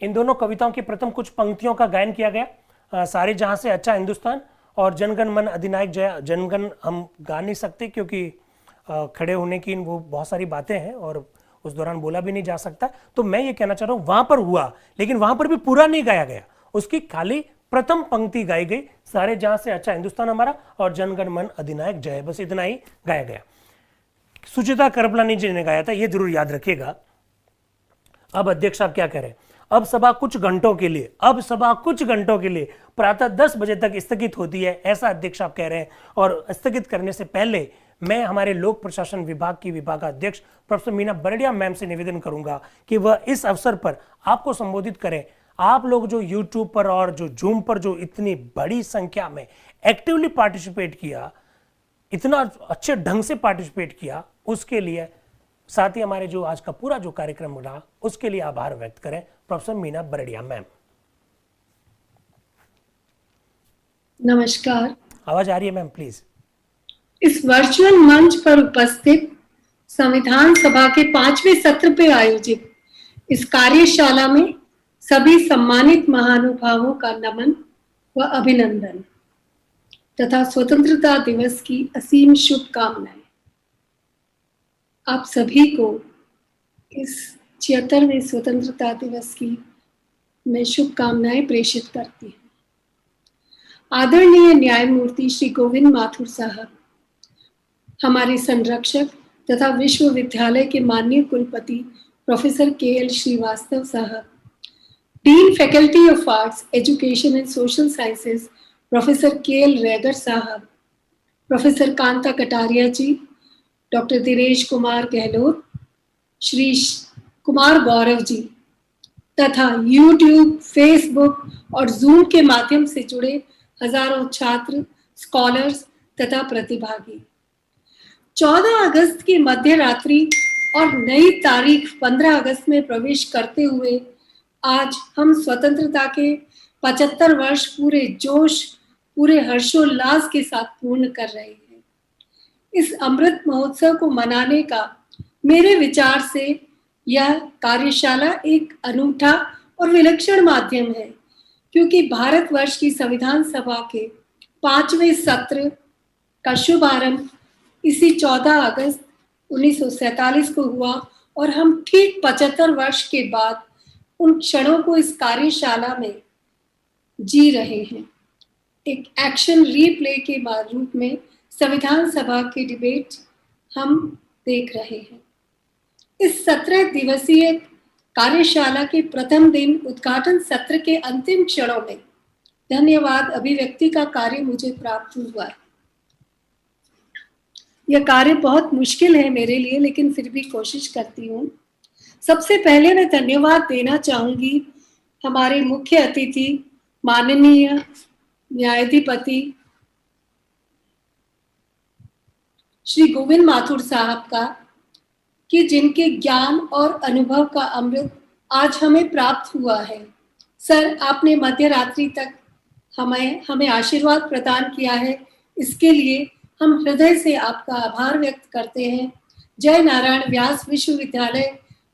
इन दोनों कविताओं की प्रथम कुछ पंक्तियों का गायन किया गया। सारे जहां से अच्छा हिंदुस्तान और जनगण मन अधिनायक जय। जनगण हम गा नहीं सकते क्योंकि खड़े होने की वो बहुत सारी बातें हैं और उस दौरान बोला भी नहीं जा सकता। तो मैं ये कहना चाह रहा हूं वहां पर हुआ, लेकिन वहां पर भी पूरा नहीं गाया गया, उसकी खाली प्रथम पंक्ति गाई गई, सारे जहां से अच्छा हिंदुस्तान हमारा और जनगण मन अधिनायक जय, बस इतना ही गाया गया। सुचिता कृपलानी जी ने गाया था, ये जरूर याद रखिएगा। अब अध्यक्ष साहब क्या कह रहे हैं? अब सभा कुछ घंटों के लिए प्रातः 10 बजे तक स्थगित होती है, ऐसा अध्यक्ष साहब कह रहे हैं। और स्थगित करने से पहले मैं हमारे लोक प्रशासन विभाग की विभागाध्यक्ष प्रोफेसर मीना बरड़िया मैम से निवेदन करूंगा कि वह इस अवसर पर आपको संबोधित करें। आप लोग जो YouTube पर और जो Zoom पर जो इतनी बड़ी संख्या में एक्टिवली पार्टिसिपेट किया, इतना अच्छे ढंग से पार्टिसिपेट किया, उसके लिए, साथ ही हमारे जो आज का पूरा जो कार्यक्रम रहा उसके लिए आभार व्यक्त करें प्रोफेसर मीना बरड़िया मैम। नमस्कार। आवाज आ रही है मैम? प्लीज। इस वर्चुअल मंच पर उपस्थित संविधान सभा के 5वें सत्र पे आयोजित इस कार्यशाला में सभी सम्मानित महानुभावों का नमन व अभिनंदन तथा स्वतंत्रता दिवस की असीम शुभकामनाएं। आप सभी को इस 76वें स्वतंत्रता दिवस की मैं शुभकामनाएं प्रेषित करती हूँ। आदरणीय न्यायमूर्ति श्री गोविंद माथुर साहब, हमारे संरक्षक तथा विश्वविद्यालय के माननीय कुलपति प्रोफेसर KL श्रीवास्तव साहब, dean faculty of arts education and social sciences professor KL Regar साहब, प्रोफेसर कांता कटारिया जी, डॉक्टर दिनेश कुमार गहलोत, श्री कुमार गौरव जी तथा YouTube, फेसबुक और जूम के माध्यम से जुड़े हजारों छात्र, स्कॉलर्स तथा प्रतिभागी। 14 अगस्त की मध्य रात्रि और नई तारीख 15 अगस्त में प्रवेश करते हुए आज हम स्वतंत्रता के 75 वर्ष पूरे जोश, पूरे हर्षोल्लास के साथ पूर्ण कर रहे हैं। इस अमृत महोत्सव को मनाने का मेरे विचार से यह कार्यशाला एक अनूठा और विलक्षण माध्यम है, क्योंकि भारतवर्ष की संविधान सभा के 5वें सत्र का शुभारंभ इसी 14 अगस्त 1947 को हुआ और हम ठीक 75 वर्ष के बाद उन क्षणों को इस कार्यशाला में जी रहे हैं। एक एक्शन रीप्ले के रूप में संविधान सभा की डिबेट हम देख रहे हैं। इस 17 दिवसीय कार्यशाला के प्रथम दिन उद्घाटन सत्र के अंतिम क्षणों में धन्यवाद अभिव्यक्ति का कार्य मुझे प्राप्त हुआ है। यह कार्य बहुत मुश्किल है मेरे लिए, लेकिन फिर भी कोशिश करती हूँ। सबसे पहले मैं धन्यवाद देना चाहूंगी हमारे मुख्य अतिथि माननीय न्यायाधिपति श्री गोविंद माथुर साहब का, कि जिनके ज्ञान और अनुभव का अमृत आज हमें प्राप्त हुआ है। सर, आपने मध्य रात्रि तक हमें आशीर्वाद प्रदान किया है, इसके लिए हम हृदय से आपका आभार व्यक्त करते हैं। जय नारायण व्यास विश्वविद्यालय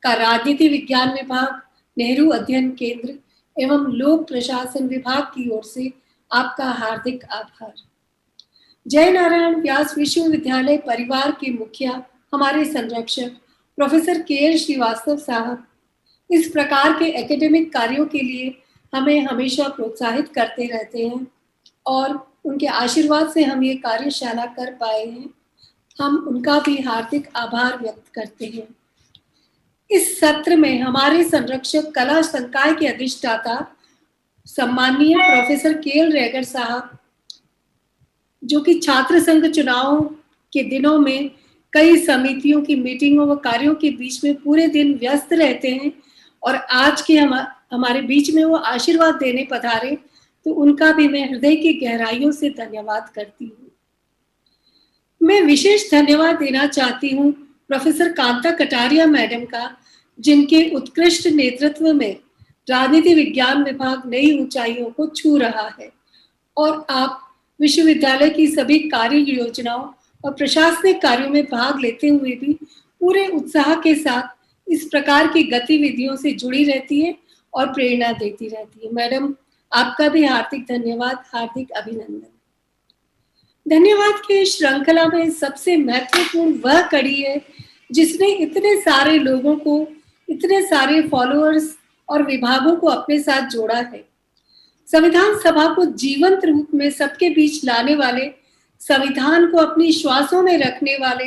का राजनीति विज्ञान विभाग, नेहरू अध्ययन केंद्र एवं लोक प्रशासन विभाग की ओर से आपका हार्दिक आभार। जय नारायण व्यास विश्वविद्यालय परिवार के मुखिया, हमारे संरक्षक प्रोफेसर के.एल. श्रीवास्तव साहब इस प्रकार के एकेडमिक कार्यों के लिए हमें हमेशा प्रोत्साहित करते रहते हैं और उनके आशीर्वाद से हम ये कार्यशाला कर पाए हैं। हम उनका भी हार्दिक आभार व्यक्त करते हैं। इस सत्र में हमारे संरक्षक कला संकाय के अधिष्ठाता सम्माननीय प्रोफेसर के.एल. रेगर साहब, जो कि छात्र संघ चुनावों के दिनों में कई समितियों की मीटिंगों व कार्यों के बीच में पूरे दिन व्यस्त रहते हैं और आज के हमारे बीच में वो आशीर्वाद देने पधारे, तो उनका भी मैं हृदय की गहराइयों से धन्यवाद करती हूँ। मैं विशेष धन्यवाद देना चाहती हूँ प्रोफेसर कांता कटारिया मैडम का, जिनके उत्कृष्ट नेतृत्व में राजनीति विज्ञान विभाग नई ऊंचाइयों को छू रहा है और आप विश्वविद्यालय की सभी कार्य योजनाओं और प्रशासनिक कार्यों में भाग लेते हुए भी पूरे उत्साह के साथ इस प्रकार की गतिविधियों से जुड़ी रहती है और प्रेरणा देती रहती है। मैडम, आपका भी हार्दिक धन्यवाद, हार्दिक अभिनंदन। धन्यवाद की श्रृंखला में सबसे महत्वपूर्ण वह कड़ी है जिसने इतने सारे लोगों को, इतने सारे फॉलोअर्स और विभागों को अपने साथ जोड़ा है। संविधान सभा को जीवंत रूप में सबके बीच लाने वाले, संविधान को अपनी श्वासों में रखने वाले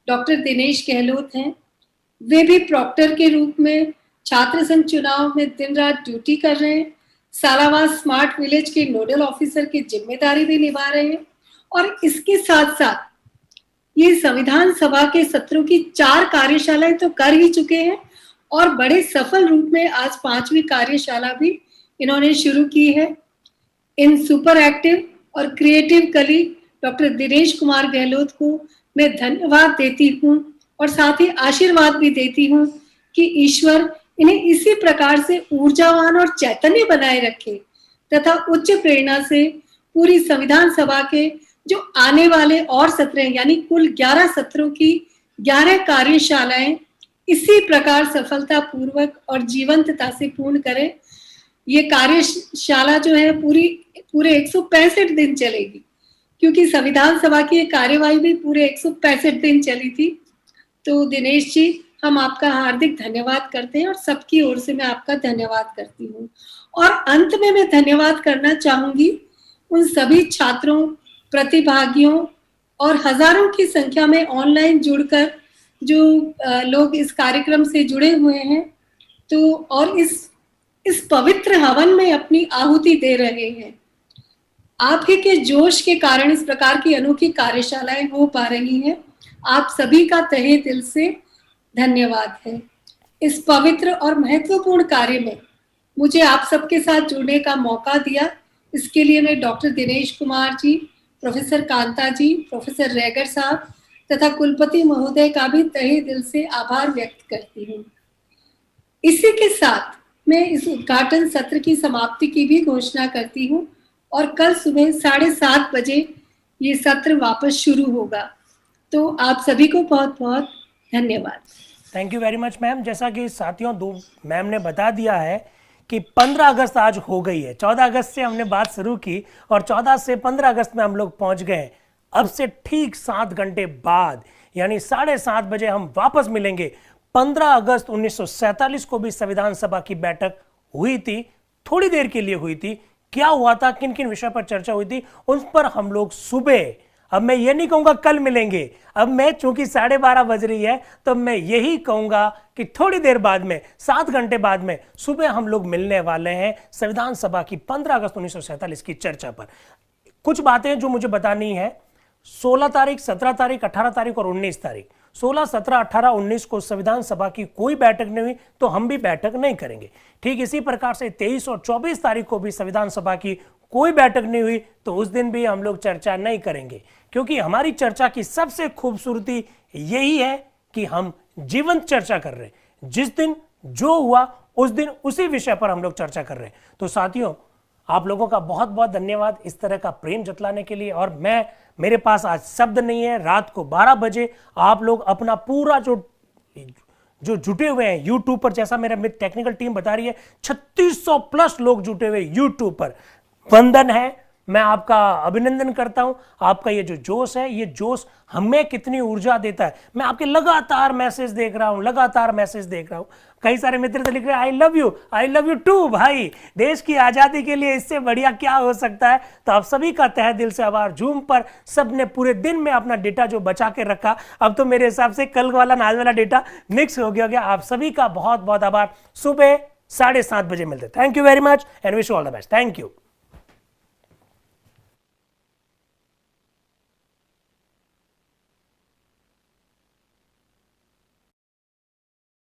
डॉक्टर दिनेश गहलोत हैं। वे भी प्रॉक्टर के रूप में छात्र संघ चुनाव में दिन रात ड्यूटी कर रहे हैं, सालावार स्मार्ट विलेज के नोडल ऑफिसर की जिम्मेदारी भी निभा रहे हैं और इसके साथ साथ ये संविधान सभा के सत्रों की 4 कार्यशालाएं तो कर ही चुके हैं और बड़े सफल रूप में आज 5वीं कार्यशाला भी इन्होंने शुरू की है। इन सुपर एक्टिव और creative colleague doctor Dinesh Kumar Gehlot को मैं धन्यवाद देती हूँ और साथ ही आशीर्वाद भी देती हूँ कि ईश्वर इन्हें इसी प्रकार से ऊर्जावान और चैतन्य बनाए रखे तथा उच्च प्रेरणा से पूरी संविधान सभा के जो आने वाले और सत्र हैं, यानी कुल 11 सत्रों की 11 कार्यशालाएं इसी प्रकार सफलता पूर्वक और जीवंतता से पूर्ण करें। ये कार्यशाला जो है पूरे 165 दिन चलेगी, क्योंकि संविधान सभा की ये कार्यवाही भी पूरे 165 दिन चली थी। तो दिनेश जी, हम आपका हार्दिक धन्यवाद करते हैं और सबकी ओर से मैं आपका धन्यवाद करती हूँ। और अंत में मैं धन्यवाद करना चाहूंगी उन सभी छात्रों, प्रतिभागियों और हजारों की संख्या में ऑनलाइन जुड़कर जो लोग इस कार्यक्रम से जुड़े हुए हैं, तो और इस पवित्र हवन में अपनी आहुति दे रहे हैं। आपके के जोश के कारण इस प्रकार की अनोखी कार्यशालाएं हो पा रही हैं। आप सभी का तहे दिल से धन्यवाद है। इस पवित्र और महत्वपूर्ण कार्य में मुझे आप सबके साथ जुड़ने का मौका दिया, इसके लिए मैं डॉक्टर दिनेश कुमार जी, प्रोफेसर कांता जी, प्रोफेसर रेगर साहब तथा कुलपति महोदय का भी तहे दिल से आभार व्यक्त करती हूँ। इसी के साथ मैं इस उद्घाटन सत्र की समाप्ति की भी घोषणा करती हूँ और कल सुबह 7:30 बजे ये सत्र वापस शुरू होगा। तो आप सभी को बहुत बहुत धन्यवाद। Thank you very much ma'am. जैसा कि साथियों मैम ने बता दिया है कि 15 अगस्त आज हो गई है। 14 अगस्त से हमने बात शुरू की और 14 से 15 अगस्त में हम लोग पहुंच गए। अब से ठीक 7 घंटे बाद यानी 7:30 बजे हम वापस मिलेंगे। 15 अगस्त 1947 को भी संविधान सभा की बैठक हुई थी, थोड़ी देर के लिए हुई थी। क्या हुआ था, किन किन विषय पर चर्चा हुई थी, उन पर हम लोग सुबह अब मैं ये नहीं कहूंगा कल मिलेंगे, अब मैं चूंकि 12:30 बज रही है तो मैं यही कहूंगा कि थोड़ी देर बाद में 7 घंटे बाद में सुबह हम लोग मिलने वाले हैं संविधान सभा की 15 अगस्त 1947 की चर्चा पर। कुछ बातें जो मुझे बतानी है, 16 तारीख, 17 तारीख, 18 तारीख और 19 तारीख, 16, 17, 18, 19 को संविधान सभा की कोई बैठक नहीं हुई तो हम भी बैठक नहीं करेंगे। ठीक इसी प्रकार से 23 और 24 तारीख को भी संविधान सभा की कोई बैठक नहीं हुई तो उस दिन भी हम लोग चर्चा नहीं करेंगे, क्योंकि हमारी चर्चा की सबसे खूबसूरती यही है कि हम जीवंत चर्चा कर रहे हैं। जिस दिन जो हुआ उस दिन उसी विषय पर हम लोग चर्चा कर रहे हैं। तो साथियों, आप लोगों का बहुत बहुत धन्यवाद इस तरह का प्रेम जतलाने के लिए। और मेरे पास आज शब्द नहीं है। रात को 12 बजे आप लोग अपना पूरा जो जुटे हुए हैं यूट्यूब पर, जैसा मेरा टेक्निकल टीम बता रही है 3600 प्लस लोग जुटे हुए यूट्यूब पर, वंदन है, मैं आपका अभिनंदन करता हूं। आपका ये जो जोश है, ये जोश हमें कितनी ऊर्जा देता है। मैं आपके लगातार मैसेज देख रहा हूं, कई सारे मित्र तो लिख रहे हैं आई लव यू टू भाई। देश की आजादी के लिए इससे बढ़िया क्या हो सकता है। तो आप सभी का तहे दिल से आभार। जूम पर सबने पूरे दिन में अपना डेटा जो बचा के रखा, अब तो मेरे हिसाब से कल वाला आज वाला डेटा मिक्स हो गया। आप सभी का बहुत बहुत आभार। सुबह 7:30 बजे मिलते। Thank you very much and wish you all the best. Thank you.